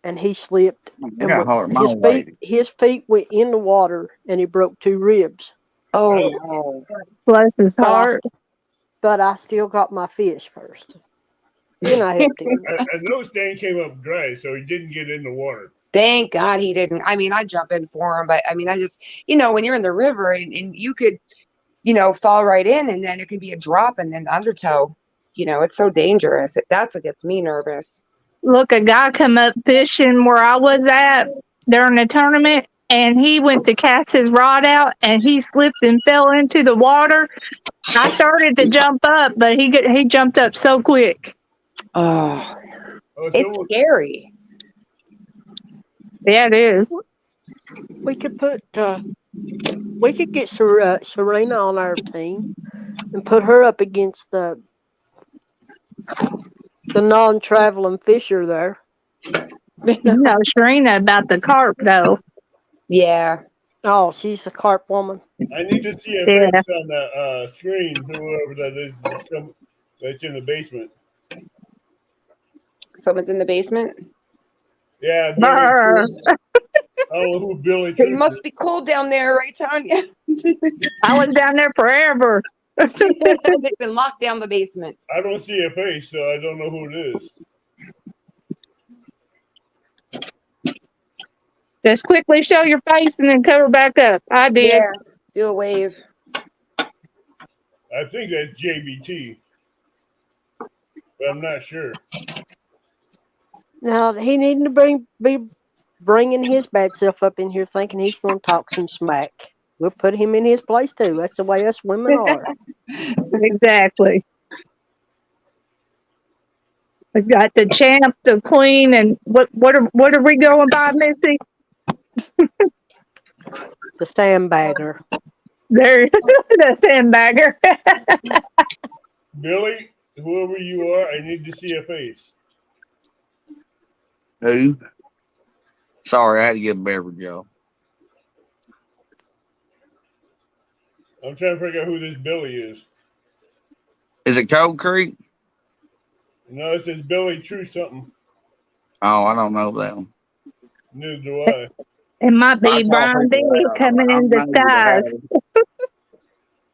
and he slipped. I got hard my his way. his feet went in the water, and he broke 2 ribs. Oh, no. Bless his But I, heart. but I still got my fish first. Then I helped him. I know Stan came up dry, so he didn't get in the water. Thank God he didn't. I mean, I jump in for him, but I mean, I just, when you're in the river and you could, fall right in and then it could be a drop and then undertow. It's so dangerous. That's what gets me nervous. Look, a guy come up fishing where I was at during the tournament, and he went to cast his rod out, and he slipped and fell into the water. I started to jump up, but he jumped up so quick. Oh, Oh, it's so scary. Yeah, it is. We could get Serena on our team and put her up against the non-traveling fisher there. You know, Sharina about the carp, though. Yeah. Oh, she's a carp woman. I need to see a Yeah. face on the screen, whoever that is that's in the basement. Someone's in the basement. Yeah, Brr. I don't know who Billy It Tristan. must be cold down there, right, Tanya? I was down there forever. They've been locked down the basement. I don't see a face, so I don't know who it is. Just quickly show your face and then cover back up. I did. Yeah. Do a wave. I think that's JBT, but I'm not sure. Now he needing to be bringing his bad self up in here, thinking he's going to talk some smack. We'll put him in his place too. That's the way us women are. Exactly. We got the champ, the queen, and what are we going by, Missy? The sandbagger. There, the sandbagger. Billy, whoever you are, I need to see a face. Who? Sorry, I had to get a beverage, y'all. I'm trying to figure out who this Billy is. Is it Cold Creek? No, it says Billy True something. Oh, I don't know that one. Neither do I. It might I be saw Brian people D out. coming I'm in not disguise.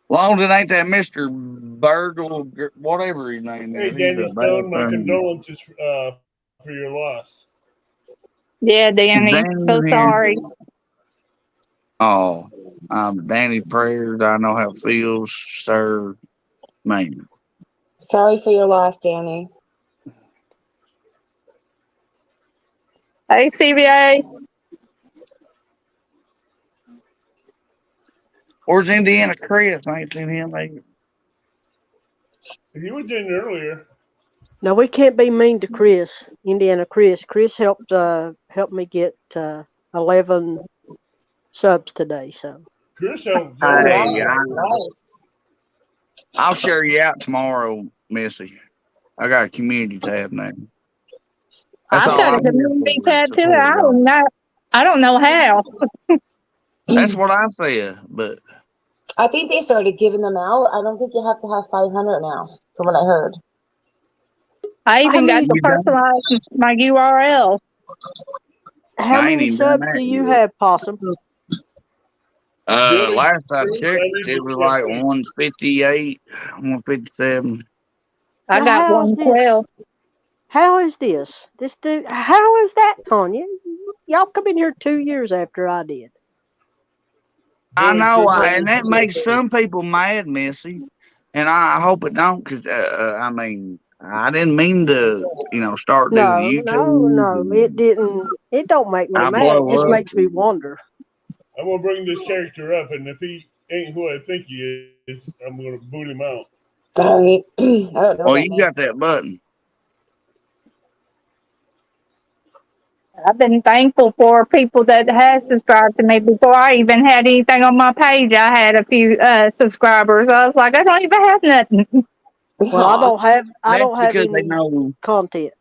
Long as it ain't that Mr. Burgle, whatever his name Hey, is. Danny Stone, my condolences for your loss. Yeah, Danny. Danny's So here. sorry. Oh, Danny prayers. I know how it feels, sir. Man. Sorry for your loss, Danny. Hey, CBA. Where's Indiana Chris? I ain't seen him lately. He was in earlier. No, we can't be mean to Chris, Indiana Chris. Chris helped me get 11 subs today. So Chris helped. Hey, Nice. I'll share you out tomorrow, Missy. I got a community tab now. That's I've all got a I'm here community for, tab too. support. I don't know how. That's what I said, but I think they started giving them out. I don't think you have to have 500 now, from what I heard. I even got many- to personalize my URL. how I ain't many even done subs that do you yet. have, Possum? Billy, last I I checked, need to it was see a like face. 158, 157. I Now, got how's this? 112. How is this? This dude, how is that, Tanya? Y'all come in here 2 years after I did. I Billy know, said I and need to that see a makes face. some people mad, Missy. And I hope it don't, because, I mean, I didn't mean to, start doing No, YouTube. it didn't. It don't make me I mad. It blow just up. makes me wonder. I'm gonna bring this character up, and if he ain't who I think he is, I'm gonna boot him out. Sorry. I don't know. Oh, that you name. got that button. I've been thankful for people that have subscribed to me. Before I even had anything on my page, I had a few subscribers. I was like, I don't even have nothing. Well, I don't have Because they any know. content.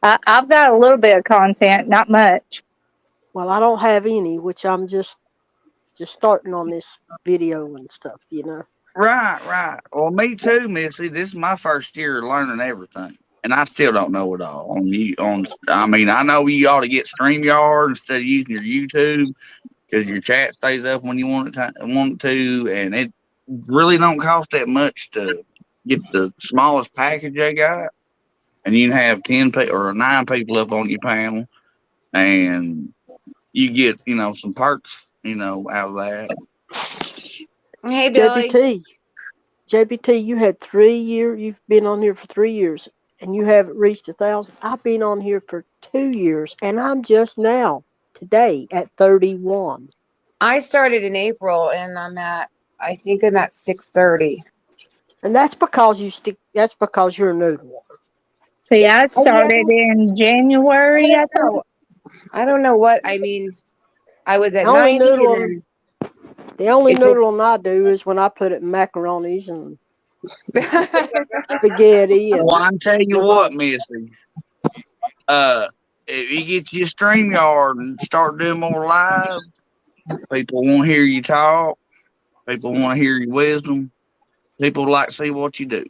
I've got a little bit of content, not much. Well, I don't have any, which I'm just starting on this video and stuff, Right. Well, me too, Missy. This is my first year learning everything. And I still don't know it all. I know you ought to get StreamYard instead of using your YouTube, because your chat stays up when you want it to, and it really don't cost that much to get the smallest package they got, and you can have 10 or 9 people up on your panel, and you get some perks out of that. Hey, Billy. JBT, you had 3 years. You've been on here for 3 years, and you haven't reached 1,000. I've been on here for 2 years, and I'm just now today at 31. I started in April, and I think I'm at 630. And that's because That's because you're a noodle. See, I started in January, I think. I don't know what, I mean, I was at The only 90 noodle- and The only It was- noodling I do is when I put it in macaronis and spaghetti. And Well, I'm telling you what, Missy. If you get you a StreamYard and start doing more live, people want to hear you talk. People want to hear your wisdom. People like to see what you do.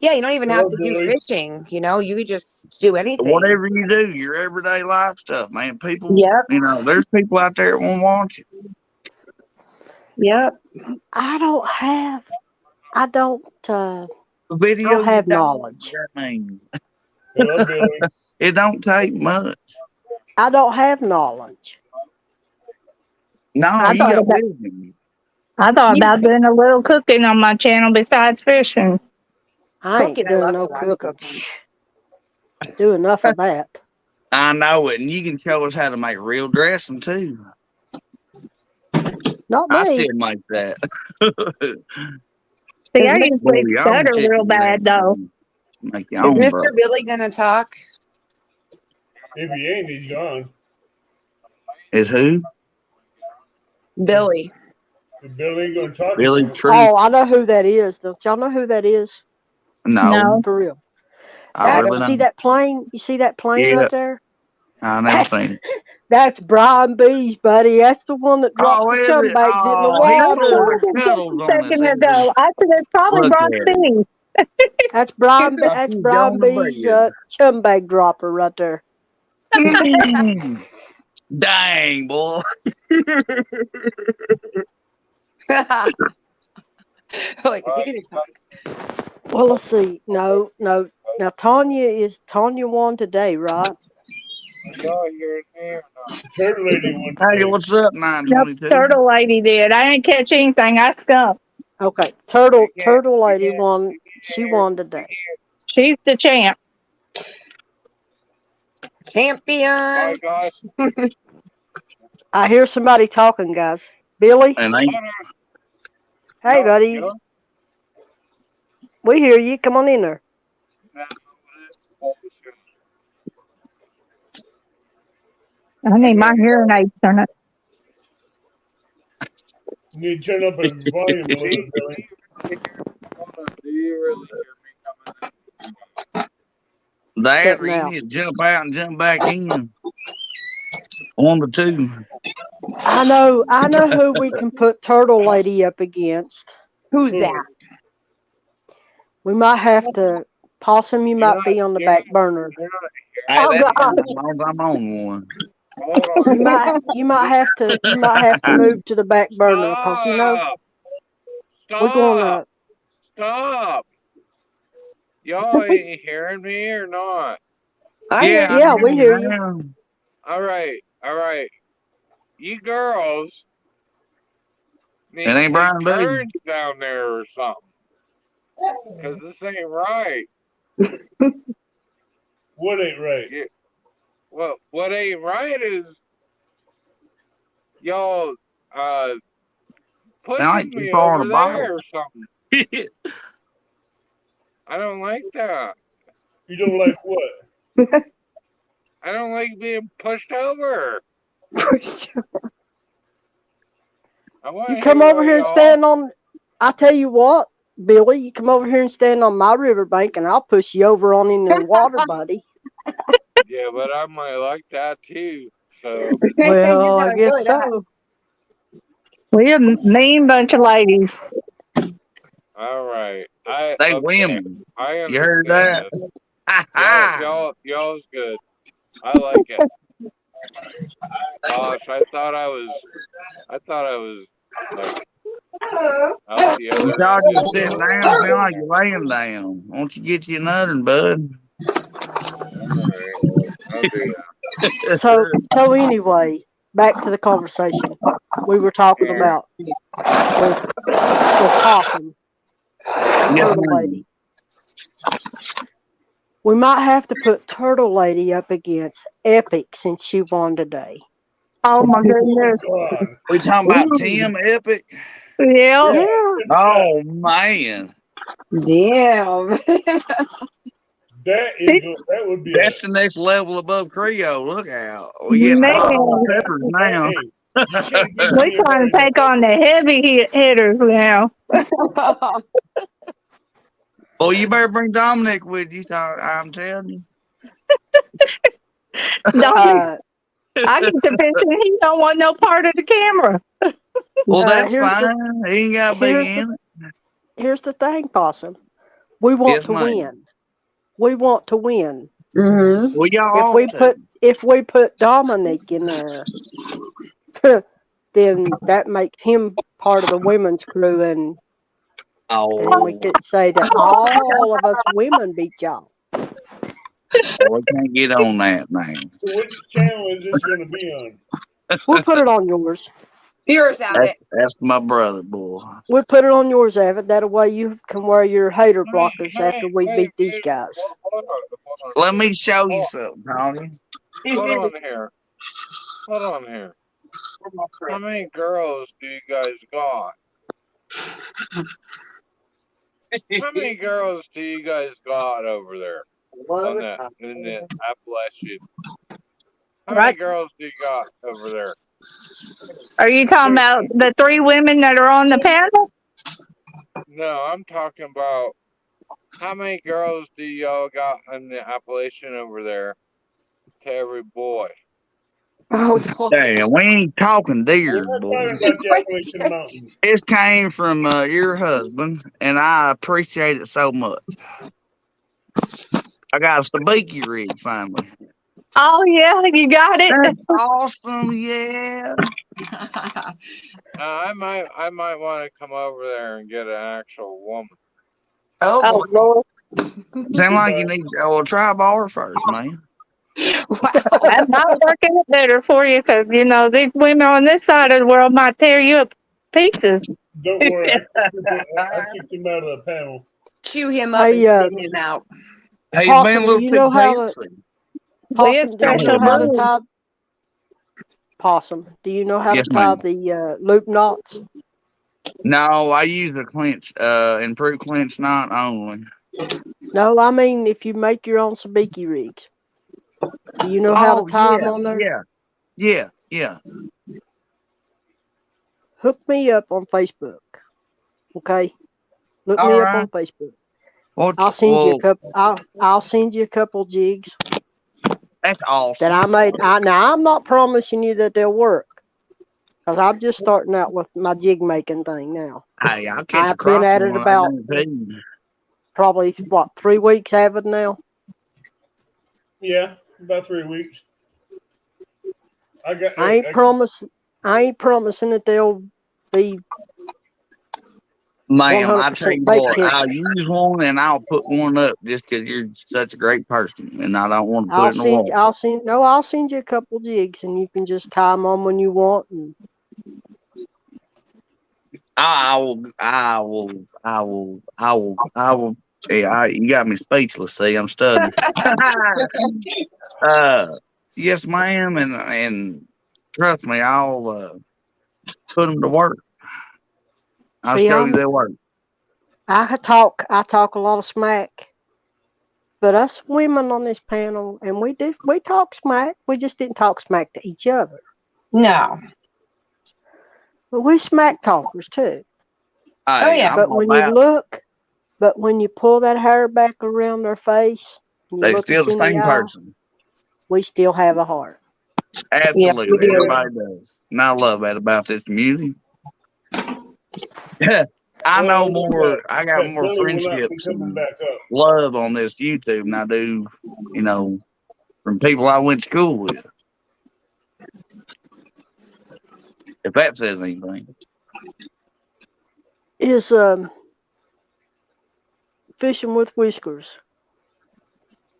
yeah, you don't even have to do Billy. fishing, you could just do anything. Whatever you do, your everyday life stuff, man. People, Yep. There's people out there that won't watch you. Yep. I don't have Video have knowledge. I mean, Hello, Billy. it don't take much. I don't have knowledge. No, I you thought got about- wisdom. I thought about doing a little cooking on my channel besides fishing. I ain't Cooking, I doing love no to watch cooking. cooking. Do enough of that. I know it, and you can show us how to make real dressing too. Not I me. still make that. See, I Is, used Boy, to y'all stutter chicken real bad though. Make your is own, bro. Mr. Billy gonna talk? If he ain't, he's gone. Is who? Billy. If Bill ain't gonna talk, Billy he's gonna- Tree? Oh, I know who that is. Don't y'all know who that is? No, No. For real. I That's, really see don't. that plane? You see that plane Yeah. right there? I never seen it. That's Brian Bees, buddy. That's the one that drops Oh, the is chum it? bags in the Oh, he That's put water. what I little cuddles just a on his second head. ago. I said it's probably Look Brock at him. Bees. That's Brian. Like That's he's Brian going to Bees' bed. chum bag dropper right there. Dang, boy. Like, is he gonna talk? Well, let's see. No. Now Tanya won today, right? Turtle lady won Hey, today. what's up, Nope, 922? Turtle Lady did. I didn't catch anything. I skunked. Okay. Turtle Lady won. She won today. She's the champ. Champion. I hear somebody talking, guys. Billy. And they, Hey, buddy. We hear you. Come on in there. I need my hearing aids turned up. You need to turn up his volume a little bit, Billy. Dad, But now. you need to jump out and jump back in. 1 to 2. I know who we can put Turtle Lady up against. Who's that? We might have to. Possum, you might be on the back burner. Hey, Oh, that's God. fine as long as I'm on one. You might have to move to the back burner because you know we're gonna. Stop! Y'all ain't hearing me or not? I hear you. Yeah, we hear you. now. All right. You girls need It to ain't take Brian Bees. turns down there or something. Because this ain't right. What ain't right? Well, what ain't right is y'all Sound like pushing too me far on over the bottle. there or something. I don't like that. You don't like what? I don't like being pushed over. I want You come over here and stand on. I tell you what, Billy, you come over here and stand on my riverbank, and I'll push you over on in the water, buddy. Yeah, but I might like that too. So Well, I guess so. We're a mean bunch of ladies. all right. They okay. women. I You heard that? understand this. Ha ha. Y'all's good. I like it. Gosh, I thought I was like out the other You thought you end. was sitting down, sound like you're laying down. Won't you get you another, bud? I'll do that. So anyway, back to the conversation we were talking about with Possum, Turtle Lady. We might have to put Turtle Lady up against Epic since she won today. Oh my goodness. God. We talking about Tim Epic? Yeah. Yeah. Oh man, Damn. That would be that's the next level above Creole. Look out, we getting Man. hot peppers now. Hey, you can't give We're me trying to take on the heavy hitters now. Well, you better bring Dominic with you. I'm telling you. Dominic, I get to fishing. He don't want no part of the camera. Well, that's here's fine. He ain't got to be in it. Here's the thing, Possum. We want Yes, to ma'am. win. We want to win. Mm-hmm. Well, y'all If we put Dominic in there, then that makes him part of the women's crew, and we could say that all of us women beat y'all. we can't get on that now. So which channel is this going to be on? We'll put it on yours. Yours out it. That's my brother, boy. We'll put it on yours, Avid. That way you can wear your hater blockers Hey, after we hey, beat these hey, guys. hold on. Let me show you something, Tony. Hold on here. Hold on here. How many girls do you guys got? How many girls do you guys got over there in the Appalachian? How many Right. girls do you got over there? Are you talking about the 3 women that are on the panel? No, I'm talking about how many girls do y'all got in the Appalachian over there to every boy? Oh, Damn, we ain't talking deer, We're not boy. talking about the Appalachian Mountains. This came from your husband, and I appreciate it so much. I got a sabiki rig finally. Oh yeah, you got it. That's awesome, yeah. I might want to come over there and get an actual woman. oh, Oh boy. Lord, Sound like you need try bar first, man. Wow. I'm not working it better for you because you know these women on this side of the world might tear you up pieces. Don't worry, I kicked him out of the panel. Chew him up Hey, and spit him out. He's Possum, been a do little you too know how to fancy. We Possum? have Do you special know how to moves. tie Possum? Do you know how Yes, to tie ma'am. the loop knots? No, I use a clinch, improved clinch knot only. No, I mean if you make your own sabiki rigs. Do you know how to tie them on there? Yeah. Hook me up on Facebook. Okay. Look All me up right. on Facebook. Well, I'll send you a couple. I'll send you a couple jigs that's awesome. that I made. Now I'm not promising you that they'll work, because I'm just starting out with my jig making thing now. Hey, I'll catch a I've been at crappie it when about I do. probably 3 weeks, Avid now. Yeah, about 3 weeks. I ain't promising that they'll be Ma'am, I tell 100% you bait what, I'll catchers. use one and I'll put one up just 'cause you're such a great person, and I don't want to put it in the wall. I'll send you a couple jigs, and you can just tie them on when you want. And I will. Yeah, you got me speechless. See, I'm stuttering. Yes, ma'am, and trust me, I'll put them to work. I'll see, show you their work. I talk a lot of smack, but us women on this panel, and we talk smack. We just didn't talk smack to each other, No. but we smack talkers too. Hey, yeah. But when you pull that hair back around their face, and you they're look still us the in the same eye, person. we still have a heart. Absolutely, we do. everybody does, and I love that about this community. I know more. I got more Billy will not be friendships coming and back up. love on this YouTube than I do, from people I went to school with. If that says anything. Is Fishing with Whiskers.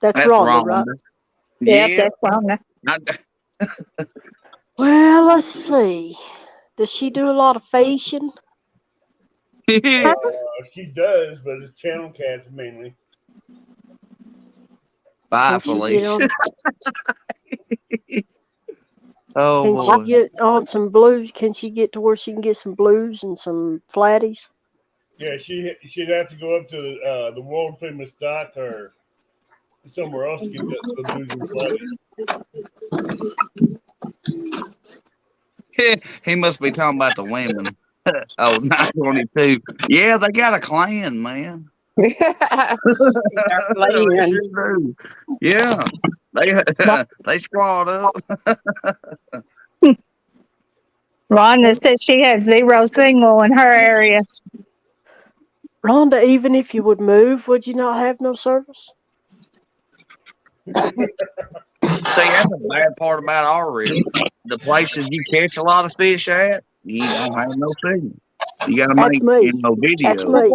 That's Rhonda, right? Yep, Yeah. that's fine. Well, let's see. Does she do a lot of fishing? She does, but it's channel cats mainly. Bye, Can she get Felicia. on? Oh, Can boy. she get on some blues? Can she get to where she can get some blues and some flatties? Yeah, she'd have to go up to the world famous dock or somewhere else to get the blues and flatties. He must be talking about the women. Oh, 922. Yeah, they got a clan, man. They sure do. Yeah. They squad up. Rhonda said she has 0 signal in her area. Rhonda, even if you would move, would you not have no service? See, that's a bad part about our river. The places you catch a lot of fish at, you don't have no signal. You got to That's make me. video. That's me.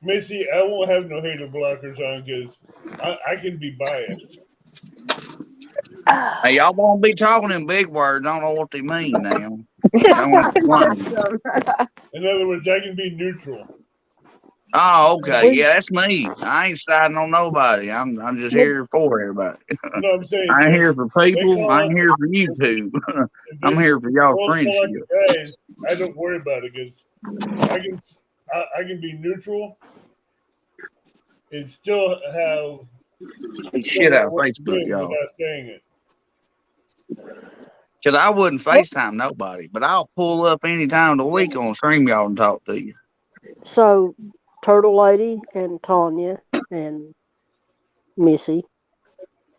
Missy, I won't have no hater blockers on because I can be biased. Hey, y'all won't be talking in big words. I don't know what they mean now. Don't explain. In other words, I can be neutral. Oh, okay. We- Yeah, that's me. I ain't siding on nobody. I'm just here for everybody. No, I'm saying I ain't here for they people. call I ain't us- here for YouTube. if I'm they here for y'all call us friendship. like a guy, I don't worry about it because I can be neutral and still have Hey, shit out of what I'm Facebook, doing y'all. without saying it. Cause I wouldn't FaceTime nobody, but I'll pull up any time of the week on StreamYard and talk to you. So, Turtle Lady and Tanya and Missy,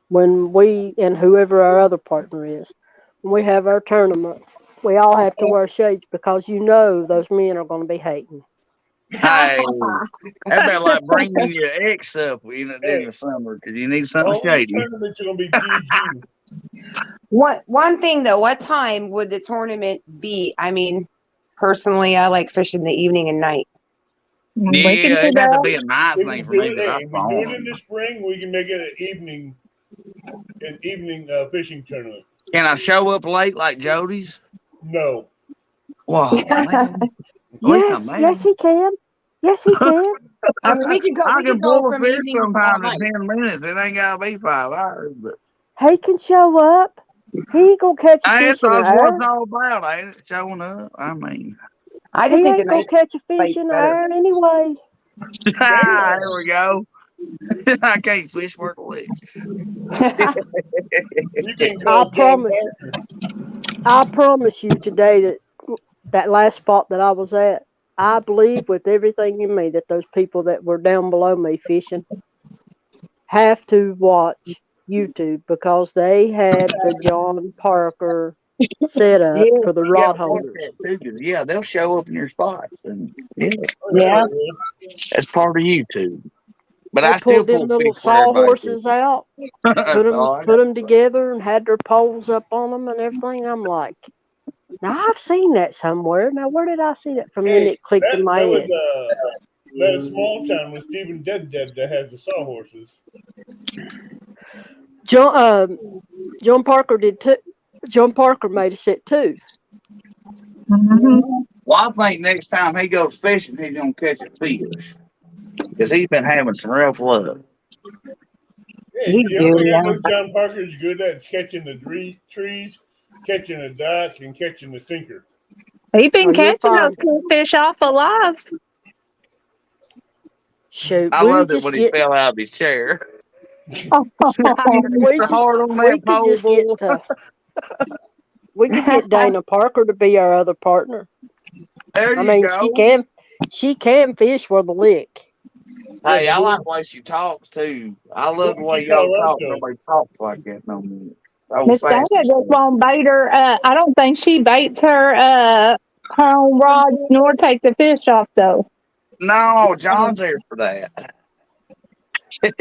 when we and whoever our other partner is, when we have our tournament, we all have to wear shades because you know those men are going to be hating. Hey, that about like bringing your ex up in the summer because you need something All these shady. tournaments are gonna be PG. One thing though, what time would the tournament be? I mean, personally, I like fish in the evening and night. We can Yeah, do it had to that. be a night We thing can for do me it. because I Hey, if we do it in phone. the spring, we can make it an evening fishing tournament. Can I show up late like Jody's? No, Wow, man. At least I'm Yes, there. yes, he can. Yes, he can. I mean, we could go. I We can could go pull a from fish evening to all sometimes night. in 10 minutes. It ain't gotta be 5 hours, but He can show up. He ain't gonna catch a hey, fish that's in an what it's hour. all about, ain't it? Showing up. I mean, I He just think the ain't gonna night catch a fish fight's in an better. hour anyway. there we go. I can't fish worth a lick. you can I call John promise. Parker. I promise you today that that last spot that I was at, I believe with everything in me that those people that were down below me fishing have to watch YouTube because they had the John Parker set up Yeah, for the you rod gotta watch holders. that too, 'cause, yeah, they'll show up in your spots, and yeah, Oh, yeah, Yeah. they will. that's part of YouTube. But They I still pulled them pull little fish where everybody sawhorses out, fishes. Oh, I put got them together, and had their poles up on them and everything. I'm like, now I've seen that somewhere. Now where did I see that from? Then Hey, it clicked in my that was head. that small town with Stephen Dead that has the sawhorses. John Parker did too. John Parker made a set too. Well, I think next time he goes fishing, he's gonna catch a fish because he's been having some rough luck. Yeah, He the do, only thing I yeah. know John Parker's good at is catching the trees, catching a duck, and catching the sinker. He been Oh, you'll catching those find. fish off alive. Shoot, I we loved it just when he get fell out of his chair. we Mr. Hard on that could pole, just get boy. we could get Dana Parker to be our other partner. There I you mean, go. she can fish with a lick. Hey, Yeah, I like the way she talks too. I love the what way would you y'all call talk. that though? Nobody talks like that no more. Old Miss Dana fashioned just stuff. won't bait her. I don't think she baits her own rods nor take the fish off though. No, John's there for that.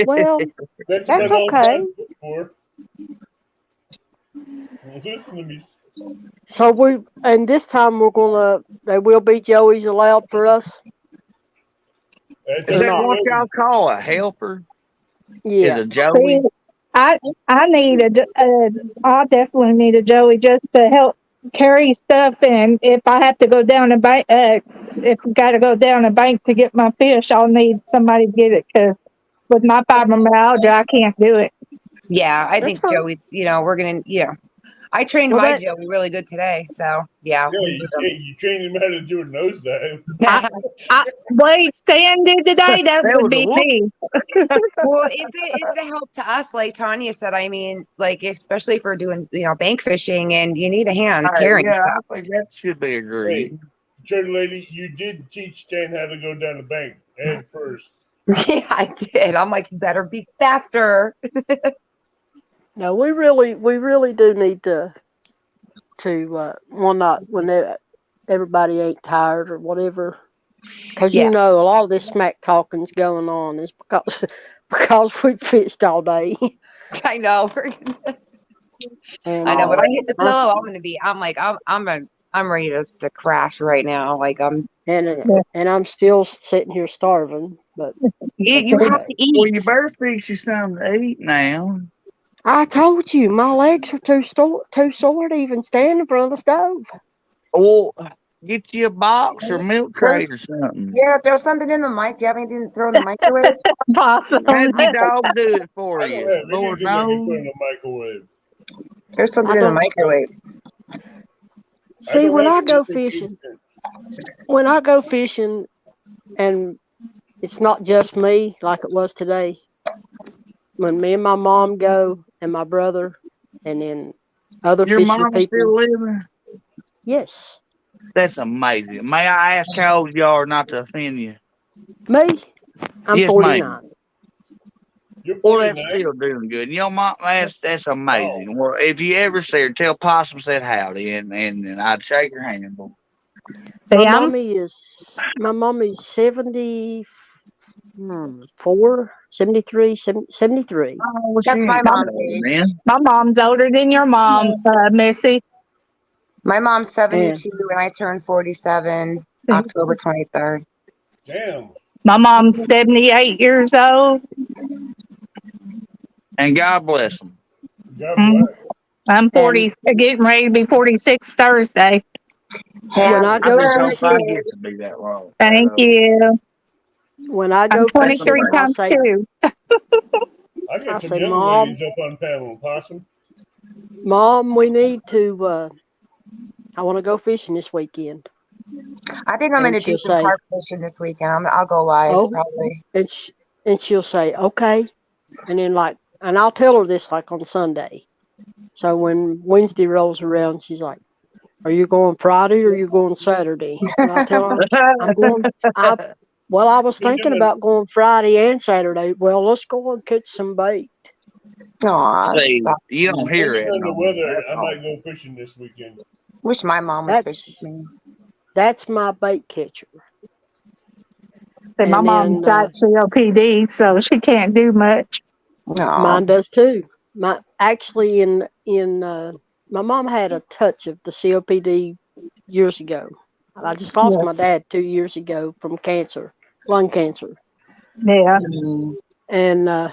Well, That's that's what all okay. John's good for. Well, listen to me. So this time they will be Joey's allowed for us. That's Is Or up that to not? what Joey. y'all call a helper? Is Yeah. a Joey? See, I need I definitely need a Joey just to help carry stuff, and if I have to go down a bank, if I got to go down a bank to get my fish, I'll need somebody to get it because with my fibromyalgia, I can't do it. Yeah, I That's think fine. Joey's, we're going to, I trained Well, my that Joey really good today. So, yeah. Yeah, you trained him how to do a nosedive. Wade Stan did today, that That would was a be whoop. me. Well, it's a help to us, like Tanya said. I mean, like, especially for doing, bank fishing and you need a hand carrying Yeah, stuff. I think that should be agreed. Turtle Lady, you did teach Stan how to go down the bank head first. Yeah, I did. I'm like, you better be faster. no, we really do need to not when everybody ain't tired or whatever. Because Yeah. a lot of this smack talking's going on is because we fished all day. I know. And I know. When I hit the pillow, I'm ready to crash right now. Like, and I'm still sitting here starving. But you have to Well, you eat. better fix you something to eat now. I told you my legs are too sore to even stand in front of the stove. Or get you a box or milk crate There's, or something. yeah, throw something in the mic. Do you have anything to throw in the microwave? Possum. Have your dog do it for I don't you. have Lord anything I can knows. put in the microwave. There's something I in the don't microwave. see don't when have I go anything fishing. instant. When I go fishing, and it's not just me like it was today. When me and my mom go, and my brother, and then other Your fishing mama still people. living? Yes, That's amazing. May I ask how old you are, not to offend you? me. I'm Yes, 49. ma'am. You're Well, that's 49? still doing good. You know, mom, that's amazing. Well, if you ever see her, tell Possum said howdy, and I'd shake her hand. Boy. See, My mommy is 74, 73, 73. Oh, well, she That's my ain't that mom's old, age. man. my mom's older than your mom, Missy. My mom's And 72 and I turned 47 October 23rd. Damn. My mom's 78 years old. And God bless them. God Mhm. bless. I'm 40, getting ready to be 46 Thursday. when I I go just hope I fishing, get to be that long. Thank you. when I I'm go fishing, 23 I times say, 2. I I got some say, young Mom, ladies up on Pamela Possum. Mom, we need to. I want to go fishing this weekend. I think I'm And going to do she'll some say, carp fishing this weekend. I'll go live "Oh," probably. and she'll say, "Okay," and then and I'll tell her this like on Sunday. So when Wednesday rolls around, she's like, "Are you going Friday or are you going Saturday?" And I tell her, "I'm going." I was thinking about going Friday and Saturday. Well, let's go and catch some bait. Aw, See, you don't hear Depending it on the no more. weather, That's I all. might go fishing this weekend. wish my mom would fish with me. That's my bait catcher. So my And mom's then got COPD, so she can't do much. Aw. mine does too. My actually my mom had a touch of the COPD years ago. I just lost Yeah. my dad 2 years ago from cancer, lung cancer, Yeah. and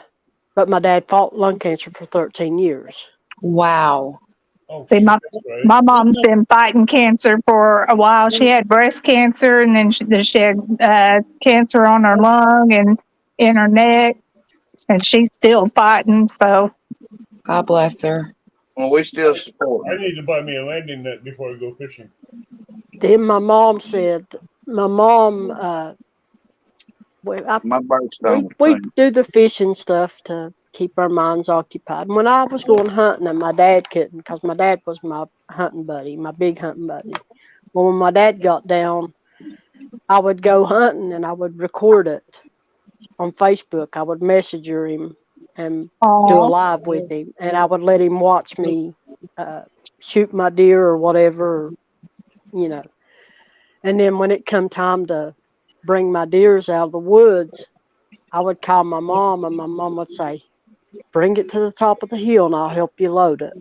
but my dad fought lung cancer for 13 years. Wow. Oh, See, shit, that's right. my mom's been fighting cancer for a while. She had breast cancer, and then she had cancer on her lung and in her neck, and she's still fighting. So God bless her. Well, we still support I them. need to buy me a landing net before I go fishing. Then my mom said, my mom, My birthstone we thing. do the fishing stuff to keep our minds occupied. And when I was going hunting, and my dad couldn't, because my dad was my hunting buddy, my big hunting buddy. Well, when my dad got down, I would go hunting and I would record it on Facebook. I would messenger him and do a live with him, and I would let him watch me shoot my deer or whatever, you know. And then when it come time to bring my deers out of the woods, I would call my mom, and my mom would say, "Bring it to the top of the hill, and I'll help you load it."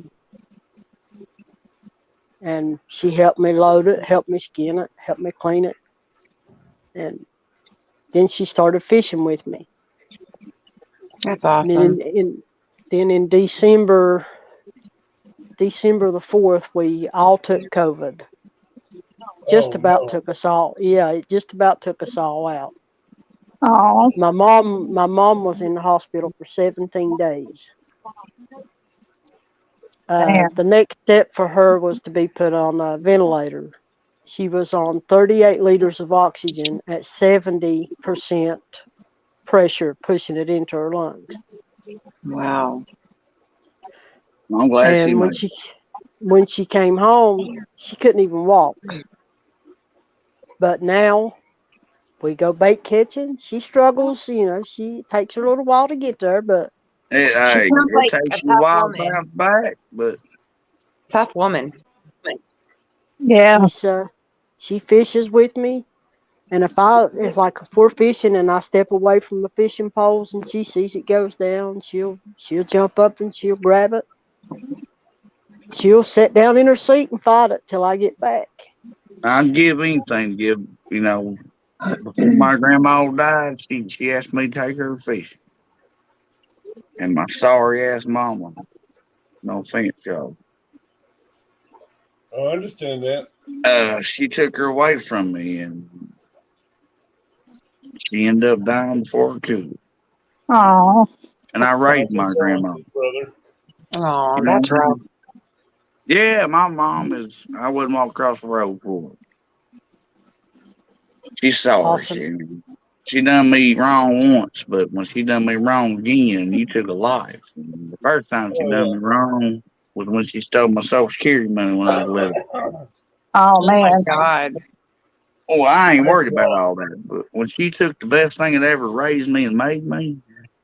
And she helped me load it, helped me skin it, helped me clean it, and then she started fishing with me. That's And awesome. then in December the 4th, we all took COVID. Just about took us all. Yeah, it just about took us all out. oh, My mom was in the hospital for 17 days. man. The next step for her was to be put on a ventilator. She was on 38 liters of oxygen at 70% pressure, pushing it into her lungs. Wow. I'm glad she And made it. when she came home, she couldn't even walk. But now we go bait catching. She struggles, she takes her a little while to get there, but Hey, She sounds it like takes a you a tough while to woman. bounce back, but Tough woman. Yeah. she fishes with me. And if we're fishing and I step away from the fishing poles and she sees it goes down, she'll jump up and she'll grab it. She'll sit down in her seat and fight it till I get back. I'd give anything to give, before my grandma died, she asked me to take her fishing. And my sorry ass mama No offense, y'all. I understand that. She took her away from me, and she ended up dying before I could. Oh, And I That's so raised my grandma. Brother. Oh, You know that's what I rough. mean? Yeah, my mom is. I wouldn't walk across the road for her. She's sorry. Awesome. She done me wrong once, but when she done me wrong again, you took a life. And the first time she Oh, done yeah. me wrong was when she stole my Social Security money when I was little. oh Oh my man. God. Oh, I ain't worried about That's all that. But when she took the best thing that ever raised me and made me,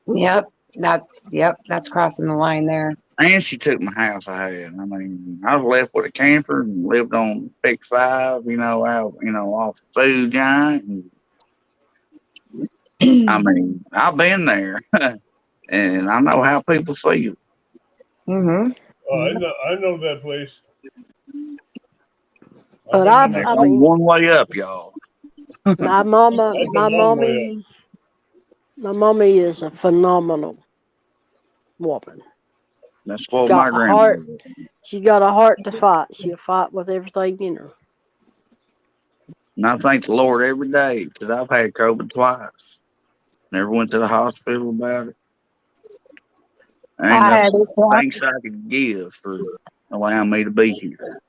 Yep. That's crossing the line there. and she took my house I had. I mean, I was left with a camper and lived on Pick 5, off Food Giant. And, I mean, I've been there, and I know how people feel. Mm-hmm. I know that place. But I've And been there's I there. only mean, one way up, y'all. my That's a long way up. my mommy is a phenomenal woman. That's what Got my a grandma heart. was. She got a heart to fight. She'll fight with everything in her. And I thank the Lord every day because I've had COVID twice. Never went to the hospital about it. I ain't I enough had it once. thanks I could give for allowing me to be here.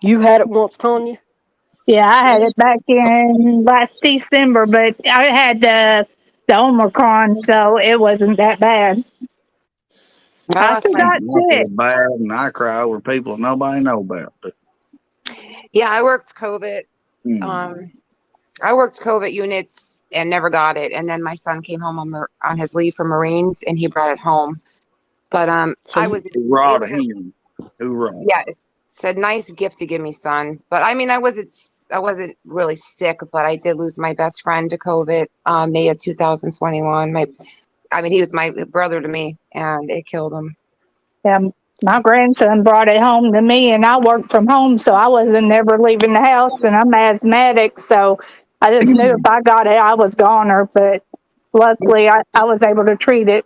You had it once, Tanya? Yeah, I had it back in last December, but I had the Omicron, so it wasn't that bad. Oh, I that's still nice. got I feel sick. bad and I cry over people nobody know about. But Yeah, I worked COVID. hmm, I worked COVID units and never got it. And then my son came home on his leave from Marines and he brought it home. But So I was hoorah it to was him. Hoorah. yeah, it's a nice gift to give me, son. But I mean, I wasn't really sick, but I did lose my best friend to COVID, May of 2021. He was my brother to me, and it killed him. My grandson brought it home to me, and I worked from home, so I wasn't ever leaving the house, and I'm asthmatic, so I just knew if I got it, I was goner. But luckily, I was able to treat it.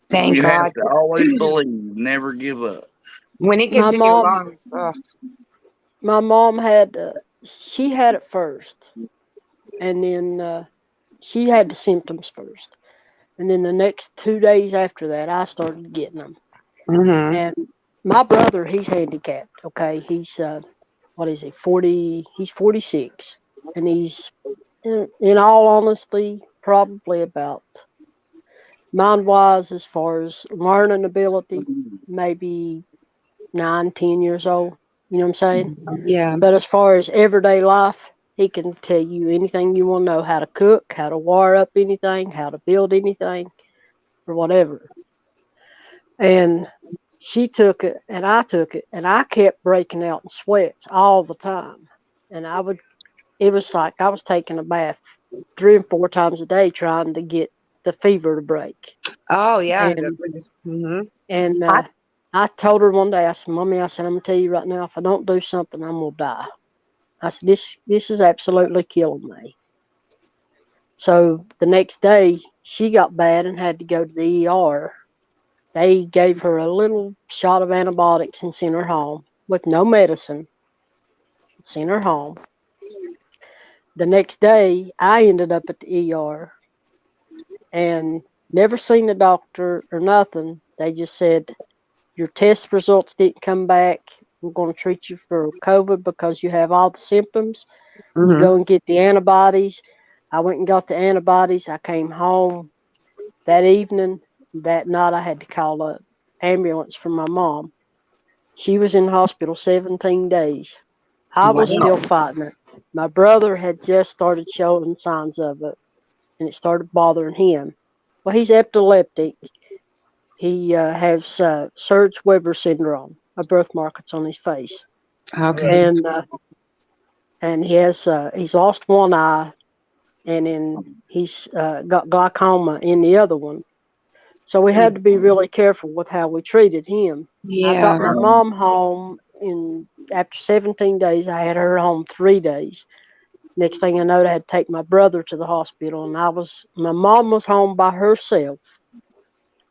Thank You have God. to always believe, never give up. When it my gets in your mom, lungs, ugh. my mom had, she had it first, and then she had the symptoms first, and then the next 2 days after that, I started getting them. Mhm. And my brother, he's handicapped. Okay, he's what is he? 40. He's 46, and he's in all honesty, probably about mind wise as far as learning ability, maybe 9, 10 years old. You know what I'm saying? Yeah. But as far as everyday life, he can tell you anything you want to know: how to cook, how to wire up anything, how to build anything, or whatever. And she took it, and I took it, and I kept breaking out in sweats all the time. And it was like I was taking a bath 3 and 4 times a day trying to get the fever to break. Oh yeah. And Mhm. and I, I told her one day, I said, Mommy, I said, I'm gonna tell you right now, if I don't do something, I'm gonna die. I said, this is absolutely killing me. So the next day she got bad and had to go to the ER. They gave her a little shot of antibiotics and sent her home with no medicine. Sent her home. The next day I ended up at the ER and never seen the doctor or nothing. They just said your test results didn't come back. We're going to treat you for COVID because you have all the symptoms. You Mhm. go and get the antibodies. I went and got the antibodies. I came home that evening. That night, I had to call an ambulance for my mom. She was in the hospital 17 days. I was still Wow. fighting it. My brother had just started showing signs of it, and it started bothering him. Well, he's epileptic. He has Serge-Weber syndrome, a birthmark that's on his face, Okay. Right. and he's lost one eye, and then he's got glaucoma in the other one. So we had to be really careful with how we treated him. I got Yeah. my mom home after 17 days. I had her home 3 days. Next thing I know, I had to take my brother to the hospital, and my mom was home by herself.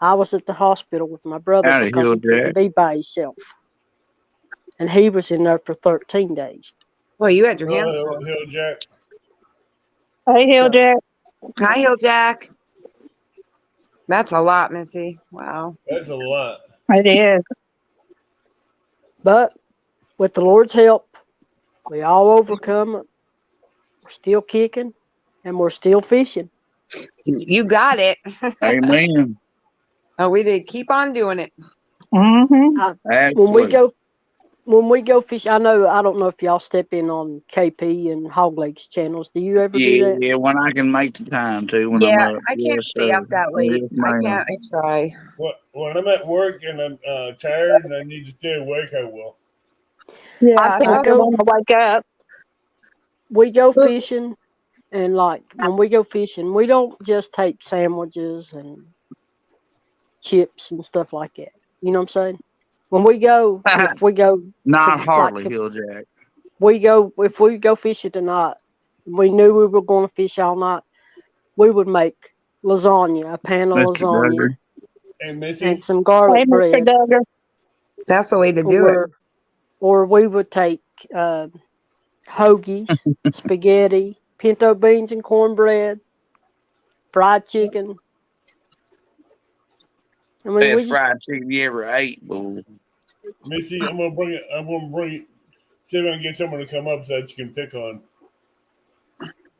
I was at the hospital with my brother Howdy, because he Hill couldn't Jack. be by himself. And he was in there for 13 days. Well, you had your hands Hill, full. Hill Jack. Hey, Hill Jack. Hi, Hill Jack. That's a lot, Missy. Wow. That's a lot. It is. But with the Lord's help, we all overcome it. We're still kicking and we're still fishing. You got it. Amen. Oh, we did. Keep on doing it. Mm-hmm. When we go fish, I don't know if y'all step in on KP and Hog Lake's channels. Do you ever do that? Yeah, when I can make the time to. When Yeah, I'm up. I can't Yes, stay sir. up that late. Yes, I ma'am. can't. I try. When I'm at work and I'm tired and I need to stay awake, I will. Yeah, I I think I want to wake up. We go fishing, and like when we go fishing, we don't just take sandwiches and chips and stuff like that. You know what I'm saying? When we go, if we go, Not to, hardly, like, Hill Jack. if we go fishing tonight, we knew we were going to fish all night. We would make lasagna, a pan of Mr. lasagna, Duggar. And Missy, and some garlic Hey, Mr. bread. Duggar. That's the way to do it. Or we would take hoagies, spaghetti, pinto beans and cornbread, fried chicken. I mean, we Best just, fried chicken you ever ate, bull. Missy, I'm gonna bring it. See if I can get someone to come up so that you can pick on.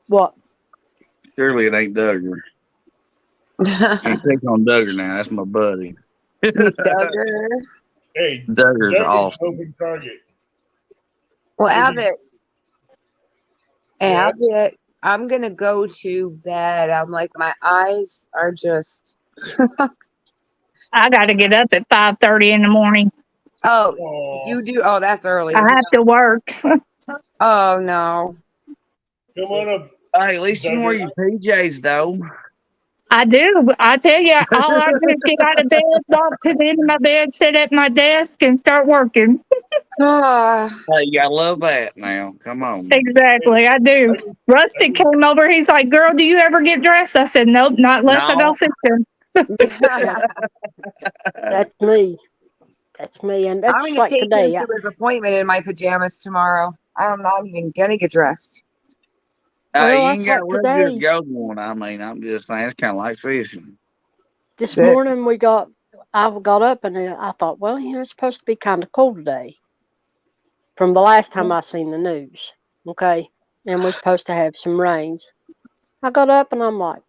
what? Surely it ain't Duggar. Can't pick on Duggar now. That's my buddy. Duggar. Hey, Duggar's awesome. open target. Well, Abbott. Abbott, I'm gonna go to bed. I'm like, my eyes are just. I got to get up at 5:30 in the morning. Oh, Aw, you do. Oh, that's early. I have to work. Oh no. come on up. Hey, at least you wear your PJs, though. I do. I tell you, all I do is get out of bed, walk to the end of my bed, sit at my desk, and start working. Ah, Hey, you gotta love that now. Come on. Exactly, I do. Rusty came over. He's like, "Girl, do you ever get dressed?" I said, "Nope, not unless I go No. fishing." That's me. That's me. And I'm that's gonna like take today. him to his appointment in my pajamas tomorrow. I'm not even gonna get dressed. Well, You that's ain't got like to real today. good go to one. I mean, I'm just saying, it's kind of like fishing. This That's it. morning I got up and I thought, well, it's supposed to be kind of cool today. From the last time I seen the news, okay, and we're supposed to have some rains. I got up and I'm like,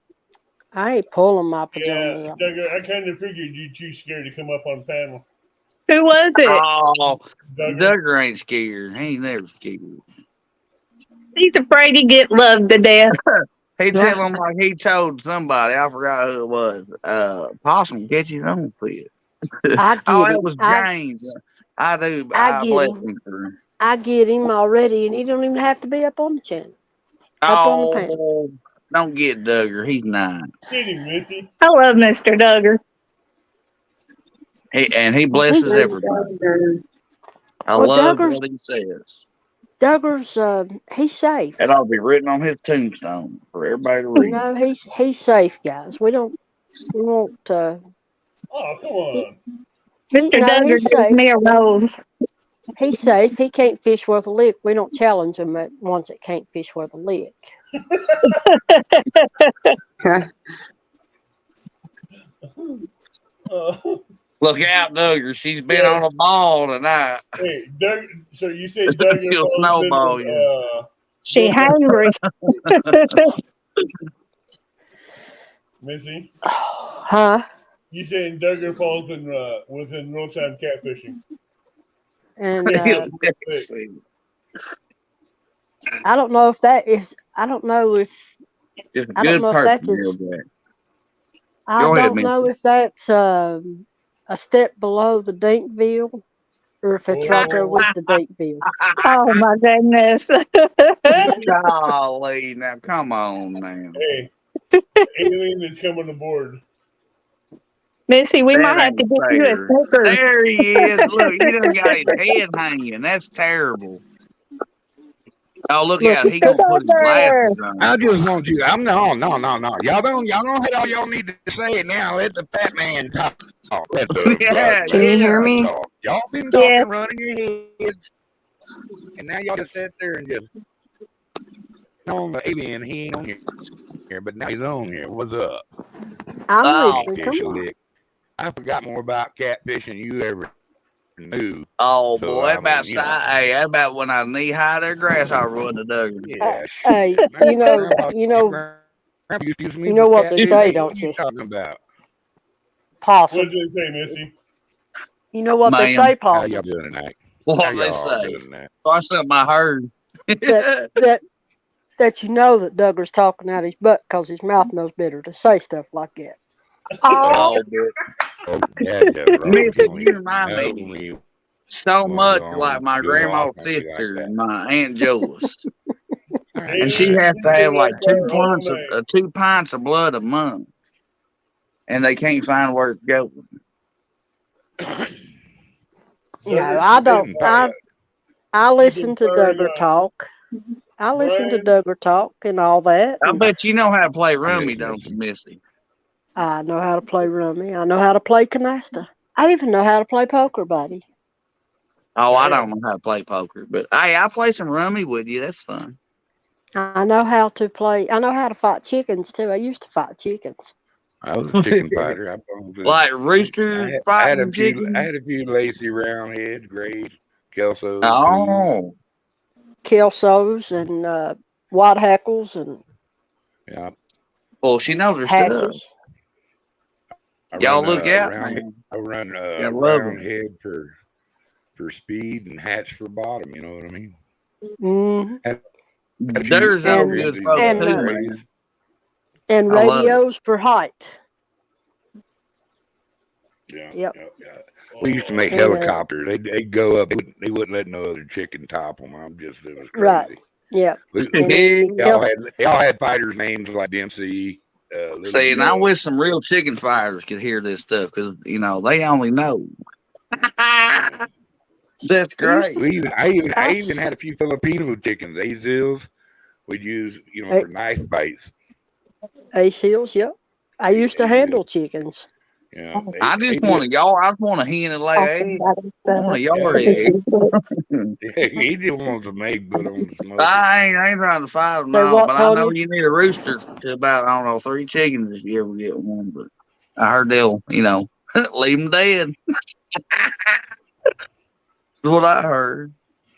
I ain't pulling my pajamas Yeah, up. Duggar, I kind of figured you too scared to come up on panel. Who was it? Oh, Duggar. Duggar ain't scared. He ain't never scared. He's afraid he get loved to death. He tell him like he told somebody. I forgot who it was. Possum catch his own fish. I get Oh, him. it was James. I do. But I I get bless him. him for. I get him already, and he don't even have to be up on the channel. Up on the panel. Oh, don't get Duggar. He's nice. Get him, Missy. I love Mr. Duggar. He blesses everybody. I Well, love Duggar's- what he says. Duggar's he's safe. It ought to be written on his tombstone for everybody to You read. know, he's safe, guys. We won't. Oh, come on. Mr. No, Duggar he's gives safe. me a rose. He's safe. He can't fish worth a lick. We don't challenge him at ones that can't fish worth a lick. Look out, Duggar. She's been on a ball tonight. Hey, Doug. So you say Duggar She'll falls snowball into, you. She hungry. Missy, Huh? you saying Duggar falls in within real time catfishing? And Let's see. I don't know if that is. I don't know if. Just a I don't good know if person, that's Neil his- Jack. I Go ahead, don't know if that's a step below the Dinkville, or if it's right there with the Dinkville. Oh my goodness. Golly, now come on now. Hey, alien is coming aboard. Missy, we That might have to ain't get you a fair. Snickers. There he is. Look, he done got his head hanging. That's terrible. Oh, look Look, out. it's He gonna put his Duggar. glasses on. I just want you. I'm no. Y'all don't have all y'all need to say it now. Let the fat man talk. Let the Yeah, Can you hear me? talk. Y'all been Yeah. talking, running your heads, and now y'all just sit there and just on the alien. He ain't on here, but now he's on here. What's up? I'm Oh, listening. Come Catfish on. lick. I forgot more about catfishing than you ever knew. oh So, boy, I that about mean, you know. hey, that about when I knee high to grass, I run the Duggar. Yeah, Hey, shit, man. you know, Grandpa used to use me you know for what they catfishing. say, What don't you you? talking about? Possum. What'd you say, Missy? You know what they Ma'am. say, How Possum. y'all doing tonight? What How they y'all say? doing tonight? Or something I heard. That you know that Duggar's talking out his butt because his mouth knows better to say stuff like that. Oh, boy. Oh, Dad, Missy, you remind me so wanna much go on like my and go grandma's off on me like sister that. and my Aunt Joyce. Alright, And she Yeah, has to you have can like work all night. 2 pints of blood a month. And they can't find where to go. No, I don't. I listen to firing Duggar up. talk. I listen to Brian? Duggar talk and all that. I and bet you know how to play rummy, Yes, don't you, Missy? I know how to play rummy. I know how to play canasta. I even know how to play poker, buddy. Oh, I Damn. don't know how to play poker, but hey, I play some rummy with you. That's fun. I know how to play. I know how to fight chickens too. I used to fight chickens. I was a chicken fighter. I probably Like roosters fighting I chickens. had a few lacy roundheads, grays, kelsos. Oh, Kelsos and white hackles and Yeah. well, she knows her stuff. hatches. Y'all look out, man. I run Yeah, love 'em. roundhead for speed and hatch for bottom. You know what I mean? Mm-hmm. There's all good folks and, too, uh, man. And I love it. radios for height. Yeah. Yep. Yeah. We used to make And, helicopters. They'd go up. They wouldn't let no other chicken top them. It was crazy. Right. Yeah. Y'all had fighters' names like Dempsey. See, and I wish some real chicken fighters could hear this stuff because they only know. That's great. I even had a few Filipino chickens, Azils. We'd use for knife fights. A-seals, yep. I used to handle chickens. Yeah, I just want a hen and lay eggs. I want a yard egg. He just wants to make good on the smoke. I ain't trying to fight them, what, but I know you need a rooster to about, 3 chickens if you ever get one. But I heard they'll, leave them dead. That's what I heard.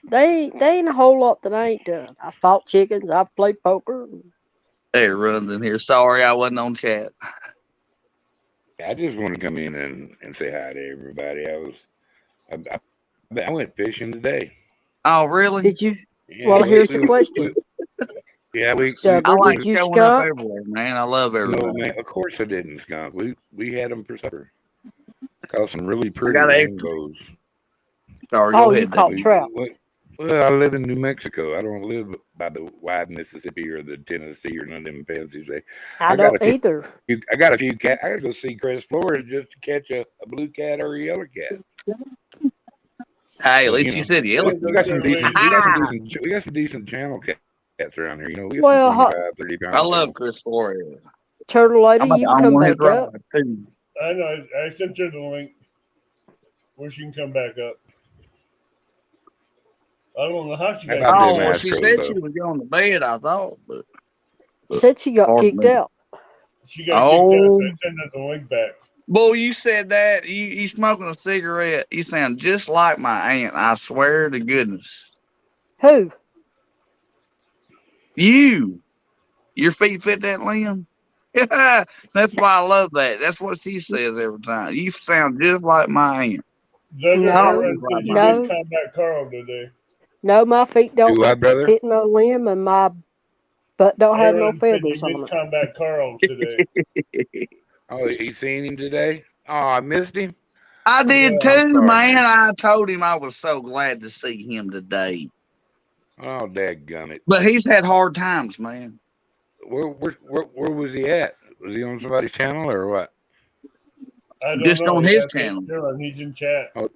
They ain't a whole lot that I ain't done. I fought chickens. I've played poker. Hey, runs in here. Sorry, I wasn't on chat. I just want to come in and say hi to everybody. I went fishing today. Oh, really? Did you? Yeah, well, here's the question. Yeah, I like showing up everywhere, man. I love everyone. No, man, of course I didn't skunk. We had them for supper. Caught some really pretty got rainbows. Sorry, go ahead. You caught trout. Well, I live in New Mexico. I don't live by the wide Mississippi or the Tennessee or none of them fancies. I don't either. I got a few cat. I got to go see Chris Flores just to catch a blue cat or a yellow cat. Hey, at least you said yellow. We got some decent channel cats around here. We got well, 25, 30 pounds. I love Chris Flores. Turtle Lady, you can come back up. I know. I sent you the link. Wish you can come back up. I don't know how she got she said she was going to bed, I thought. But said she got kicked out. She got kicked out, so I sent her the link back. Boy, you said that. You smoking a cigarette. You sound just like my aunt. I swear to goodness. Who? You. Your feet fit that limb? That's why I love that. That's what she says every time. You sound just like my aunt. No. Missed Combat Carl today. No, my feet don't brother? hit no limb, and my butt don't have no feathers on it. Combat Carl today. Oh, you seen him today? Oh, I missed him. I did too, man. I told him I was so glad to see him today. Oh, dadgummit. But he's had hard times, man. Where was he at? Was he on somebody's channel or what? I don't Just know. on his channel. He's in chat. Oh,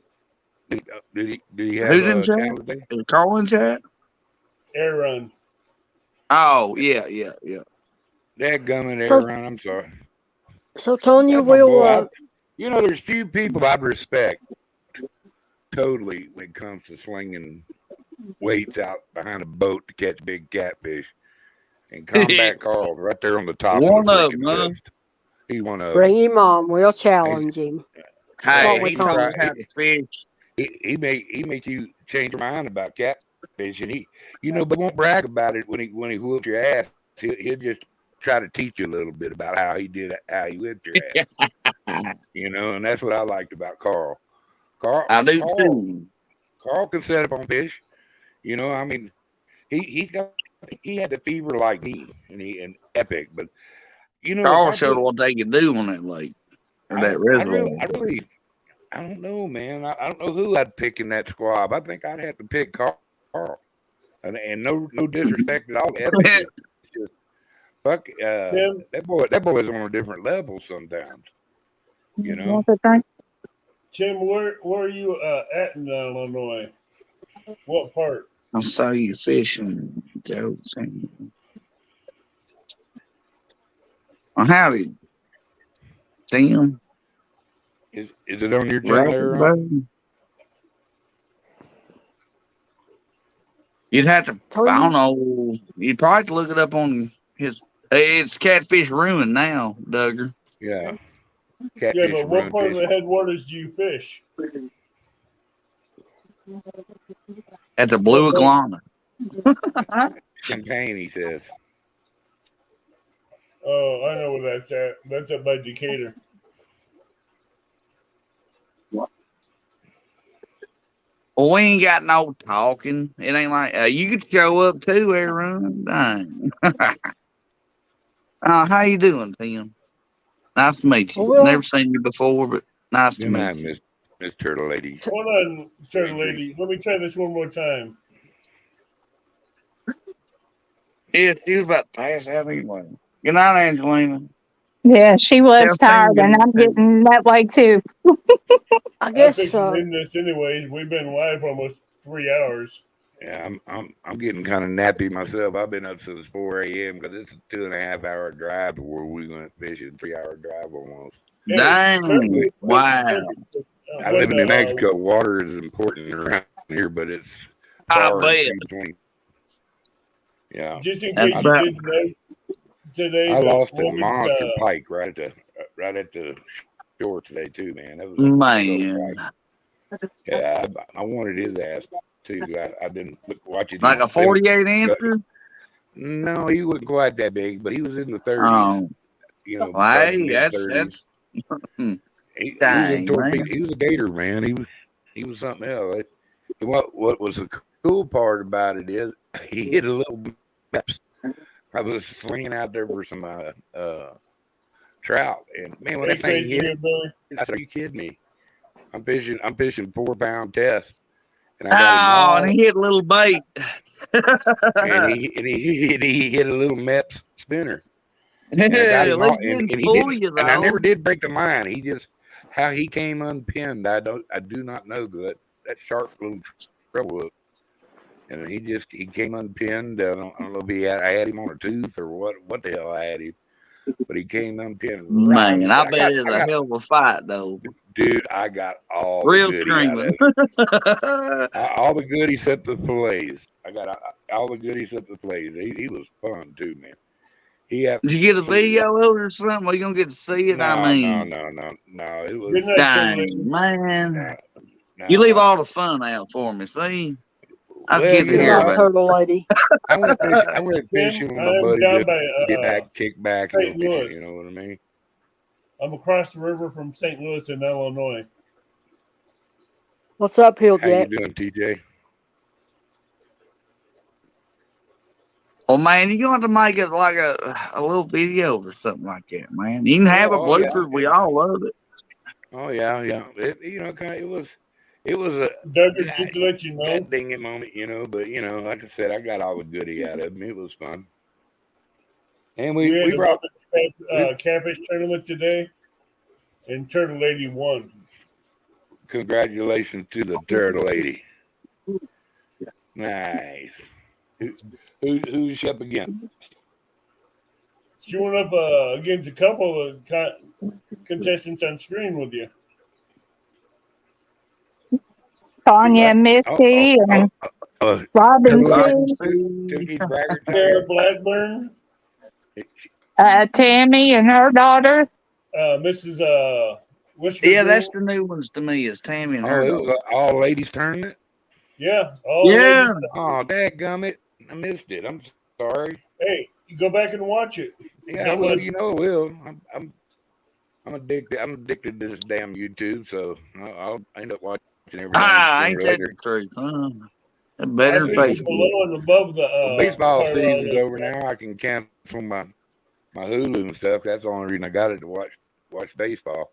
did he have Who's in a chat? channel today? Is Carl in chat? Air Run. Oh, yeah. Dadgummit, So- Aaron. I'm sorry. So Tanya That's my will. boy. You know, there's few people I'd respect totally when it comes to slinging weights out behind a boat to catch big catfish. And Combat Carl right there on the top One of the of freaking 'em, huh? list. He's one of Bring them. him on. We'll challenge him. Hey, What we he told taught us him. how to fish. He make you change your mind about catfishing. But won't brag about it when he whoops your ass. He'll just try to teach you a little bit about how he whipped your ass. And that's what I liked about Carl. I do too. Carl can set up on fish. He had the fever like me and Epic, but Carl showed what they could do on that lake or that reservoir. I don't know, man. I don't know who I'd pick in that squab. I think I'd have to pick Carl. And no disrespect at all to Epic. It's just fuck. That boy's on a different level sometimes. Tim, where are you at in Illinois? What part? I saw you fishing, Joe. Well, howdy, Tim. Is it on your channel there, Ron? You'd have to, I don't know, you'd probably have to look it up on his, it's Catfish Ruin now, Duggar. Yeah. Yeah, but what part of the headwaters do you fish? At the Blue Iguana. Champagne, he says. Oh, I know where that's at. That's up by Decatur. Well, we ain't got no talking. It ain't like you could show up too, Aaron. Dang. How you doing, Tim? Nice to meet you. Well, Never seen you before, but nice to Good meet night, you. Miss Turtle Lady. Hold on, Turtle Lady. Let me try this one more time. Yeah, she was about to pass out anyway. Good night, Angelina. Yeah, she was Tell tired, Sam and I'm good- getting that way too. I guess I'm fixing to end this anyways. We've been live for almost 3 hours. Yeah, I'm getting kind of nappy myself. I've been up since 4 a.m. because it's a 2.5 hour drive to where we went fishing. 3 hour drive almost. Hey, Dang. Turtle- Wow. I live in New Mexico. Water is important around here, but it's I far bet. in between. Yeah, Just in That's case you about- didn't know, today I the lost a woman, monster pike right at the shore today too, man. That was Man. yeah. I wanted his ass too. I've been watching Like him a 48 incher? No, he wasn't quite that big, but he was in the 30s. Oh. Well, Hey, that's he was a dang, torpedo. man. He was a gator, man. He was something else. What was the cool part about it is he hit a little. I was slinging out there for some trout, and man, when Hey, that thing Crazy hit, Hillbilly. I said, "Are you kidding me?" I'm fishing 4-pound test, and I Oh, got him and he hit a little bait. and he hit a little Mepps spinner. And I got At him all, least he and didn't he fool did, you, and I though. never did break the line. He just how he came unpinned. I do not know that sharp little treble hook, and he came unpinned. I don't know if I had him on a tooth or what the hell I had him, but he came unpinned. Right. Man, I bet it's a hell of a fight, though. Dude, I got all Real the goodies out of screaming. it. All the goodies at the fillets. I got all the goodies at the fillets. He was fun too, man. Did you get a video of it or something? Are you gonna get to see it? No. It was Good night, dang, Turtle Lady. man. no. You leave all the fun out for me. See, I Well, get to you hear know, about it. Turtle Lady. I went fishing with my I'm buddy down just by to get back, kick back, and St. go fishing. Louis. You know what I mean? I'm across the river from St. Louis in Illinois. What's up, Hill How you Jack? doing, TJ? Well, man, you're going to make it like a little video or something like that, man. You can have a blooper. We all love it. Oh yeah. It was a Douglas, just to let you know, that dinging moment, but like I said, I got all the goodie out of it. It was fun. And we had we brought a catfish tournament today, and Turtle Lady won. congratulations to the Turtle Lady. Nice. Who's she up against? She went up against a couple of contestants on screen with you. Tanya, Misty, and Robin Sue, Tookie Braggart. Sarah Blackburn, Tammy and her daughter. Mrs. Whisker Yeah, that's Green. the new ones to me. Is Tammy and Oh, her it daughter. was an all ladies tournament. Yeah. All Yeah. ladies. Oh, dadgummit. I missed it. I'm sorry. Hey, you go back and watch it. Yeah, well, you know, I will. I'm addicted. I'm addicted to this damn YouTube, so I'll end up watching everything. Ain't that later. the truth? I Better think than it's Facebook. below and above the Well, baseball Colorado. season's over now. I can cancel my Hulu and stuff. That's the only reason I got it to watch baseball.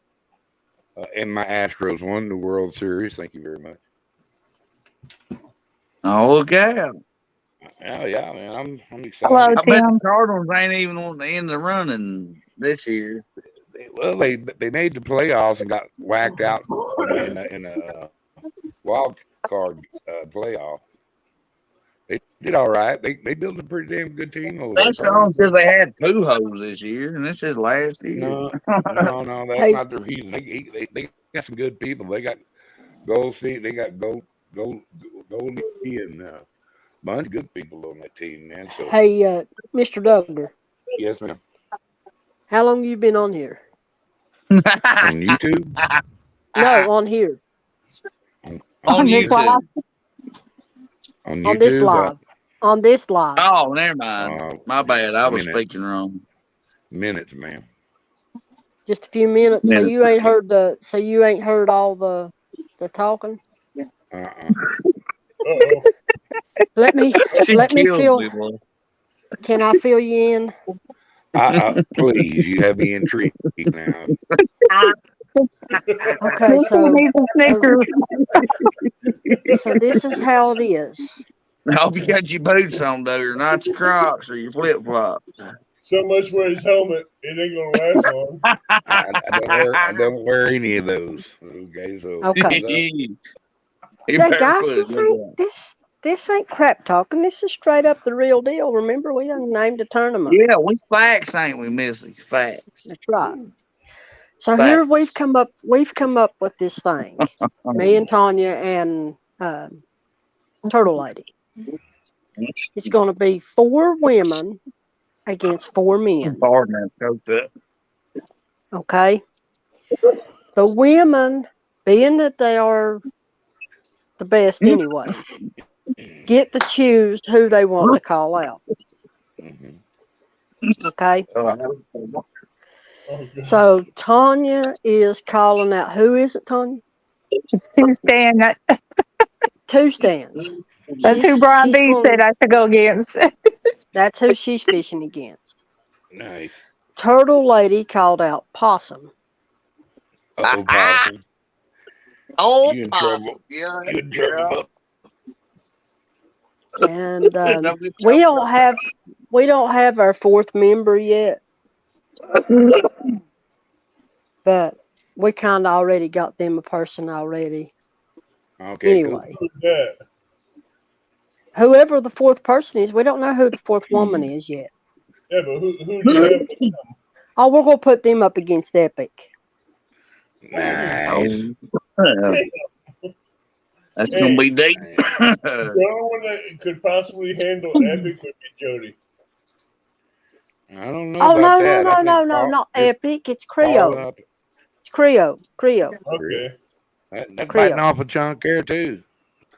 And my Astros won the World Series. Thank you very much. Oh, okay. Oh yeah, man, I'm excited. Hello, I bet the Tim. Cardinals ain't even on the end of the running this year. Well, they made the playoffs and got whacked out in a wild card playoff. They did all right. They built a pretty damn good team over That's there. all because they had Pujols this year, and this is last year. No, that's Hey. not the reason. They got some good people. They got Goldstein. They got Goldie and a bunch of good people on that team, man. So Hey, Mr. Duggar, yes, ma'am. how long you been on here? On YouTube. No, on here. On this YouTube. live. On On this YouTube. live. On this live. Oh, never mind. My bad. I was minute. speaking wrong. Minutes, man. Just a few minutes. So Minutes. you ain't heard all the talking? Uh-uh. Uh-oh. Let me She let me killed fill me, boy. can I fill you in? Please, you have me intrigued now. Okay, so Needs a Snickers. so this is how it is. I hope you got your boots on, Duggar, not your Crocs or your flip flops. So much for his helmet, it ain't gonna last long. I don't wear any of those. Okay, so Okay. You Hey better guys, put it in. this ain't crap talking. This is straight up the real deal. Remember, we done named a tournament. Yeah, we facts, ain't we, Missy? Facts. That's right. So Facts. here we've come up with this thing. Me and Tanya and Turtle Lady. It's going to be 4 women against 4 men. Pardon that. Okay. The women, being that they are the best anyway, get to choose who they want to call out. mhm. Okay. Oh, God. So Tanya is calling out. Who is it, Tanya? Who's staying? 2 stands. That's who Brian B gonna- said I should go against. That's who she's fishing against. Nice. Turtle Lady called out Possum. Uh-oh, Possum. Oh, You in possum. trouble. Yeah, You in trouble. And Don't get we choked don't up. have our 4th member yet, but we kind of already got them a person already. Okay, Anyway, Who's that? whoever the 4th person is, we don't know who the 4th woman is yet. Yeah, but who do you have? Oh, we're gonna put them up against Epic. cool. Nice. That's gonna be deep. The only one that could possibly handle Epic would be Jody. I don't know Oh about no, that. I think no, Paul- not this Epic. It's Creo. Paul up- It's Creo. Okay. That's Creo. biting off a chunk there too.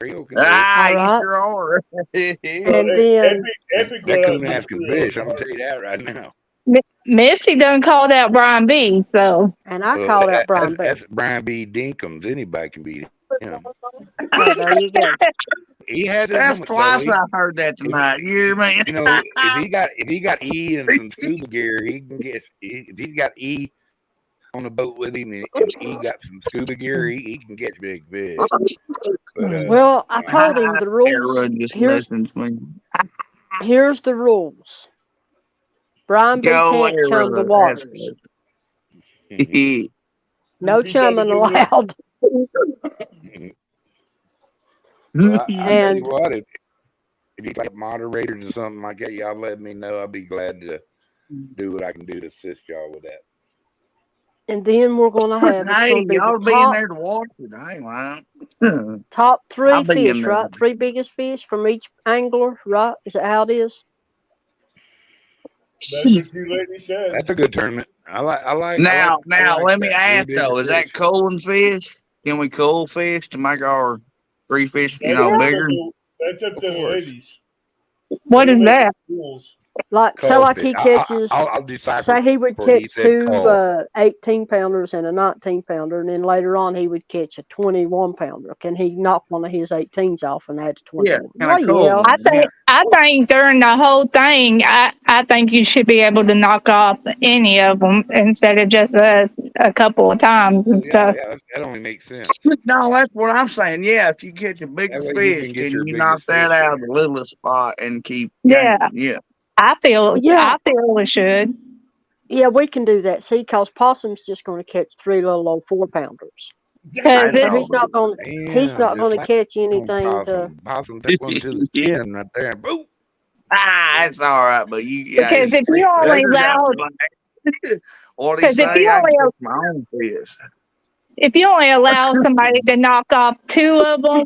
Creo can do it. Ah, All you right. sure are. And then Epic That went coon out asking to fish. I'm gonna tell you that right now. Missy done called out Brian B. So and I called out Brian B. That's Brian B. Dinkums. Anybody can beat him. Oh, there you go. He has his That's moments, twice though. I heard that tonight. You hear me? You know, if he got E and some scuba gear, he can get. If he's got E on the boat with him, and E got some scuba gear, he can catch big fish. But, Well, I told him the rules. Aaron just Here's listens to me. here's the rules. Brian B Go, can't chum the Aaron. waters. Mhm. No You gotta chumming do allowed. Well, I tell And you what, if if you like moderators or something like that, y'all let me know. I'll be glad to do what I can do to assist y'all with that. And then we're gonna have it's Hey, gonna be y'all the be in top there to watch it. I ain't lying. top three I'll be in fish, there. right? 3 biggest fish from each angler, right? Is that how it is? That's what you ladies said. That's a good tournament. I like Now, like let me that. ask Three though: biggest is that fish. cooling fish? Can we cool fish to make our 3 fish, That's know, up to bigger? that's up to the course. ladies. What They is make that? the rules. Like say Cold like fish. he catches I'll decipher say he would for you. He catch said 2 cold. 18-pounders and a 19-pounder, and then later on he would catch a 21-pounder. Can he knock one of his 18s off and add to Yeah, 21? can I Well, cool yeah. them? I think during the whole thing, I think you should be able to knock off any of them instead of just a couple of times and stuff. Yeah, that only makes sense. No, that's what I'm saying. Yeah, if you catch a bigger That way you fish, can get can your you knock biggest that fish out in. of the littlest spot and keep Yeah. gaining? Yeah. I feel Yeah. it should. Yeah, we can do that. See, because Possum's just going to catch 3 little old 4-pounders. Because So he's not going Yeah, to like catch on anything to. Possum took one to the chin right there and boom. That's all right, but because if you only allow what do you because if say? you I only can catch my own fish. if you only allow somebody to knock off 2 of them,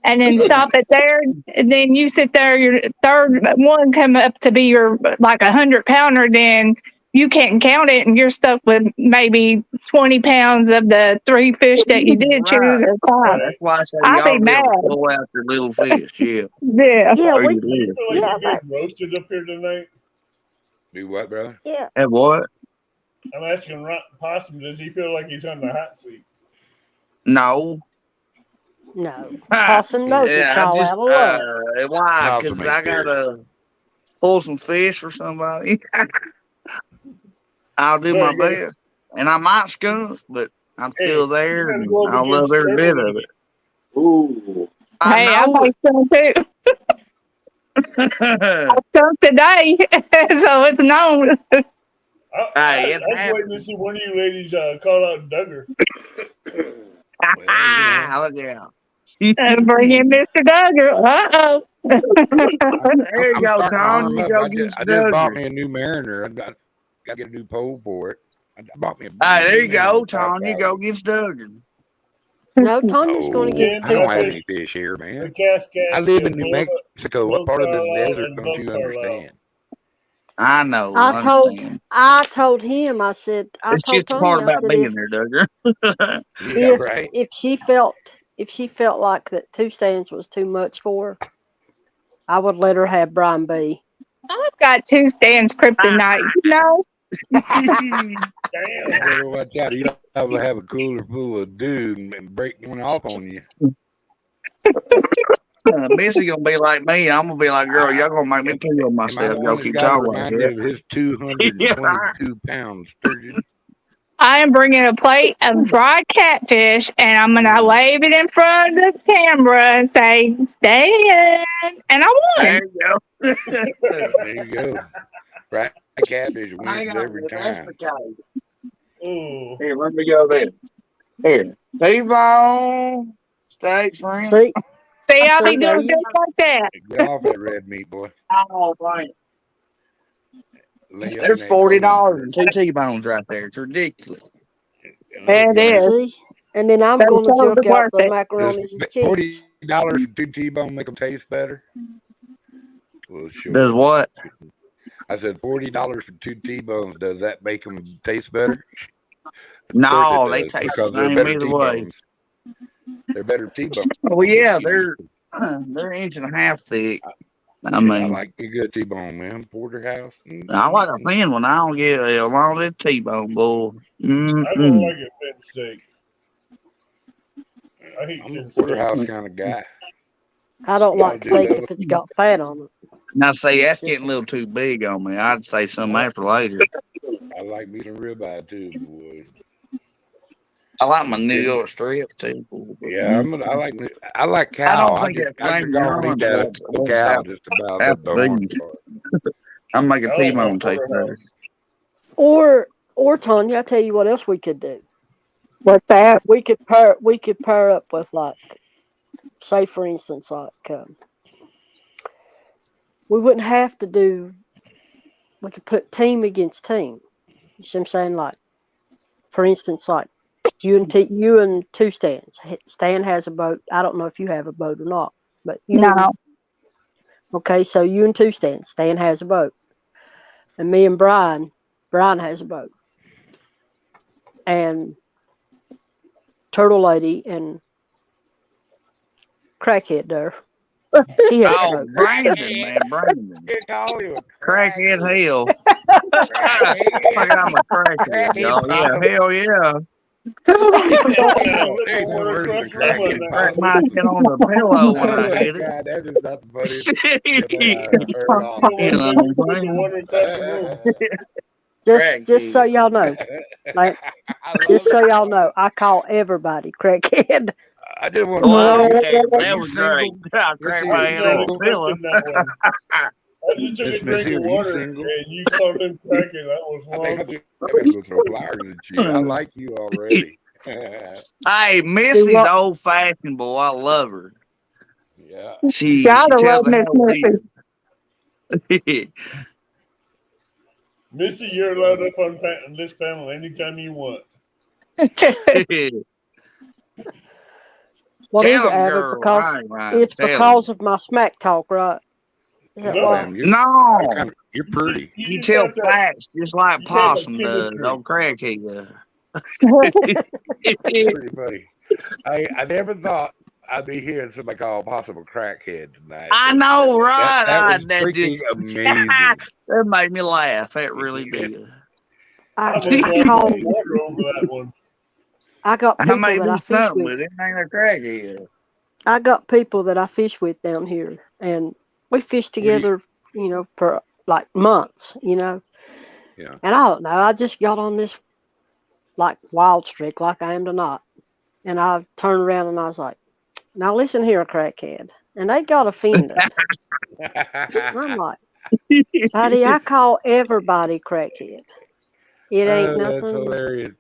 and then stop it there, and then you sit there, your third one come up to be your like 100-pounder, then you can't count it, and you're stuck with maybe 20 pounds of the 3 fish that you did choose or 5. That's why I say I'd y'all be be able to mad. pull out your little fish. Yeah. Yeah. Yeah, Or we. you Do you did. feel like Yeah, you're getting roasted up here tonight? Do what, brother? Yeah. And what? I'm asking Possum, does he feel like he's on the hot seat? No. No. Possum knows it's I all just out of love. why? Possum Because ain't I scared. gotta pull some fish for somebody. I'll do my best, and I might skunk, but I'm still there, and I love every bit of it. Ooh. Hey, I might skunk too. I skunk today, so it's known. Hey, I was waiting to see one of you ladies call out Duggar. Look out. Bring in Mr. Duggar. Uh-oh. There you go, I'm starting to Tom. arm You up. go I get just some bought Duggar. me a new Mariner. I got to get a new pole for it. I bought me a Hey, there you new go, Mariner Tom. You go get Duggar. No, Tanya's going to get I don't have fish. any fish here, The man. Cascade. I live in New Mexico. What part of the desert and don't you Carlisle. understand? I know. I told him. I said. I It's told just the part Tanya. I about said being there, Duggar. Yeah, right. if she felt like that 2 stands was too much for her, I would let her have Brian B. I've got 2 stands kryptonite, you know? You better watch out. You don't have a cooler full of dude and break one off on you. Missy gonna be like me. I'm gonna be like, girl, y'all gonna make me pee on myself. Y'all keep got to talking like remind you that. of his 222 pounds sturgeon. I am bringing a plate of dried catfish, and I'm going to wave it in front of the camera and say, stand. And I won. There you go. There you go. Right. Catfish wins every time. Here, let me go there. Here. T-bone. Steak, friend. See, I'll be doing things like that. Get off that red meat, boy. Oh, right. Lay up There's in that $40 and 2 T-bones right there. It's ridiculous. It is. See? And then I'm going to joke out the macaronis and cheese. $40 for 2 T-bone make them taste better. Well, sure. Does what? I said $40 for 2 T-bones. Does that make them taste better? No, Of they course it taste does, the because they're same better either way. T-bones. They're better T-bones. Well, yeah, they're 1.5 inches thick. I I mean, like a good T-bone, man. Porterhouse. I like a thin one. I don't get a long as T-bone, boy. I don't like a thin steak. I hate I'm a thin porterhouse steak. kind of guy. I don't like steak if it's got fat on it. Now, see, that's getting a little too big on me. I'd say something after later. I like me some ribeye too, boy. I like my New York strips too. Yeah, I like cow. I don't I think just that flame don't eat runs that out. whole cow just about That's the horn beef. part. I'm making I like T-bone my taste better. Or Tanya, I tell you what else we could do. What's that? We could pair up with, like, say for instance, like we wouldn't have to do. We could put team against team. You see what I'm saying? Like, for instance, like you and two Stans. Stan has a boat. I don't know if you have a boat or not, but you. No. Okay, so you and two Stans. Stan has a boat, and me and Brian. Brian has a boat, and Turtle Lady and Crackhead there. He has a Oh, boat. Brandon, man, Brandon. They call you a Crackhead hell. crackhead. Like I'm a crackhead, y'all. Yeah, hell yeah. There's no worse than a crackhead Crack pop. my head on the pillow when I hit it. God, that is not the funniest thing I've heard all You know what I'm saying? Just so y'all know, like, just so y'all know, I call everybody crackhead. I just want Well, to okay, that you was great. single? I cracked my head on the pillow. I just took Miss a drink Missy, of are you water single? and you called him cracking. That was I think wrong. I'm gonna throw flowers at you. I like you already. Hey, Missy's old fashioned, boy. I love her. Yeah. She Gotta tells love the Miss hell Missy. deal. Missy, you're allowed up on this panel anytime you want. What is Tell it, 'em, Abbott? girl. Because Right, right. it's Tell 'em. because of my smack talk, right? Is that No. why? Man, No, you're pretty. you just tell got that- facts just like you got that Possum does. chemistry. Don't crackhead does. Pretty funny. I never thought I'd be hearing somebody call Possum a crackhead tonight. I but know, right? That was that freaking just amazing. that made me laugh. That really did. I I almost call. lost my water over that one. I got I people may that do I fish something with. with it. Ain't a crackhead. I got people that I fish with down here, and we fish together, for like months, Yeah. And I don't know, I just got on this like wild streak, like I am tonight, and I turned around and I was like, "Now listen here, crackhead," and they got offended. And I'm like, "Buddy, I call everybody crackhead. It ain't That's nothing." hilarious.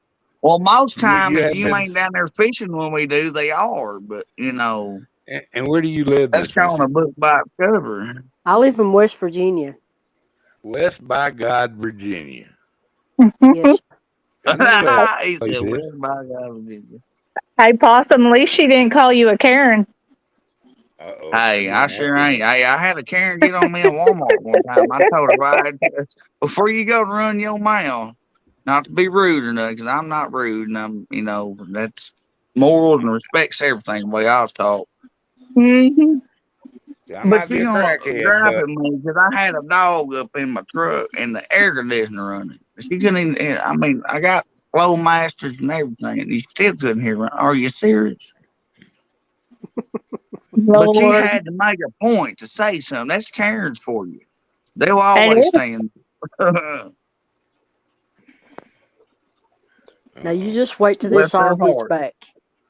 Well, most You times if have you been- ain't down there fishing when we do, they are. But And where do you live, that's Miss kind Missy? of book by cover. I live in West Virginia. West by God, Virginia. Yes. I know that He place said, is. "Well, by God, Virginia." Hey, Possum, at least she didn't call you a Karen. Uh-oh. Hey, Yeah, I sure ain't. Hey, I had a Karen get on me at Walmart one time. I told her, right, before you go to run your mouth, not to be rude or nothing, 'cause I'm not rude, and that's morals and respects everything the way I was taught. Mm-hmm. I But might be you a know, crackhead, driving but me because I had a dog up in my truck and the air conditioner running. She couldn't even. I mean, I got flow masters and everything, and you still couldn't hear me. Are you serious? But she Lord. had to make a point to say something. That's Karens for you. They'll always stand. Now you just wait till Bless this her all gets heart. back.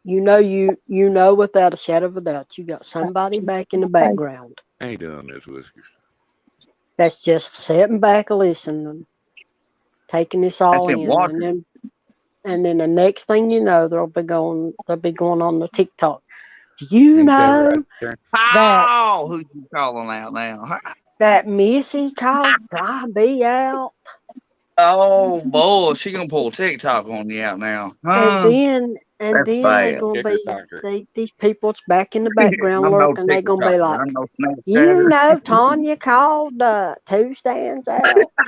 You know without a shadow of a doubt you got somebody back in the background I ain't doing this, Whiskers. that's just sitting back listening, taking this all That's it, in, watching. and then the next thing you know they'll be going on the TikTok. Do you Ain't that know right there? Oh, who you calling out now? that Missy called Brian B out? Oh boy, she gonna pull TikTok on you out now. And then That's they bad. gonna be TikToker. these people's back in the background I'm no lurking. They gonna be TikToker. like, I'm no you Snapchatter. know, Tanya called two Stands out.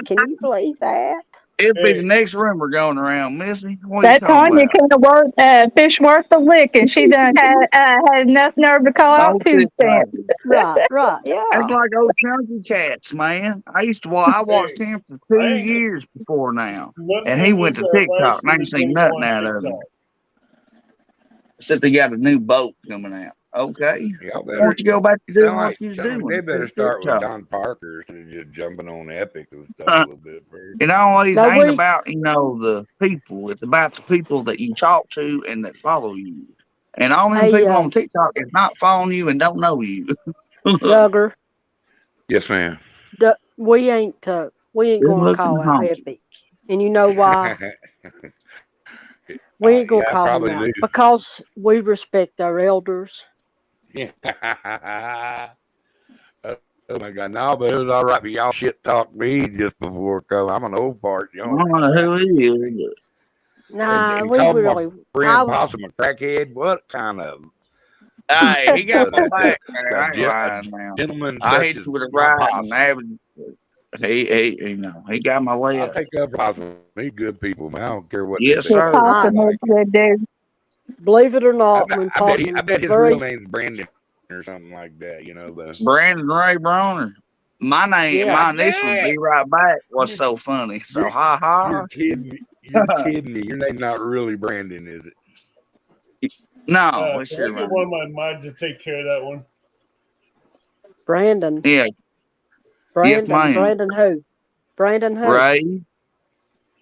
Can you believe that? It'll be the next rumor going around, Missy. What are you That talking Tanya about? can't fish worth the lick, and she done had enough nerve to call out No Tuesday. TikToker. Right, yeah. That's like old chunky cats, man. I watched him for 2 years before now, and he went to TikTok, and I ain't seen nothing out of him. Except they got a new boat coming out. Okay, Y'all why don't you go back to doing what you was sound like doing? they better Just start with TikTok. Don Parker instead of just jumping on Epic and stuff a little bit first. It always No, ain't we- about the people. It's about the people that you talk to and that follow you. And all them Hey, people on TikTok is not following you and don't know you. Duggar, Yes, ma'am. we ain't Good gonna looking call out honky. Epic, and you know why? We ain't gonna yeah, I call him probably out do. because we respect our elders. Yeah. Oh my God, no, but it was all right for y'all shit talk me just before because I'm an old part. I don't know who he is. Nah, And we called my really. I friend was Possum a crackhead. What kind of Hey, he got my a, back, man. I ain't a lying now. gentleman I such hit as you with a my right and Possum? average. You know, he got my way I up. pick up Possum. He's good people, man. I don't care what Yes, they say. Yeah, sir. I, Possum is good dude. believe it or I not, bet, when I bet, he, Possum I bet his very real name's Brandon or something like that. You know the. Brandon Ray Broner. My name, yeah. my God initials, damn be it! right back. Was You're, so funny. So you're, ha you're ha. kidding me. You're kidding me. Your name's not really Brandon, is it? No, it's Can I your get one man. of my mods to take care of that one? Brandon. Yeah, yes, Brandon. ma'am. Brandon who? Brandon who? Ray,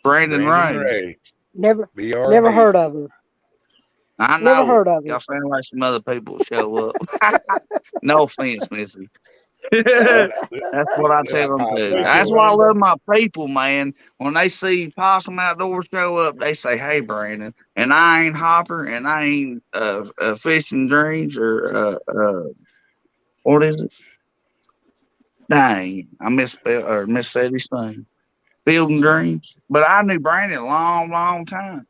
Brandon Brandon Ray. Ray. Never BRB. heard of him. I Never know it. heard of him. Y'all sound like some other people show up. No offense, Missy. Well, That's what I I tell them too. Thank apologize you, That's for why I it. love Brandon. my people, man. When they see Possum Outdoors show up, they say, "Hey, Brandon," and I ain't Hopper, and I ain't Fishing Dreams or what is it? Dang, I misspelled or missaid his name. Field Dreams. But I knew Brandon a long, long time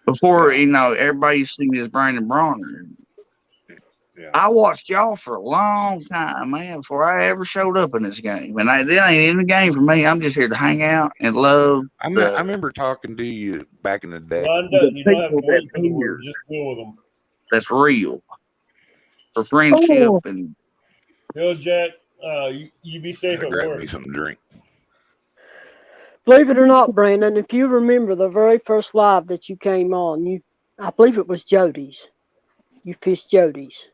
before Yeah, everybody used to see me as Brandon Bronner. yeah. I watched y'all for a long time, man, before I ever showed up in this game. And it ain't in the game for me. I'm just here to hang out and love I the remember talking to you back in the day. Rhonda, the you don't have people to that wait for the here word. Just deal with them. that's real for friendship Oh, and Yo, Jack, you be safe I at grabbed work. me something to drink. Believe it or not, Brandon, if you remember the very first live that you came on, I believe it was Jody's. You fished Jody's.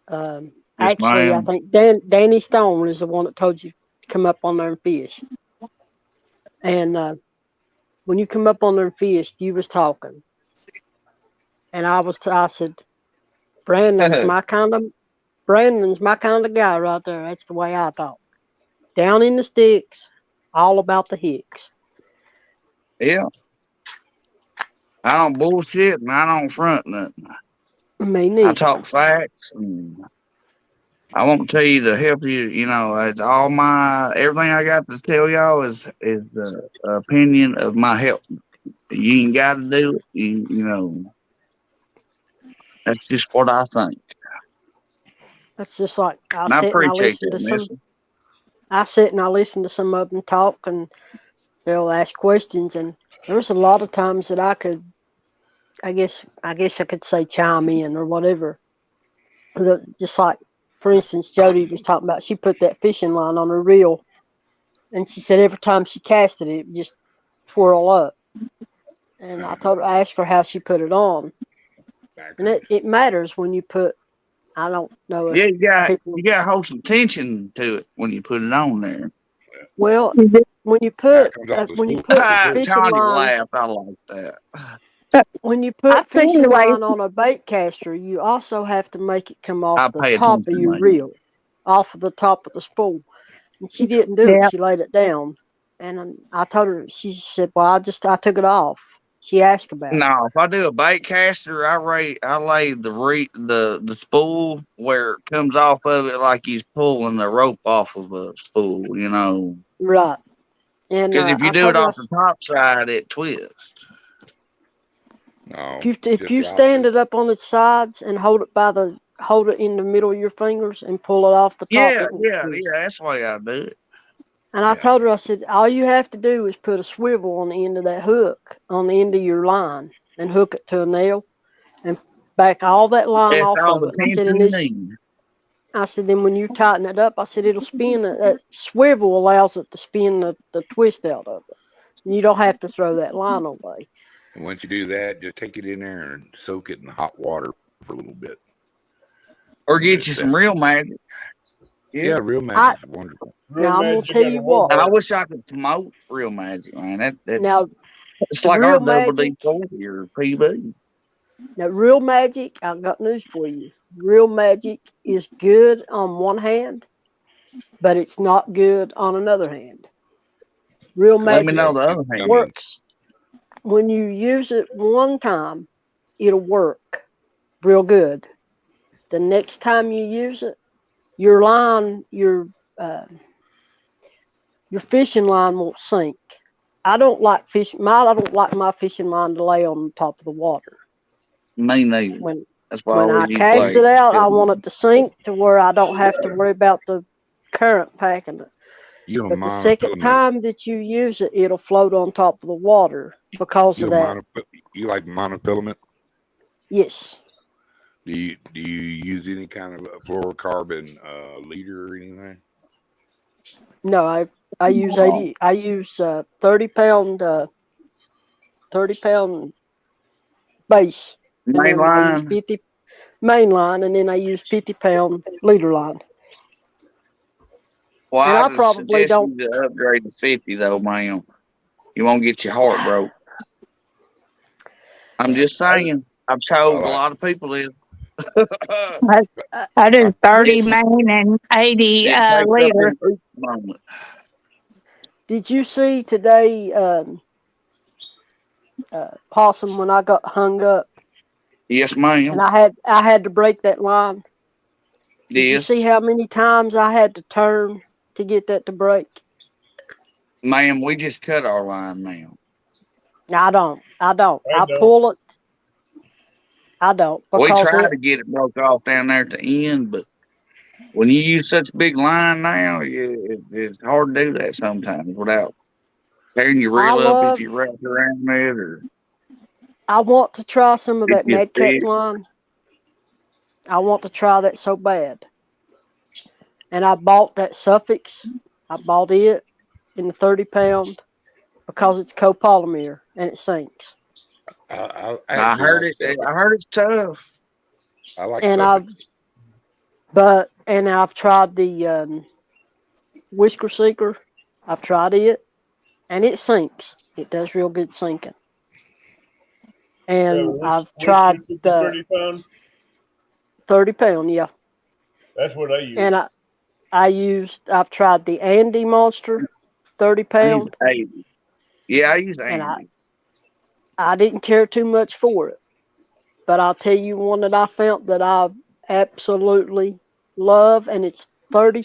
yes, Actually, I ma'am. think Danny Stone is the one that told you to come up on there and fish. And when you come up on there and fished, you was talking, and I said, Brandon's my kind of guy right there. That's the way I talk. Down in the sticks, all about the hicks. Yeah. I don't bullshit and I don't front nothing. Me I neither. talk facts and I won't tell you to help you. It's all everything I got to tell y'all is the opinion of my help. You ain't got to do it. That's just what I think. That's just like And I appreciate that, Mister. I sit and I listen to some of them talk, and they'll ask questions, and there's a lot of times that I guess I could say chime in or whatever. Just like, for instance, Jody was talking about, she put that fishing line on her reel, and she said every time she casted it, it would just twirl up. And I asked her how she put it on, and it matters when you put. I don't know if Yeah, you got people. you got to hold some tension to it when you put it on there. Well, when you Now it put comes off the when you spool. put Ah, fishing Tanya line laughed. I like that. when you I put seen fishing the way. line on a bait caster, you also have to make it come off I the pay top attention, of your man. reel, off of the top of the spool. And she didn't do it. Yeah. She laid it down, and I told her. She said, "Well, I took it off." She asked about it. No, if I do a bait caster, I lay the spool where it comes off of it like he's pulling the rope off of a spool, Right. And Because if you I do it told her, off the top side, it twists. No, if just you the stand opposite. it up on its sides and hold it in the middle of your fingers and pull it off the top, Yeah, it won't yeah, twist. yeah. That's the way I do it. And I Yeah. told her, I said, all you have to do is put a swivel on the end of that hook, on the end of your line, and hook it to a nail, and back all that line It's off all of the it. And tension you need. I said, then when you tighten it up, I said, it'll spin. That swivel allows it to spin the twist out of it. And you don't have to throw that line away. And once you do that, just take it in there and soak it in hot water for a little bit. Or get you some real magic. Yeah, real magic's wonderful. Now, I'm going to tell you what. I wish I could promote real magic, man. Now, it's like our real double D magic, 40 or PB. now, real magic, I've got news for you. Real magic is good on one hand, but it's not good on another hand. Real Let me magic know the other hand. works when you use it one time, it'll work real good. The next time you use it, your line, your your fishing line won't sink. I don't like my fishing line to lay on top of the water. Me neither. When That's why I I always use cast blade. it out, I want it to sink to where I don't have to worry about the current packing it. You don't But the mind second filament. time that you use it, it'll float on top of the water because You of don't that. mind, you like monofilament? Yes. Do you use any kind of fluorocarbon leader or anything? No, I use 30 pound base, and Main then I use line. 50 main line, and then I use 50-pound leader line. Well, And I I'd probably suggest don't. you to upgrade to 50 though, man. You won't get your heart broke. I'm just saying. I've told a lot of people this. I do 30 Yes. main and 80 It takes up liter. in each moment. Did you see today, Possum, when I got hung up Yes, and ma'am. I had to break that line? Did you Yes. see how many times I had to turn to get that to break? Ma'am, we just cut our line now. I don't. I I don't. pull it. I don't, We because tried to get it broke off down there at the end, but when you use such a big line now, it's hard to do that sometimes without tearing your reel up if you wrap around it or I want to try some of if that you Mad Cat thick. line. I want to try that so bad. And I bought that Suffix. I bought it in the 30-pound because it's copolymer and it sinks. I I actually heard like it. Suffix. I heard it's tough. I like And Suffix. I've tried the Whisker Seeker. I've tried it, and it sinks. It does real good sinking. And I've tried the 30 pound. 30-pound, yeah. That's what I use. And I've tried the Andy Monster 30-pound, I use 80. Yeah, I use and 80. I didn't care too much for it. But I'll tell you one that I found that I absolutely love, and it's 30.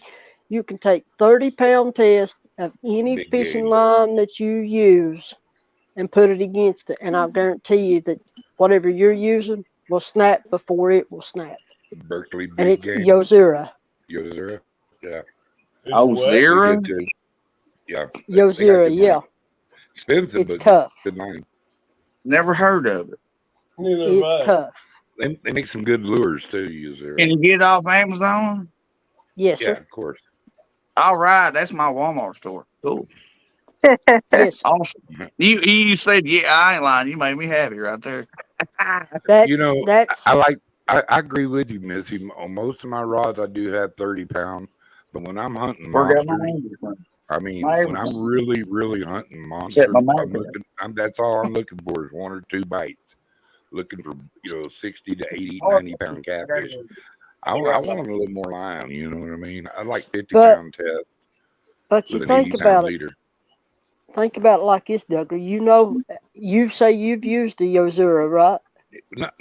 You can take 30-pound test of any Big fishing game. line that you use and put it against it, and I guarantee you that whatever you're using will snap before it will snap. Berkeley And big it's game. Yozura. Yozura. Yeah. It's Oh, what? zero? They good too. Yeah. Yozura, good yeah. money. Expensive, It's but tough. good money. Never heard of it. Neither have It's I. tough. They make some good lures too, Yozura. Can you get it off Amazon? Yes, Yeah, sir. of course. All right, that's my Walmart store. Cool. Yes, sir. Awesome. You said, yeah, I ain't lying. You made me happy right there. You know, That's I agree with you, Missy. On most of my rods, I do have 30-pound, but when I'm hunting Where got my monsters, angels from? I mean, My when I'm everything. really, really hunting Set monsters, my mind up. that's all I'm looking for is 1 or 2 bites. Looking for 60 to 80, 90-pound catfish. I want a little more line. You know what I mean? I like 50-pound test but you with an think 80-pound about it. leader. Think about it like this, Douglas. You know, you say you've used the Yozura, right?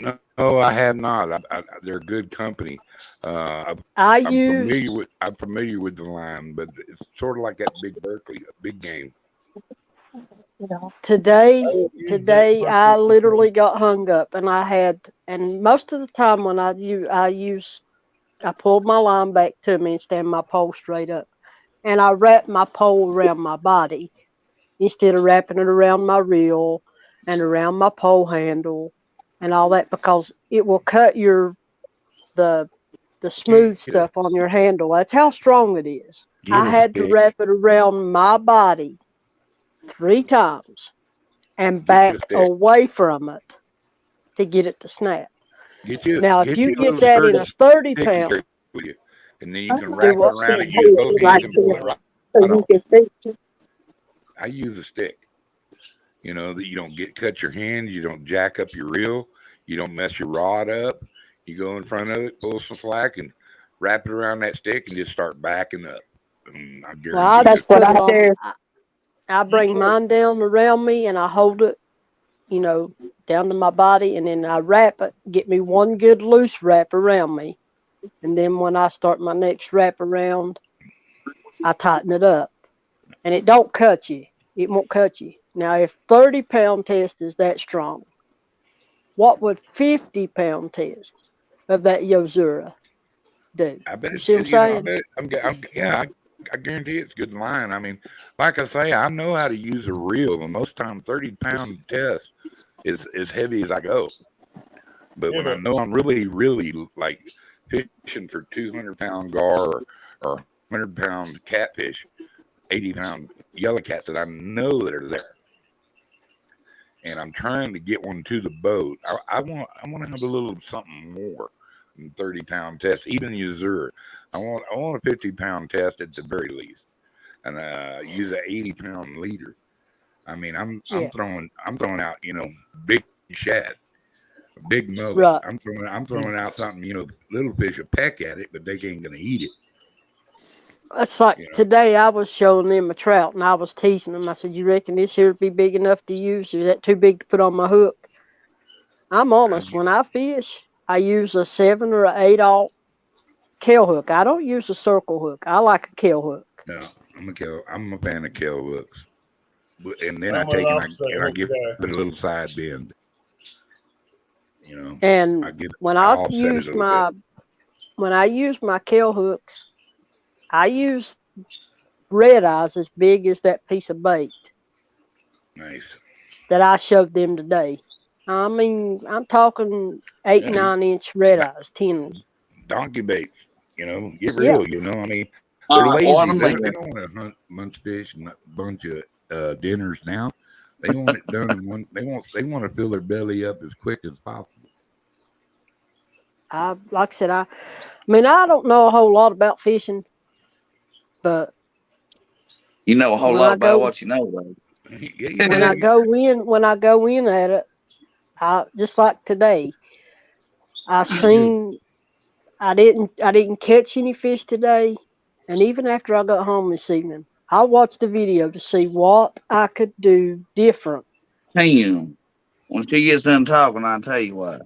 No, I have not. They're a good company. I I'm use familiar with the line, but it's sort of like that big Berkeley, big game. today. I literally got hung up, and most of the time when I pulled my line back to me and stand my pole straight up, and I wrapped my pole around my body instead of wrapping it around my reel and around my pole handle and all that, because it will cut the smooth stuff on your handle. That's how strong it is. I had to wrap it around my body 3 times and back away from it to get it to snap. Now, if you get that in a 30-pound, and then you can wrap it around and use both hands and pull it right off. I use a stick. You know, that you don't cut your hand, you don't jack up your reel, you don't mess your rod up. You go in front of it, pull some slack, and wrap it around that stick and just start backing up. And I guarantee That's what I do. I bring mine down around me and I hold it, down to my body, and then I wrap it, get me one good loose wrap around me. And then when I start my next wrap around, I tighten it up, and it don't cut you. It won't cut you. Now, if 30-pound test is that strong, what would 50-pound test of that Yozura do? I bet You it's see what I'm you know, I saying? bet yeah, I guarantee it's good line. I mean, like I say, I know how to use a reel, and most times 30-pound test is as heavy as I go. But when I know I'm really, really like fishing for 200-pound gar or 100-pound catfish, 80-pound yellow cats that I know that are there, and I'm trying to get one to the boat, I want to have a little something more than 30-pound test, even Yozura. I want a 50-pound test at the very least, and use an 80-pound leader. I mean, I'm throwing out big shad, big mullet. Right. I'm throwing out something, little fish will peck at it, but they ain't gonna eat it. That's like today I was showing them a trout, and I was teasing them. I said, "You reckon this here would be big enough to use? Or is that too big to put on my hook?" I'm honest. When I fish, I use a 7 or 8/0 Kell hook. I don't use a circle hook. I like a Kell hook. No, I'm a fan of Kell hooks, and then I give it a little side bend. And when I use my Kell hooks, I use red eyes as big as that piece of bait. Nice. That I showed them today. I mean, I'm talking 8-9-inch red eyes, 10. Donkey baits, get real. I mean, they're lazy. They don't want to hunt bunch of fish and a bunch of dinners now. They want it done in one. They want to fill their belly up as quick as possible. Like I said, I mean, I don't know a whole lot about fishing, but you know a whole lot about what you know, though. When I go in at it, I just like today. I didn't catch any fish today, and even after I got home this evening, I watched the video to see what I could do different. Damn. When she gets done talking, I'll tell you what.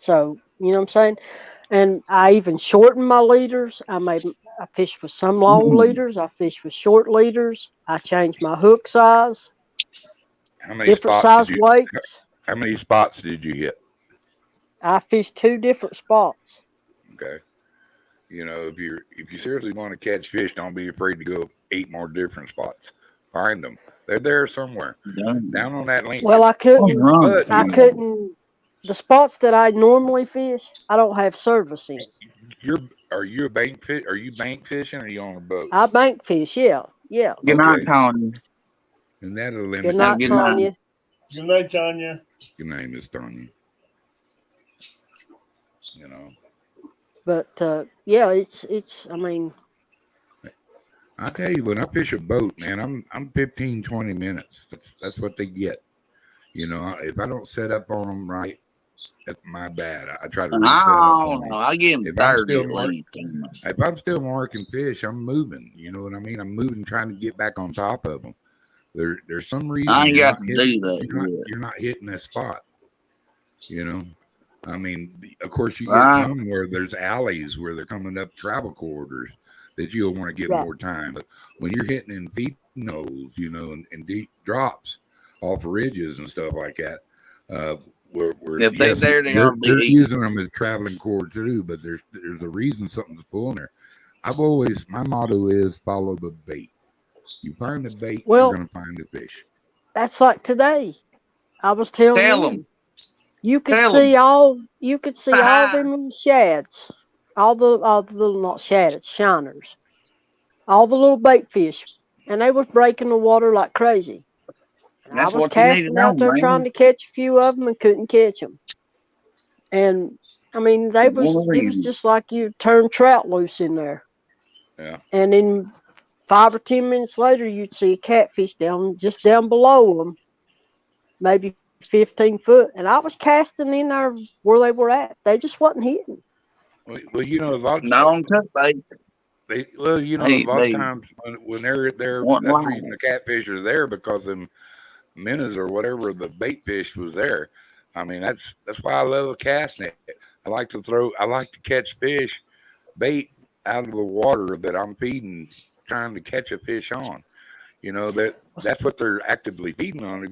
So, you know what I'm saying? And I even shortened my leaders. I fished with some long leaders. I fished with short leaders. I changed my hook size. Different size weights. How many spots did you hit? I fished 2 different spots. Okay. If you seriously want to catch fish, don't be afraid to go 8 more different spots. Find them. They're there somewhere. Down on that link. Well, I couldn't. The spots that I normally fish, I don't have service in. Are you a bank fish? Are you bank fishing or are you on a boat? I bank fish, yeah. Good night, Tanya. And that'll limit. Good night, Tanya. Good night, Tanya. Good night, Miss Tanya. But it's. I mean, I tell you, when I fish a boat, man, I'm 15, 20 minutes. That's what they get. If I don't set up on them right, that's my bad. I try to reset up. No, I get them 30. If I'm still marking fish, I'm moving. You know what I mean? I'm moving, trying to get back on top of them. There's some reason I ain't got to do that. You're not hitting that spot. I mean, of course, you get some where there's alleys where they're coming up travel corridors that you'll want to get more time. But when you're hitting in deep nose, and deep drops off ridges and stuff like that, where if they're there, they're using them as traveling cord too. But there's a reason something's pulling there. My motto is follow the bait. You find the bait, you're gonna find the fish. That's like today. I was telling them. You could see all them little shads, all the little, not shad, it's shiners, all the little bait fish, and they was breaking the water like crazy. And I was casting out there trying to catch a few of them and couldn't catch them. And I mean, it was just like you turned trout loose in there. Yeah. And then 5 or 10 minutes later, you'd see a catfish just down below them, maybe 15 foot, and I was casting in there where they were at. They just wasn't hitting. Well, a lot of no cut bait. A lot of times when they're there, that's the reason the catfish are there, because them minnows or whatever the bait fish was there. I mean, that's why I love a cast net. I like to catch fish bait out of the water that I'm feeding, trying to catch a fish on. You know, that's what they're actively feeding on.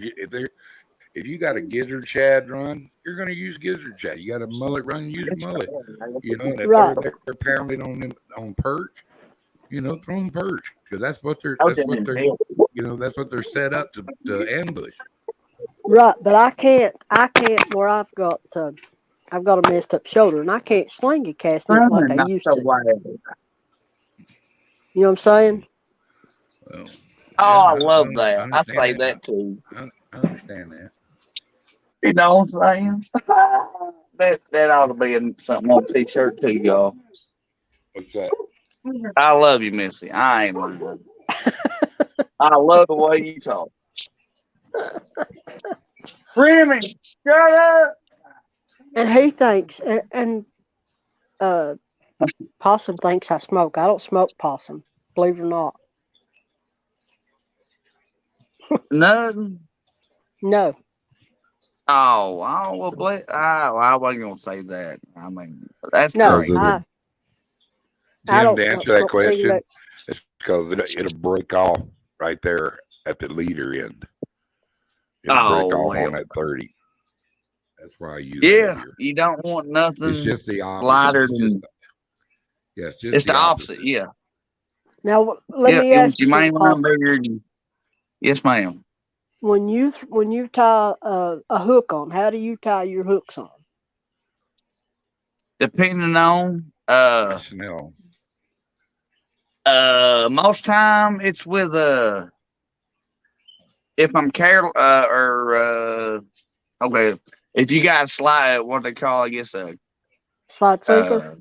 If you got a gizzard shad run, you're going to use gizzard shad. You got a mullet run, use mullet. You know, and if Right. they're pounding on perch, you know, throw them perch, because that's what they're that's what they're set up to ambush. Right, but I can't where I've got a messed up shoulder and I can't sling a cast net like I used to. You know what I'm saying? Well, Oh, I love that. I understand say that too. I understand that. You know what I'm saying? that ought to be something on a t-shirt too, y'all. What's that? I love you, Missy. I ain't lying. I love the way you talk. Remy, shut up. And he thinks and Possum thinks I smoke. I don't smoke possum, believe it or not. Nothing. No. Oh, well, I wasn't gonna say that. I mean, that's No, great. I Jim, don't to answer that smoke question, cigarettes. it's because it'll break off right there at the leader end. It'll break Oh, off on well. that 30. That's why I use Yeah, heavier. you don't want nothing It's just the opposite. lighter It's than. just It's the opposite. Yeah. Now let me ask you You may something, want Possum. bigger. Yes, ma'am. When you tie a hook on, how do you tie your hooks on? Depending on Chanel. most time it's with if I'm careful okay, if you got slide what they call, I guess Slide sensor?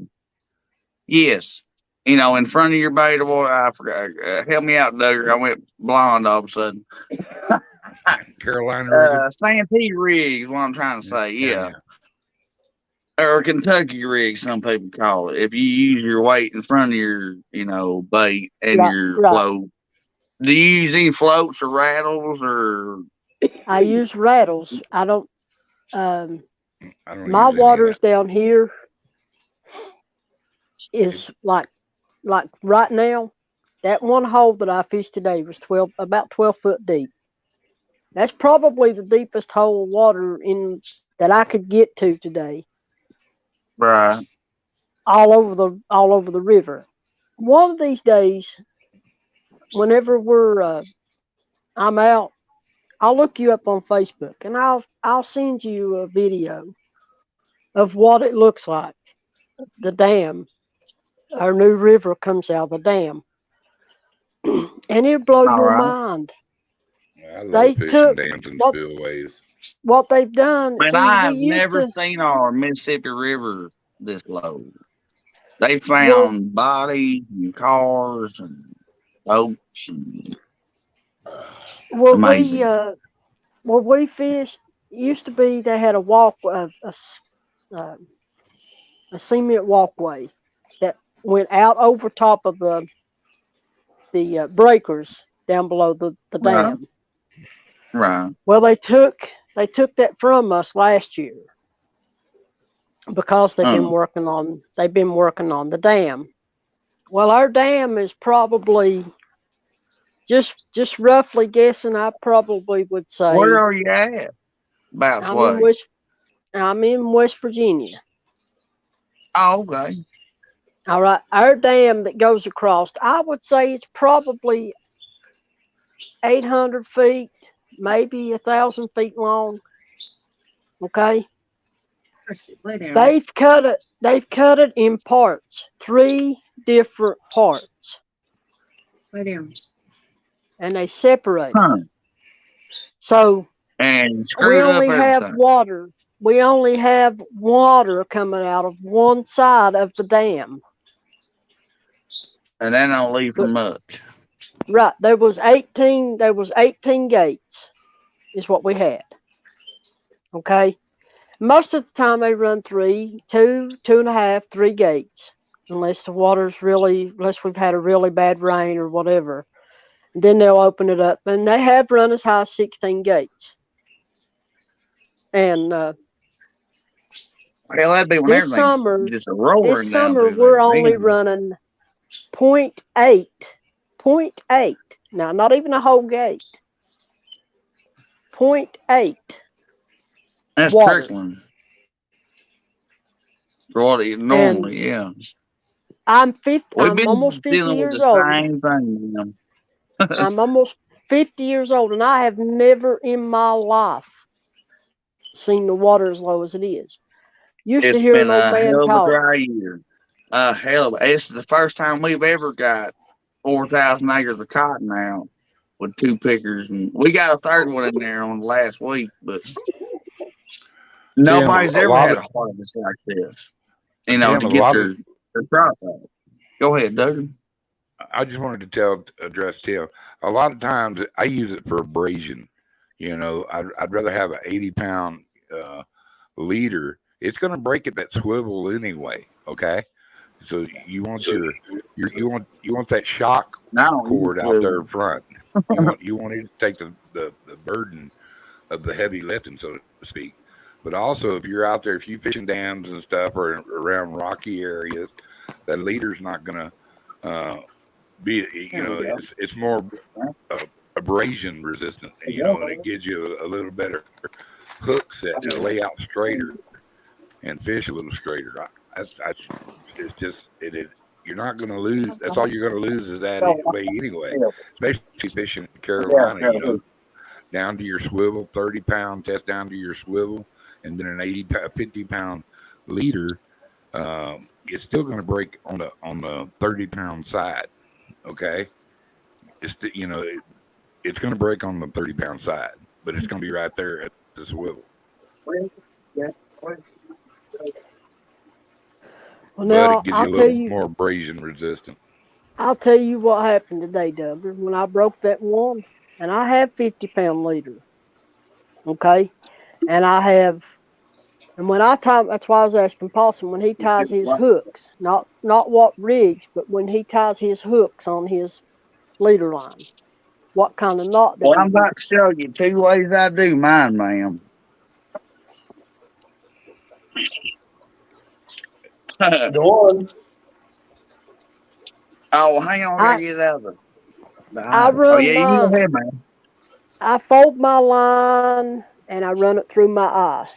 yes, you know, in front of your bait or what, I forgot. Help me out, Doug. I went blonde all of a sudden. Carolina rigging. Santee rig is what I'm trying to say. Yeah. Or Kentucky rig, some people call it. If you use your weight in front of your, you know, bait and your float. Do you use any floats or rattles or? I use rattles. I don't. I don't My use any of waters that. down here is like right now. That one hole that I fished today was about 12 foot deep. That's probably the deepest hole of water that I could get to today. Right. All over the river. One of these days, whenever I'm out, I'll look you up on Facebook and I'll send you a video of what it looks like. The dam. Our new river comes out of the dam. And it'll blow your mind. I love fishing dams and spillways. What they've done. Man, See, I've never seen our Mississippi River this low. They found bodies and cars and boats and amazing. Where we fished used to be they had a cement walkway that went out over top of the breakers down below the dam. Right. Well, they took that from us last year because they've been working on the dam. Well, our dam is probably just roughly guessing. I probably would say. Where are you at? I'm in West Virginia. Oh, okay. All right, our dam that goes across, I would say it's probably 800 feet, maybe 1,000 feet long. Okay. They've cut it in parts, 3 different parts. And they separate it. So we only have water. We only have water coming out of one side of the dam. And that don't leave for much. Right. There was 18 gates is what we had. Okay. Most of the time they run 2, 2.5, 3 gates. Unless we've had a really bad rain or whatever. And then they'll open it up. And they have run as high as 16 gates. And well, that'd be when this summer just a roaring we're only running .8. 0.8. Now, not even a whole gate. 0.8. That's water. trickling. For what it normally, yeah. I'm 50. We've I'm been almost 50 dealing with years the old. same thing, man. I'm almost 50 years old, and I have never in my life seen the water as low as it is. Used to It's hear been an old a man hell of a talk. dry year. Hell of a, it's the first time we've ever got 4,000 acres of cotton out with two pickers, and we got a third one in there on the last week, but nobody's Tim, a ever lot had of a harvest like this. You know, Tim, to a get lot of their crop out. Go ahead, Doug. I just wanted to address Tim. A lot of times I use it for abrasion. You know, I'd rather have an 80-pound leader. It's going to break at that swivel anyway. Okay, so you want you want that shock No, cord out there in front. You want it to take the burden of the heavy lifting, so to speak. But also, if you're out there, if you fishing dams and stuff or around rocky areas, that leader's not going to be, you know, it's more abrasion resistant, you know, and it gives you a little better hook set to lay out straighter and fish a little straighter. It's just you're not going to lose. That's all you're going to lose is that way anyway. Especially fishing in Carolina, you know, down to your swivel, 30-pound test down to your swivel, and then an 50-pound leader. It's still going to break on the 30-pound side. Okay, it's you know it's going to break on the 30-pound side, but it's going to be right there at the swivel. Well, now, but it gives you I'll a tell little you, more abrasion resistant. I'll tell you what happened today, Doug. When I broke that one, and I have 50-pound leader, okay, and I have, and when I tie, that's why I was asking Paulson when he ties his hooks, not what rigs, but when he ties his hooks on his leader line, what kind of knot does Well, he I'm use? about to show you 2 ways I do mine, ma'am. Go on. Oh, hang on, I gotta get it out of the I oh, run yeah, you can go my, ahead, man. I fold my line and I run it through my eye,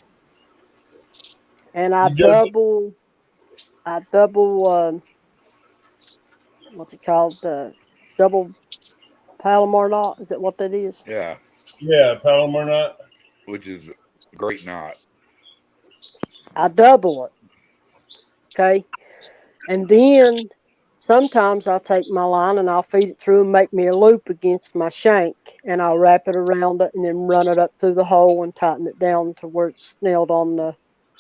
and I You just double, what's it called? Double Palomar knot. Is that what that is? Yeah, Palomar knot. which is a great knot. I double it. Okay. And then sometimes I'll take my line and I'll feed it through and make me a loop against my shank, and I'll wrap it around it and then run it up through the hole and tighten it down to where it's snelled on the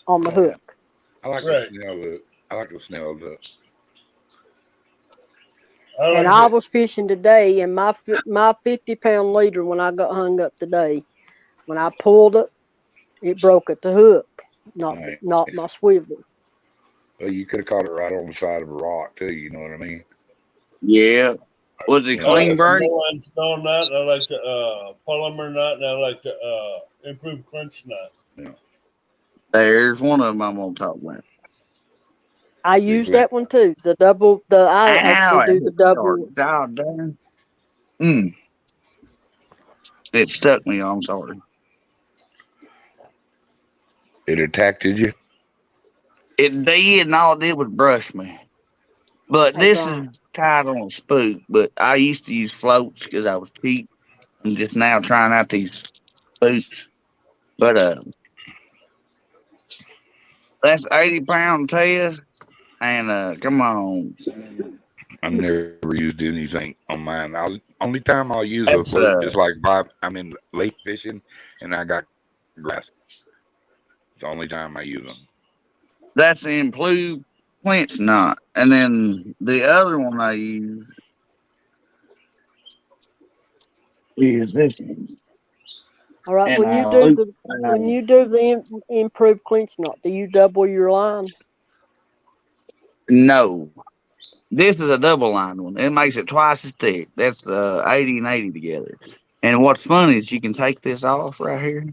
hook. I like Right. the snail look. I like the snail look. And I was fishing today, and my 50-pound leader, when I got hung up today, when I pulled it, it broke at the hook, not my swivel. Well, you could have caught it right on the side of a rock too. You know what I mean? Yeah. Was it clean break? Snow knot. I like the Palomar knot, and I like the improved clinch knot. Yeah. There's one of them I'm gonna talk about. I use that one too. I actually do the double. It stuck me. I'm sorry. It attacked you? It did, and all it did was brush me. But this is tied on a spook. But I used to use floats because I was cheap. I'm just now trying out these spooks. But that's 80-pound test. And come on. I've never used anything on mine. Only time I'll use a float is like I'm in lake fishing and I got grass. It's the only time I use them. That's the improved clinch knot. And then the other one I use is this one. All right. And When you do the improved clinch knot, do you double your line? No. This is a double line one. It makes it twice as thick. That's 80 and 80 together. And what's funny is you can take this off right here.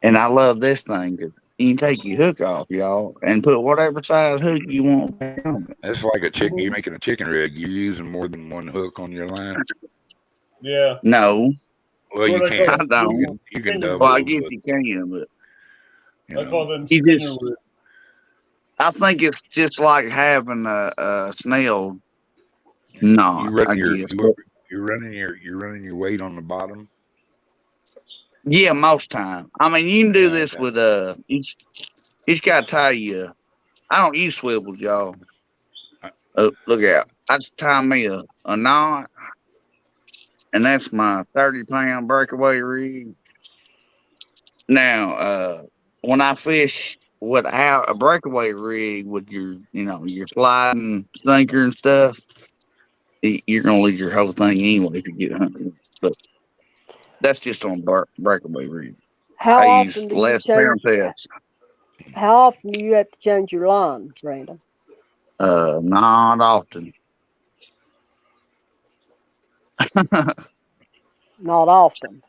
And I love this thing because You can take your hook off, y'all, and put whatever size hook you want on it. That's like a chicken. You're making a chicken rig. You're using more than one hook on your line. Yeah. No, Well, you What I can't. I don't. You can Well, Well, I double, guess but you can, but you I call know. them you spinner just. rigs. I think it's just like having a snail You knot, run I your guess. you're running your weight on the bottom. Yeah, most time. I mean, you can do Yeah, this okay. with each got to tie you. I don't use swivels, y'all. Oh, look out! I just tie me a knot, and that's my 30-pound breakaway rig. Now, when I fish without a breakaway rig with your sliding sinker and stuff, you're gonna lose your whole thing anyway if you get hunted. But that's just on breakaway rig. How I use often do you less change? parentets. How often do you have to change your line, Brandon? Not often. Not often.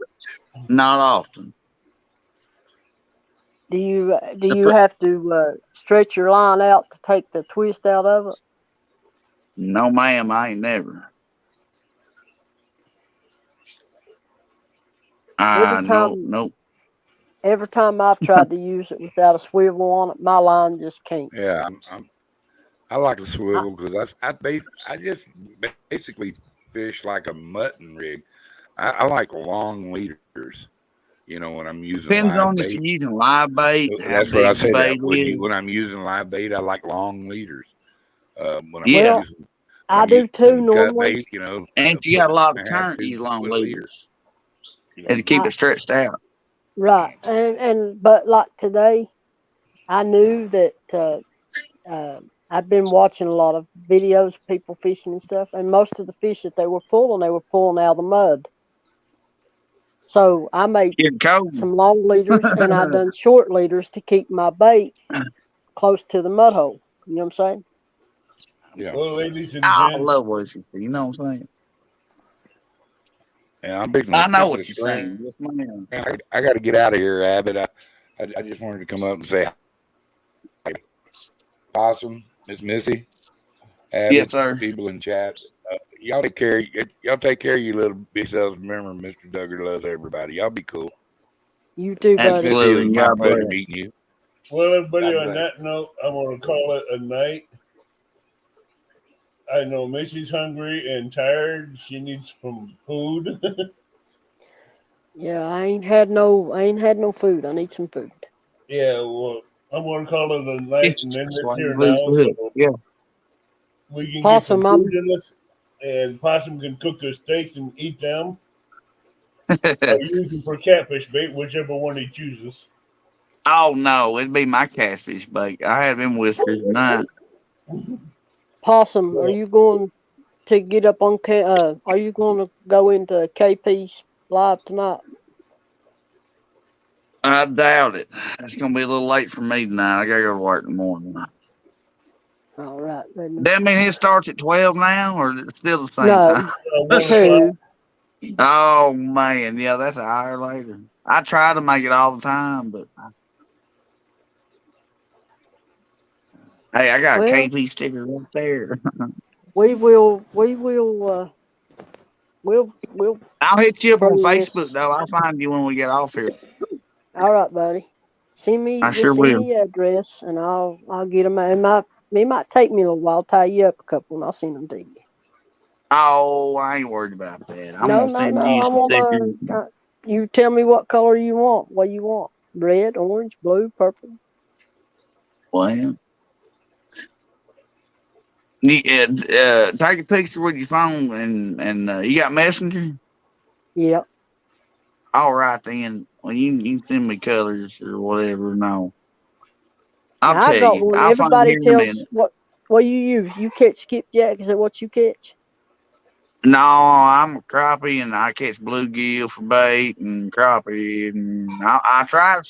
Not often. Do you have to stretch your line out to take the twist out of it? No, ma'am, I ain't never. Nope. Every time I've tried to use it without a swivel on it, my line just can't. Yeah, I like a swivel because I just basically fish like a mutton rig. I like long leaders. You know, when I'm using Depends live on if bait. you're using live bait, how That's what I big the said. bait When is. I'm using live bait, I like long leaders. When I'm Yeah. using, I do too cut normally. bait, you know, And if you got a lot of current, use long leaders. And to keep it stretched out. Right, but like today, I knew that I've been watching a lot of videos of people fishing and stuff, and most of the fish that they were pulling out of the mud. So I made some long leaders, and I done short leaders to keep my bait close to the mud hole. You know what I'm saying? Yeah. Well, ladies and I gents, love what you say. You know what I'm saying? Yeah, I'm big. I know what you're saying. Yes, ma'am. I got to get out of here, Abbott. I just wanted to come up and say hi. Possum, Miss Missy, Abbott, Yes, sir. people in chat. Y'all take care. Y'all take care of you little big selves. Remember, Mr. Duggar loves everybody. Y'all be cool. You too, buddy. Missy, it was my God pleasure bless. meeting you. well, everybody, God on bless. that note, I'm going to call it a night. I know Missy's hungry and tired. She needs some food. Yeah, I ain't had no food. I need some food. Yeah, well, I'm going to call it a night and end this here Lose now. the hook. So Yeah. we can Possum, get some food in us, and Possum can cook us steaks and eat them. Or use them for catfish bait, whichever one he chooses. Oh no, it'd be my catfish bait. I had them whiskers tonight. Possum, are you going to get up on? Are you going to go into KP's live tonight? I doubt it. It's gonna be a little late for me tonight. I gotta go to work in the morning. All right. That mean it starts at 12 now, or is it still the same No, time? 1 2. Oh man, yeah, that's an hour later. I try to make it all the time, but hey, I got a KP sticker right there. We'll I'll hit you up on bring this- Facebook though. I'll find you when we get off here. All right, buddy. Send me I sure will. the address, and I'll get them. It might take me a little while. Tie you up a couple, and I'll send them to you. Oh, I ain't worried about that. I'm No. gonna send you some stickers. You tell me what color you want. What you want? Red, orange, blue, purple. Well, take a picture with your phone and you got Messenger? Yep. All right then. Well, you can send me colors or whatever. No, I'll Now, I tell got you. one. I'll find Everybody you in a tells minute. what you use. You catch skipjack? Is that what you catch? No, I'm a crappie and I catch bluegill for bait and crappie, and I try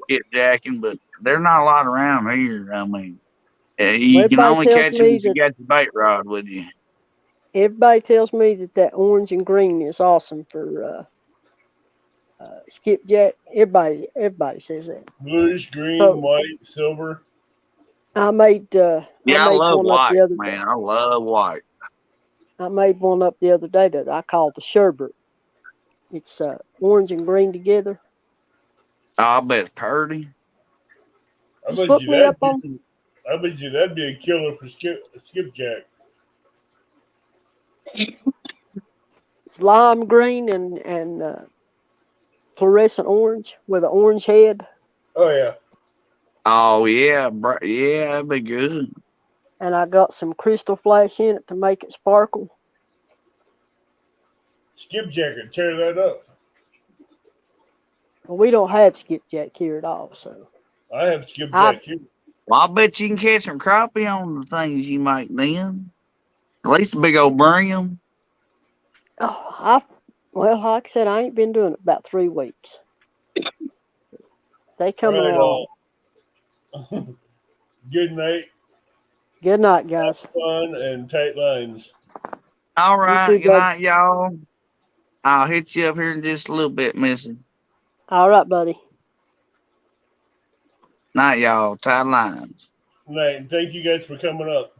get jacking, but there's not a lot around here. I mean, you can Everybody only tells catch me them if you that- got your bait rod with you. Everybody tells me that orange and green is awesome for skipjack. Everybody says that. Bluish, green, So white, silver. I made Yeah, I made love one up white, the other day. man. I love white. I made one up the other day that I called the sherbet. It's orange and green together. Oh, I bet it's pretty. I Just bet look you me that'd up on. I bet you that'd be a killer for skipjack. It's lime green and fluorescent orange with an orange head. Oh yeah. Oh yeah, yeah, that'd be good. And I got some crystal flash in it to make it sparkle. Skipjack would tear that up. Well, we don't have skipjack here at all, so I have skipjack here. Well, I bet you can catch some crappie on the things you make then. At least a big old brim. well, like I said, I ain't been doing it about 3 weeks. They coming along. Good night. Good night, guys. Fun and tight lines. All You right, too, good bud. night, y'all. I'll hit you up here in just a little bit, Missy. All right, buddy. Night, y'all. Tight lines. Night. And thank you guys for coming up.